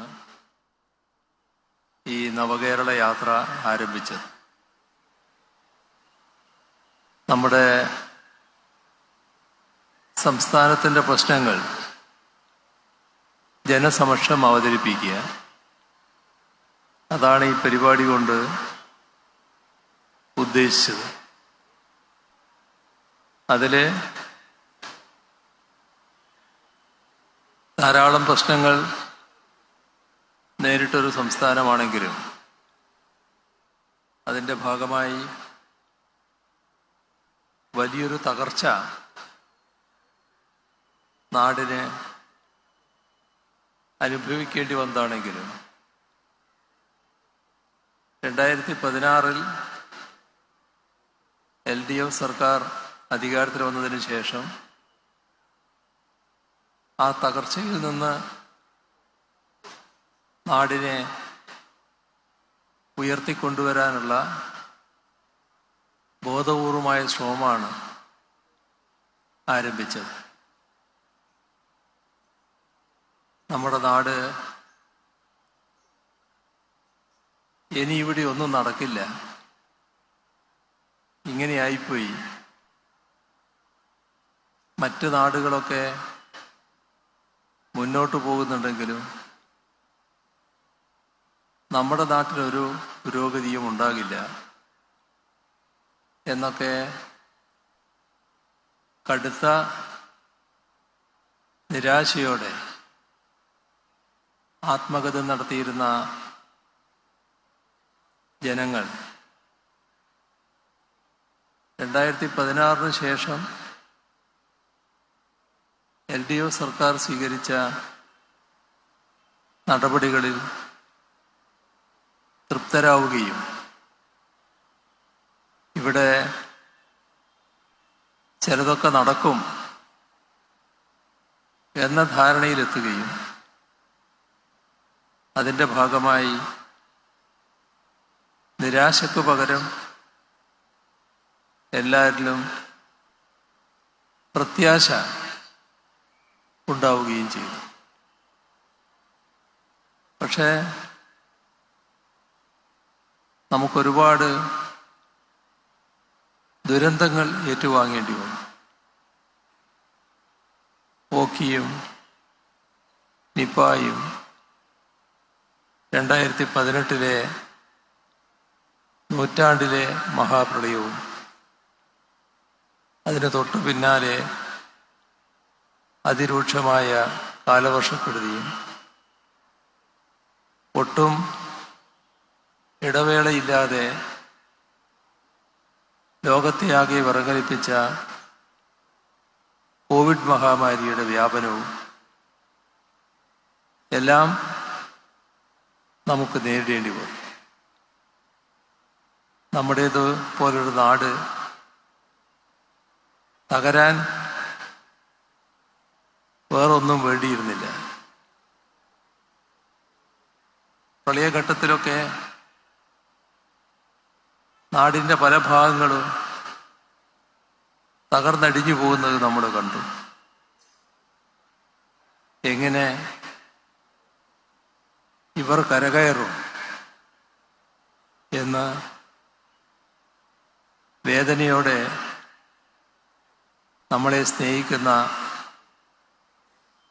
ഈ നവകേരള യാത്ര ആരംഭിച്ചത്. നമ്മുടെ സംസ്ഥാനത്തിൻ്റെ പ്രശ്നങ്ങൾ ജനസമക്ഷം അവതരിപ്പിക്കുക, അതാണ് ഈ പരിപാടി കൊണ്ട് ഉദ്ദേശിച്ചത്. അതിൽ ധാരാളം പ്രശ്നങ്ങൾ നേരിട്ടൊരു സംസ്ഥാനമാണെങ്കിലും അതിൻ്റെ ഭാഗമായി വലിയൊരു തകർച്ച നാടിന് അനുഭവിക്കേണ്ടി വന്നതാണെങ്കിലും 2016 LDF സർക്കാർ അധികാരത്തിൽ വന്നതിന് ശേഷം ആ തകർച്ചയിൽ നിന്ന് നാടിനെ ഉയർത്തിക്കൊണ്ടുവരാനുള്ള ബോധപൂർവമായ ശ്രമമാണ് ആരംഭിച്ചത്. നമ്മുടെ നാട് ഇനി ഇവിടെ ഒന്നും നടക്കില്ല, ഇങ്ങനെയായിപ്പോയി, മറ്റ് നാടുകളൊക്കെ മുന്നോട്ട് പോകുന്നുണ്ടെങ്കിലും നമ്മുടെ നാട്ടിലൊരു പുരോഗതിയും ഉണ്ടാകില്ല എന്നൊക്കെ കടുത്ത നിരാശയോടെ ആത്മകഥ നടത്തിയിരുന്ന ജനങ്ങൾ 2016 ശേഷം LDF സർക്കാർ സ്വീകരിച്ച നടപടികളിൽ തൃപ്തരാവുകയും ഇവിടെ ചിലതൊക്കെ നടക്കും എന്ന ധാരണയിലെത്തുകയും അതിൻ്റെ ഭാഗമായി നിരാശയ്ക്ക് പകരം എല്ലാവരിലും പ്രത്യാശ ഉണ്ടാവുകയും ചെയ്തു. പക്ഷേ നമുക്കൊരുപാട് ദുരന്തങ്ങൾ ഏറ്റുവാങ്ങേണ്ടി വന്നു. ഓക്കിയും നിപ്പായും 2018 നൂറ്റാണ്ടിലെ മഹാപ്രളയവും അതിന് തൊട്ടു പിന്നാലെ അതിരൂക്ഷമായ കാലവർഷക്കെടുതിയും ഒട്ടും ഇടവേളയില്ലാതെ ലോകത്തെയാകെ വിറങ്ങലിപ്പിച്ച കോവിഡ് മഹാമാരിയുടെ വ്യാപനവും എല്ലാം നമുക്ക് നേരിടേണ്ടി വന്നു. നമ്മുടേത് പോലൊരു നാട് തകരാൻ വേറൊന്നും വേണ്ടിയിരുന്നില്ല. പ്രളയഘട്ടത്തിലൊക്കെ നാടിൻ്റെ പല ഭാഗങ്ങളും തകർന്നടിഞ്ഞു പോകുന്നത് നമ്മൾ കണ്ടു. എങ്ങനെ ഇവർ കരകയറും എന്ന് വേദനയോടെ നമ്മളെ സ്നേഹിക്കുന്ന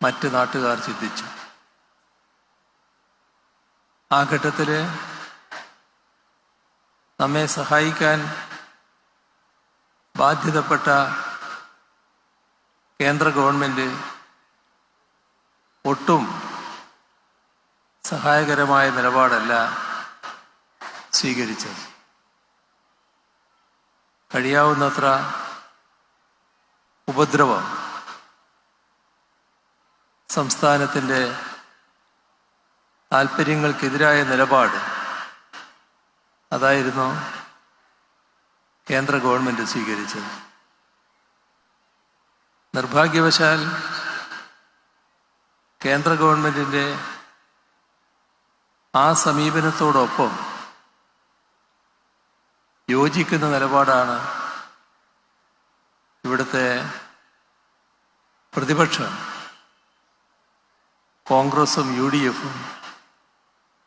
മറ്റ് നാട്ടുകാർ ചിന്തിച്ചു. ആ ഘട്ടത്തിൽ നമ്മെ സഹായിക്കാൻ ബാധ്യതപ്പെട്ട കേന്ദ്ര ഗവൺമെൻറ് ഒട്ടും സഹായകരമായ നിലപാടല്ല സ്വീകരിച്ചത്. കഴിയാവുന്നത്ര ഉപദ്രവം സംസ്ഥാനത്തിൻ്റെ താൽപ്പര്യങ്ങൾക്കെതിരായ നിലപാട് അതായിരുന്നു കേന്ദ്ര ഗവൺമെൻറ് സ്വീകരിച്ചത്. നിർഭാഗ്യവശാൽ കേന്ദ്ര ഗവൺമെൻറ്റിൻ്റെ ആ സമീപനത്തോടൊപ്പം യോജിക്കുന്ന നിലപാടാണ് ഇവിടുത്തെ പ്രതിപക്ഷം കോൺഗ്രസും UDFും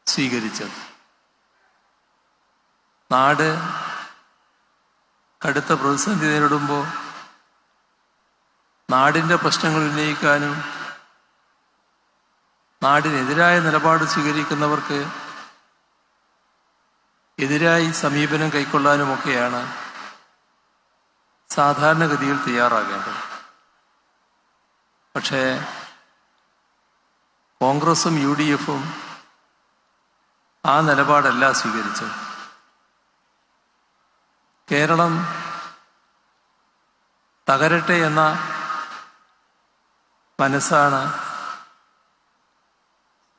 സ്വീകരിച്ചത്. നാട് കടുത്ത പ്രതിസന്ധി നേരിടുമ്പോൾ നാടിൻ്റെ പ്രശ്നങ്ങൾ ഉന്നയിക്കാനും നാടിനെതിരായ നിലപാട് സ്വീകരിക്കുന്നവർക്ക് എതിരായി സമീപനം കൈക്കൊള്ളാനുമൊക്കെയാണ് സാധാരണഗതിയിൽ തയ്യാറാകേണ്ടത്. പക്ഷേ കോൺഗ്രസും UDFും ആ നിലപാടല്ല സ്വീകരിച്ചത്. കേരളം തകരട്ടെ എന്ന മനസ്സാണ്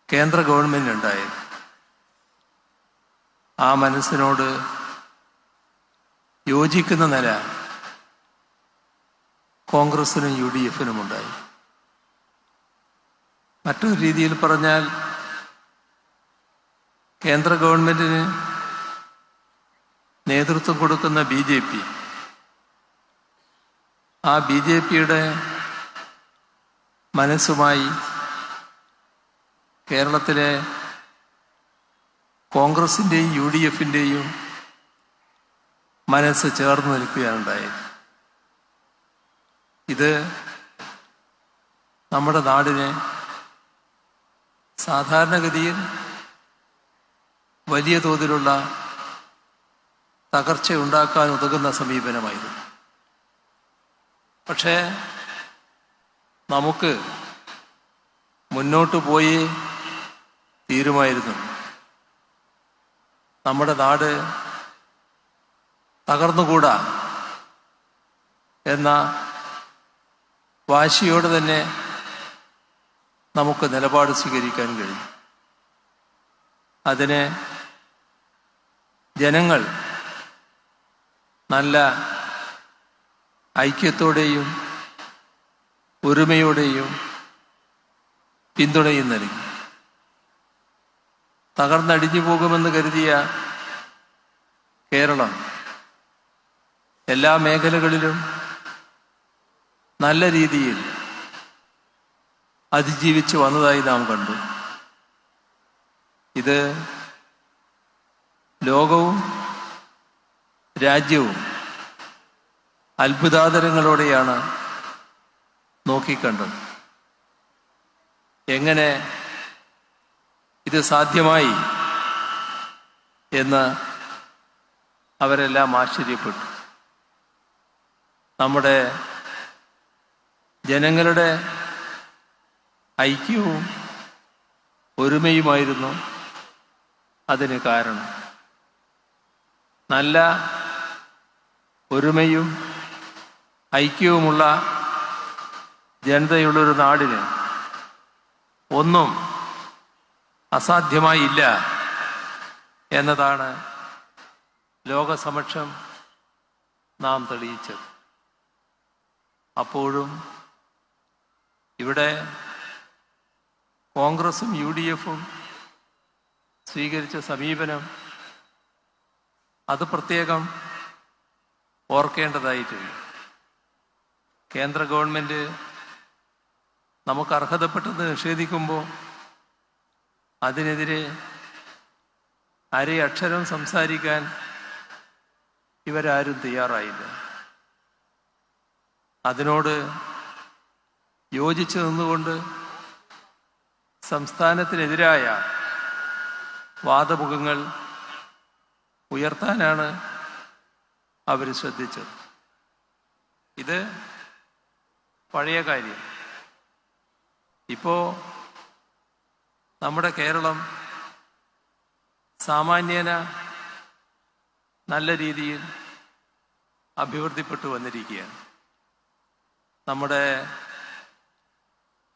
കേന്ദ്ര ഗവൺമെൻറ് ഉണ്ടായത്. ആ മനസ്സിനോട് യോജിക്കുന്ന നില കോൺഗ്രസിനും UDFിനും ഉണ്ടായി. മറ്റൊരു രീതിയിൽ പറഞ്ഞാൽ കേന്ദ്ര ഗവൺമെൻറ്റിന് നേതൃത്വം കൊടുക്കുന്ന BJP ആ BJPയുടെ മനസ്സുമായി കേരളത്തിലെ കോൺഗ്രസിൻ്റെയും UDFിൻ്റെയും മനസ്സ് ചേർന്ന് നിൽക്കുകയാണുണ്ടായത്. ഇത് നമ്മുടെ നാടിനെ സാധാരണഗതിയിൽ വലിയ തോതിലുള്ള തകർച്ചയുണ്ടാക്കാൻ ഉതകുന്ന സമീപനമായിരുന്നു. പക്ഷേ നമുക്ക് മുന്നോട്ട് പോയി തീരുമായിരുന്നു. നമ്മുടെ നാട് തകർന്നുകൂടാ എന്ന വാശിയോടെ തന്നെ നമുക്ക് നിലപാട് സ്വീകരിക്കാൻ കഴിയും. അതിന് ജനങ്ങൾ നല്ല ഐക്യത്തോടെയും ഒരുമയോടെയും പിന്തുണയും നൽകി. തകർന്നടിഞ്ഞു പോകുമെന്ന് കരുതിയ കേരളം എല്ലാ മേഖലകളിലും നല്ല രീതിയിൽ അതിജീവിച്ചു വന്നതായി നാം കണ്ടു. ഇത് ലോകവും രാജ്യവും അത്ഭുതാതരങ്ങളോടെയാണ് നോക്കിക്കണ്ടത്. എങ്ങനെ ഇത് സാധ്യമായി എന്ന് അവരെല്ലാം ആശ്ചര്യപ്പെട്ടു. നമ്മുടെ ജനങ്ങളുടെ ഐക്യവും ഒരുമയുമായിരുന്നു അതിന് കാരണം. നല്ല ഒരുമയും ഐക്യവുമുള്ള ജനതയുള്ളൊരു നാടിന് ഒന്നും അസാധ്യമായില്ല എന്നതാണ് ലോകസമക്ഷം നാം തെളിയിച്ചത്. അപ്പോഴും ഇവിടെ കോൺഗ്രസും UDFും സ്വീകരിച്ച സമീപനം അത് പ്രത്യേകം ഓർക്കേണ്ടതായിട്ടുണ്ട്. കേന്ദ്ര ഗവൺമെൻറ് നമുക്ക് അർഹതപ്പെട്ടത് നിഷേധിക്കുമ്പോൾ അതിനെതിരെ അരയക്ഷരം സംസാരിക്കാൻ ഇവരാരും തയ്യാറായില്ല. അതിനോട് യോജിച്ചു നിന്നുകൊണ്ട് സംസ്ഥാനത്തിനെതിരായ വാദമുഖങ്ങൾ ഉയർത്താനാണ് അവർ ശ്രദ്ധിച്ചത്. ഇത് പഴയ കാര്യം. ഇപ്പോൾ നമ്മുടെ കേരളം സാമാന്യേന നല്ല രീതിയിൽ അഭിവൃദ്ധിപ്പെട്ടു വന്നിരിക്കുകയാണ്. നമ്മുടെ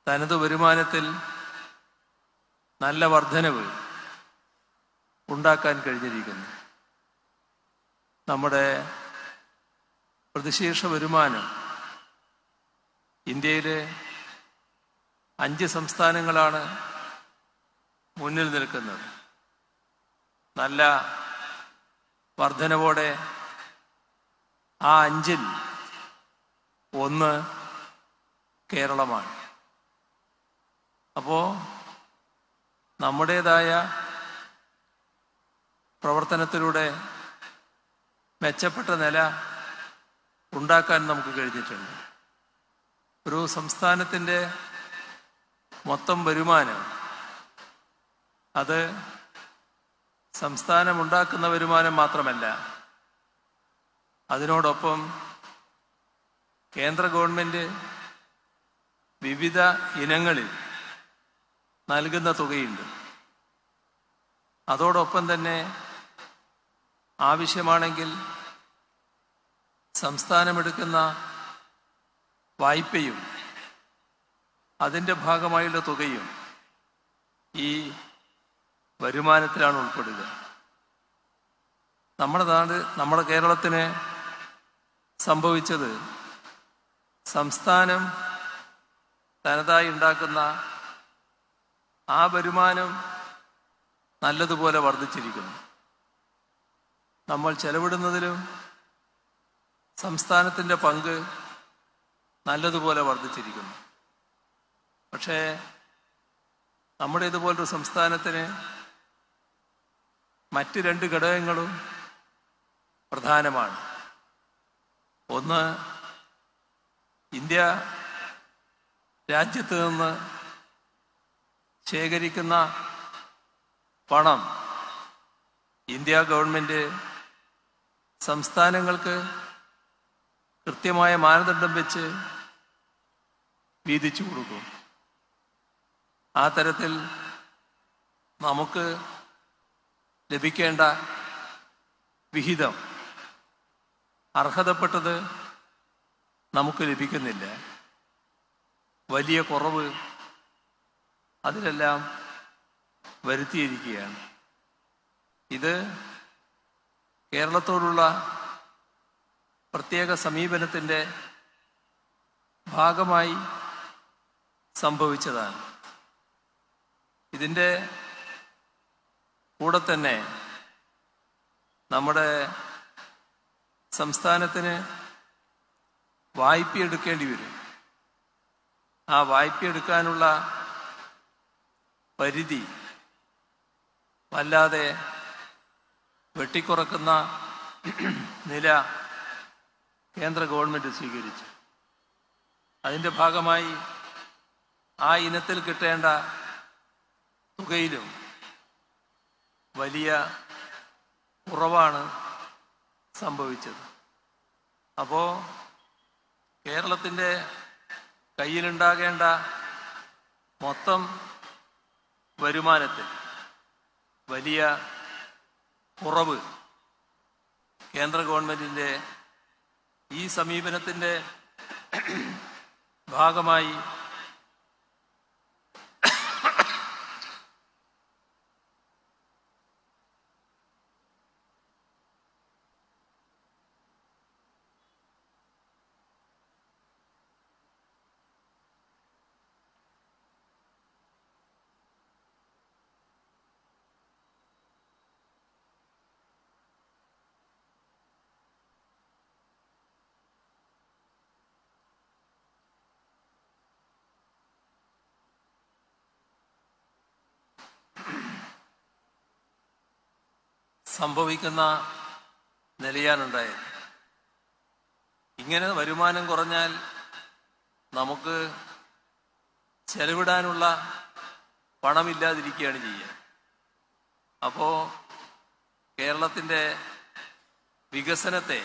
തനത് വരുമാനത്തിൽ നല്ല വർധനവ് ഉണ്ടാക്കാൻ കഴിഞ്ഞിരിക്കുന്നു. നമ്മുടെ പ്രതിശീർഷ വരുമാനം ഇന്ത്യയിലെ 5 സംസ്ഥാനങ്ങളാണ് മുന്നിൽ നിൽക്കുന്നത്. നല്ല വർധനവോടെ ആ 5-ൽ 1 കേരളമാണ്. അപ്പോൾ നമ്മുടേതായ പ്രവർത്തനത്തിലൂടെ മെച്ചപ്പെട്ട നില ഉണ്ടാക്കാൻ നമുക്ക് കഴിഞ്ഞിട്ടുണ്ട്. ഒരു സംസ്ഥാനത്തിൻ്റെ മൊത്തം വരുമാനം അത് സംസ്ഥാനമുണ്ടാക്കുന്ന വരുമാനം മാത്രമല്ല, അതിനോടൊപ്പം കേന്ദ്ര ഗവൺമെൻറ് വിവിധ ഇനങ്ങളിൽ നൽകുന്ന തുകയുണ്ട്. അതോടൊപ്പം തന്നെ ആവശ്യമാണെങ്കിൽ സംസ്ഥാനമെടുക്കുന്ന വായ്പയും അതിൻ്റെ ഭാഗമായുള്ള തുകയും ഈ വരുമാനത്തിലാണ് ഉൾപ്പെടുക. നമ്മുടെ കേരളത്തിന് സംഭവിച്ചത് സംസ്ഥാനം തനതായി ഉണ്ടാക്കുന്ന ആ വരുമാനം നല്ലതുപോലെ വർദ്ധിച്ചിരിക്കുന്നു. നമ്മൾ ചെലവിടുന്നതിലും സംസ്ഥാനത്തിൻ്റെ പങ്ക് നല്ലതുപോലെ വർദ്ധിച്ചിരിക്കുന്നു. പക്ഷേ നമ്മുടെ ഇതുപോലൊരു സംസ്ഥാനത്തിന് മറ്റ് 2 ഘടകങ്ങളും പ്രധാനമാണ്. ഒന്ന്, ഇന്ത്യ രാജ്യത്ത് നിന്ന് ശേഖരിക്കുന്ന പണം ഇന്ത്യ ഗവൺമെൻറ് സംസ്ഥാനങ്ങൾക്ക് കൃത്യമായ മാനദണ്ഡം വെച്ച് വീതിച്ചു കൊടുക്കും. ആ തരത്തിൽ നമുക്ക് ലഭിക്കേണ്ട വിഹിതം അർഹതപ്പെട്ടത് നമുക്ക് ലഭിക്കുന്നില്ല. വലിയ കുറവ് അതിലെല്ലാം വരുത്തിയിരിക്കുകയാണ്. ഇത് കേരളത്തോടുള്ള പ്രത്യേക സമീപനത്തിൻ്റെ ഭാഗമായി സംഭവിച്ചതാണ്. ഇതിൻ്റെ കൂടെ തന്നെ നമ്മുടെ സംസ്ഥാനത്തിന് വായ്പ എടുക്കേണ്ടി വരും. ആ വായ്പ എടുക്കാനുള്ള പരിധി വല്ലാതെ വെട്ടിക്കുറക്കുന്ന നില കേന്ദ്ര ഗവൺമെൻറ് സ്വീകരിച്ചു. അതിൻ്റെ ഭാഗമായി ആ ഇനത്തിൽ കിട്ടേണ്ട തുകയിലും വലിയ കുറവാണ് സംഭവിച്ചത്. അപ്പോൾ കേരളത്തിൻ്റെ കയ്യിലുണ്ടാകേണ്ട മൊത്തം വരുമാനത്തിൽ വലിയ കുറവ് കേന്ദ്ര ഗവൺമെൻറ്റിൻ്റെ ഈ സമീപനത്തിൻ്റെ ഭാഗമായി സംഭവിക്കുന്ന നിലയാണുണ്ടായത്. ഇങ്ങനെ വരുമാനം കുറഞ്ഞാൽ നമുക്ക് ചെലവിടാനുള്ള പണമില്ലാതിരിക്കുകയാണ് ചെയ്യുക. അപ്പോൾ കേരളത്തിൻ്റെ വികസനത്തെ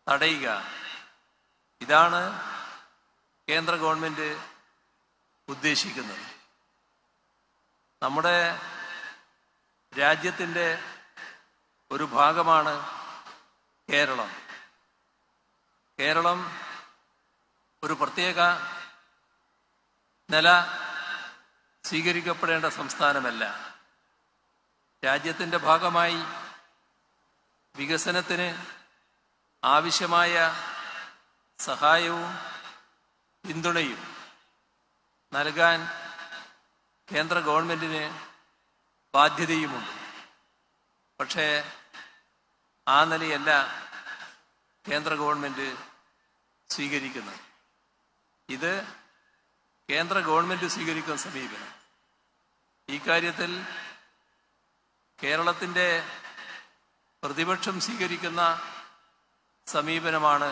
തടയുക, ഇതാണ് കേന്ദ്ര ഗവൺമെൻറ് ഉദ്ദേശിക്കുന്നത്. നമ്മുടെ രാജ്യത്തിൻ്റെ ഒരു ഭാഗമാണ് കേരളം. കേരളം ഒരു പ്രത്യേക നില സ്വീകരിക്കപ്പെടേണ്ട സംസ്ഥാനമല്ല. രാജ്യത്തിൻ്റെ ഭാഗമായി വികസനത്തിന് ആവശ്യമായ സഹായവും പിന്തുണയും നൽകാൻ കേന്ദ്ര ഗവൺമെൻറ്റിന് ബാധ്യതയുമുണ്ട്. പക്ഷേ ആ നിലയല്ല കേന്ദ്ര ഗവൺമെൻറ് സ്വീകരിക്കുന്നത്. ഇത് കേന്ദ്ര ഗവൺമെൻറ് സ്വീകരിക്കുന്ന സമീപനം. ഈ കാര്യത്തിൽ കേരളത്തിൻ്റെ പ്രതിപക്ഷം സ്വീകരിക്കുന്ന സമീപനമാണ്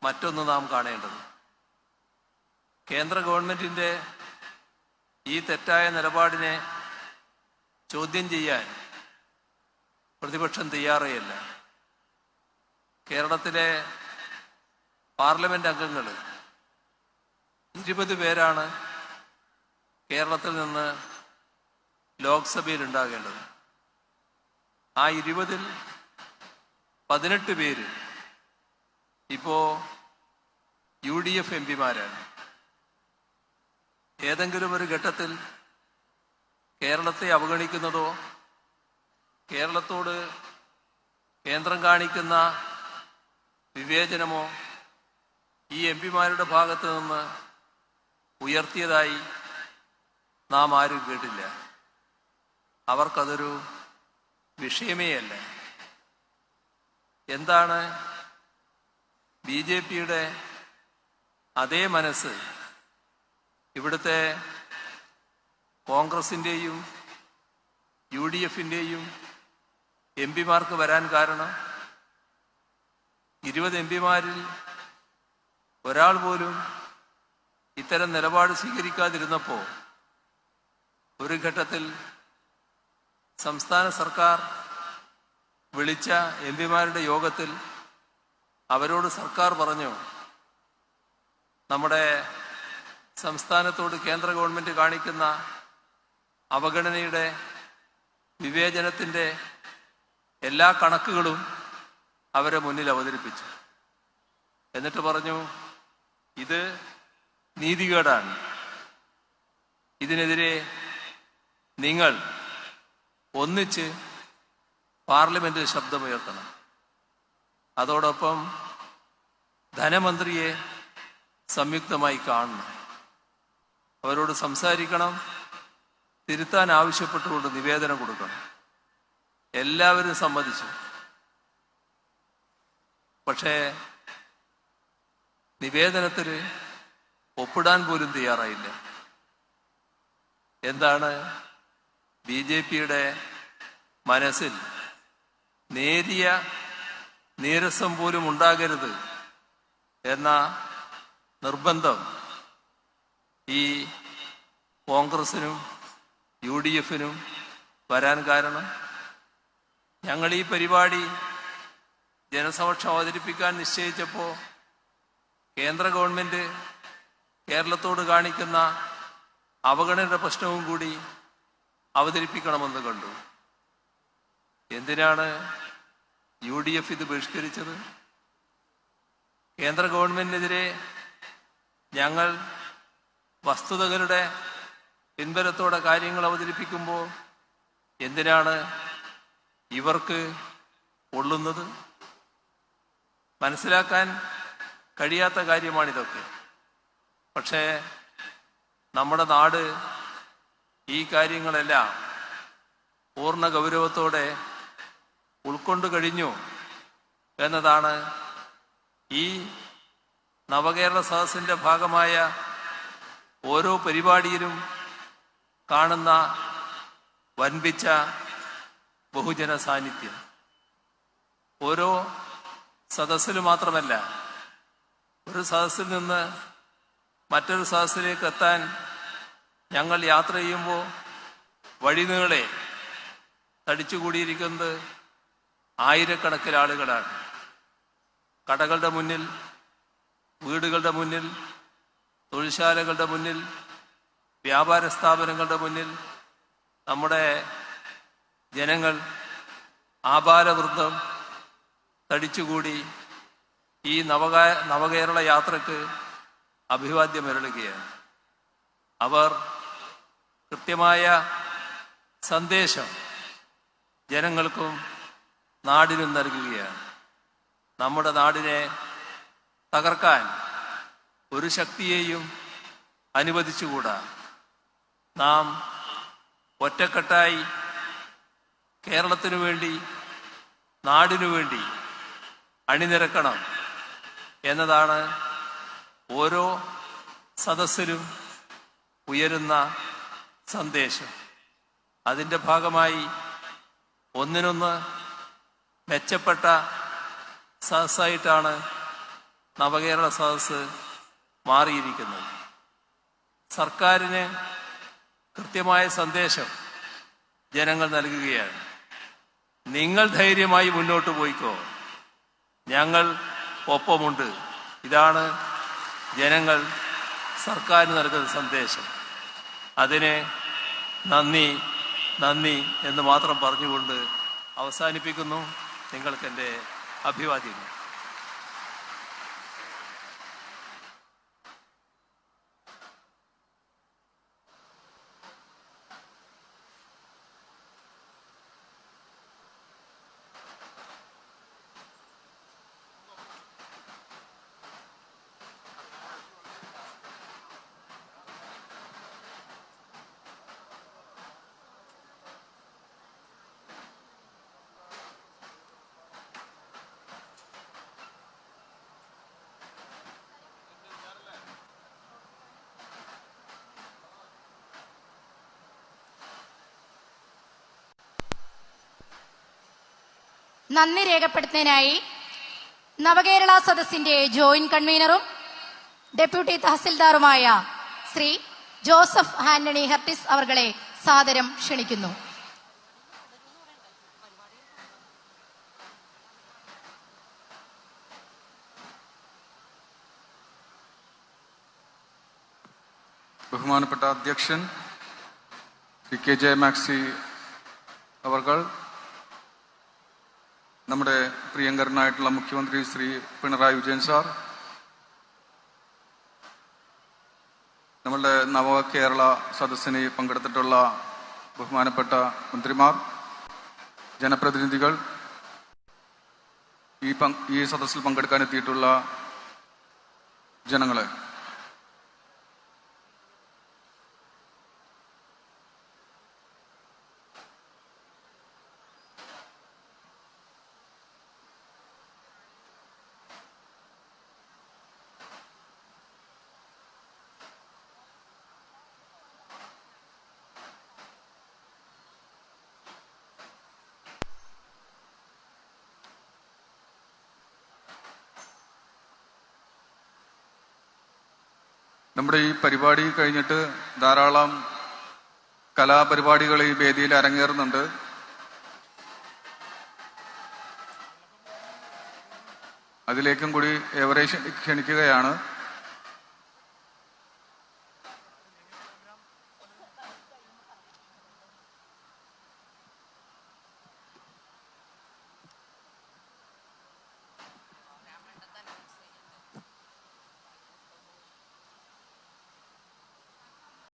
മറ്റൊന്ന് നാം കാണേണ്ടത്. കേന്ദ്ര ഗവൺമെൻറ്റിൻ്റെ ഈ തെറ്റായ നിലപാടിനെ ചോദ്യം ചെയ്യാൻ പ്രതിപക്ഷം തയ്യാറേയല്ല. കേരളത്തിലെ പാർലമെന്റ് അംഗങ്ങൾ 20 പേരാണ് കേരളത്തിൽ നിന്ന് ലോക്സഭയിൽ ഉണ്ടാകേണ്ടത്. ആ 20-ൽ 18 പേര് ഇപ്പോ UDF എംപിമാരാണ്. ഏതെങ്കിലും ഒരു ഘട്ടത്തിൽ കേരളത്തെ അവഗണിക്കുന്നതോ കേരളത്തോട് കേന്ദ്രം കാണിക്കുന്ന വിവേചനമോ ഈ എംപിമാരുടെ ഭാഗത്ത് നിന്ന് ഉയർത്തിയതായി നാം ആരും കേട്ടില്ല. അവർക്കതൊരു വിഷയമേ അല്ല. എന്താണ് BJPയുടെ അതേ മനസ്സ് ഇവിടുത്തെ കോൺഗ്രസിൻ്റെയും UDFൻ്റെയും എംപിമാർക്ക് വരാൻ കാരണം? 20 എംപിമാരിൽ ഒരാൾ പോലും ഇത്തരം നിലപാട് സ്വീകരിക്കാതിരുന്നപ്പോൾ ഒരു ഘട്ടത്തിൽ സംസ്ഥാന സർക്കാർ വിളിച്ച എംപിമാരുടെ യോഗത്തിൽ അവരോട് സർക്കാർ പറഞ്ഞു, നമ്മുടെ സംസ്ഥാനത്തോട് കേന്ദ്ര ഗവൺമെൻറ് കാണിക്കുന്ന അവഗണനയുടെ വിവേചനത്തിൻ്റെ എല്ലാ കണക്കുകളും അവരെ മുന്നിൽ അവതരിപ്പിച്ചു. എന്നിട്ട് പറഞ്ഞു, ഇത് നീതികേടാണ്, ഇതിനെതിരെ നിങ്ങൾ ഒന്നിച്ച് പാർലമെന്റിൽ ശബ്ദമുയർത്തണം. അതോടൊപ്പം ധനമന്ത്രിയെ സംയുക്തമായി കാണണം, അവരോട് സംസാരിക്കണം, തിരുത്താൻ ആവശ്യപ്പെട്ടുകൊണ്ട് നിവേദനം കൊടുക്കണം. എല്ലാവരും സമ്മതിച്ചു. പക്ഷേ നിവേദനത്തിൽ ഒപ്പിടാൻ പോലും തയ്യാറായില്ല. എന്താണ് BJPയുടെ മനസ്സിൽ നേരിയ നീരസം പോലും ഉണ്ടാകരുത് എന്ന നിർബന്ധം ഈ കോൺഗ്രസിനും UDFനും വരാൻ കാരണം? ഞങ്ങൾ ഈ പരിപാടി ജനസമക്ഷം അവതരിപ്പിക്കാൻ നിശ്ചയിച്ചപ്പോൾ കേന്ദ്ര ഗവൺമെന്റ് കേരളത്തോട് കാണിക്കുന്ന അവഗണനയുടെ പ്രശ്നവും കൂടി അവതരിപ്പിക്കണമെന്ന് കണ്ടു. എന്തിനാണ് UDF ഇത് ബഹിഷ്കരിച്ചത്? കേന്ദ്ര ഗവൺമെന്റിനെതിരെ ഞങ്ങൾ വസ്തുതകളുടെ പിൻബലത്തോടെ കാര്യങ്ങൾ അവതരിപ്പിക്കുമ്പോൾ എന്തിനാണ് ഇവർക്ക് കൊള്ളുന്നത്? മനസ്സിലാക്കാൻ കഴിയാത്ത കാര്യമാണിതൊക്കെ. പക്ഷേ നമ്മുടെ നാട് ഈ കാര്യങ്ങളെല്ലാം പൂർണ്ണ ഗൗരവത്തോടെ ഉൾക്കൊണ്ടു കഴിഞ്ഞു എന്നതാണ് ഈ നവകേരള സദസ്സിന്റെ ഭാഗമായ ഓരോ പരിപാടിയിലും കാണുന്ന വൻപിച്ച ബഹുജന സാന്നിധ്യം. ഓരോ സദസ്സിൽ മാത്രമല്ല, ഒരു സദസ്സിൽ നിന്ന് മറ്റൊരു സദസ്സിലേക്ക് എത്താൻ ഞങ്ങൾ യാത്ര ചെയ്യുമ്പോൾ വഴിനീളെ തടിച്ചുകൂടിയിരിക്കുന്നത് ആയിരക്കണക്കിന് ആളുകളാണ്. കടകളുടെ മുന്നിൽ, വീടുകളുടെ മുന്നിൽ, തൊഴിൽശാലകളുടെ മുന്നിൽ, വ്യാപാര സ്ഥാപനങ്ങളുടെ മുന്നിൽ നമ്മുടെ ജനങ്ങൾ ആഭാരവൃദ്ധം തടിച്ചുകൂടി ഈ നവകേരള യാത്രക്ക് അഭിവാദ്യമരുളുകയാണ്. അവർ കൃത്യമായ സന്ദേശം ജനങ്ങൾക്കും നാടിനും നൽകുകയാണ്. നമ്മുടെ നാടിനെ തകർക്കാൻ ഒരു ശക്തിയെയും അനുവദിച്ചുകൂടാ. നാം ഒറ്റക്കെട്ടായി കേരളത്തിനു വേണ്ടി, നാടിനു വേണ്ടി അണിനിരക്കണം എന്നതാണ് ഓരോ സദസ്സിലും ഉയരുന്ന സന്ദേശം. അതിൻ്റെ ഭാഗമായി ഒന്നിനൊന്ന് മെച്ചപ്പെട്ട സദസ്സായിട്ടാണ് നവകേരള സദസ്സ് മാറിയിരിക്കുന്നത്. സർക്കാരിന് കൃത്യമായ സന്ദേശം ജനങ്ങൾ നൽകുകയാണ്. നിങ്ങൾ ധൈര്യമായി മുന്നോട്ട് പോയിക്കോ, ഞങ്ങൾ ഒപ്പമുണ്ട്. ഇതാണ് ജനങ്ങൾ സർക്കാരിന് നൽകുന്ന സന്ദേശം. അതിന് നന്ദി നന്ദി എന്ന് മാത്രം പറഞ്ഞുകൊണ്ട് അവസാനിപ്പിക്കുന്നു. നിങ്ങൾക്ക് എൻ്റെ അഭിവാദ്യങ്ങൾ. നന്ദി രേഖപ്പെടുത്തുന്നതിനായി നവകേരള സദസ്സിന്റെ ജോയിന്റ് കൺവീനറും ഡെപ്യൂട്ടി തഹസിൽദാറുമായ ശ്രീ ജോസഫ് ആന്റണി ഹെർട്ടിസ് അവർകളെ സാദരം ക്ഷണിക്കുന്നു. ബഹുമാനപ്പെട്ട അധ്യക്ഷൻ ശ്രീ KJ മാക്സി അവർകൾ, നമ്മുടെ പ്രിയങ്കരനായിട്ടുള്ള മുഖ്യമന്ത്രി ശ്രീ പിണറായി വിജയൻ സാർ, നമ്മളുടെ നവകേരള സദസ്സിന് പങ്കെടുത്തിട്ടുള്ള ബഹുമാനപ്പെട്ട മന്ത്രിമാർ, ജനപ്രതിനിധികൾ, ഈ സദസ്സിൽ പങ്കെടുക്കാൻ എത്തിയിട്ടുള്ള ജനങ്ങളെ, നമ്മുടെ ഈ പരിപാടി കഴിഞ്ഞിട്ട് ധാരാളം കലാപരിപാടികൾ ഈ വേദിയിൽ അരങ്ങേറുന്നുണ്ട്. അതിലേക്കും കൂടി ഏവരെ ക്ഷണിക്കുകയാണ്.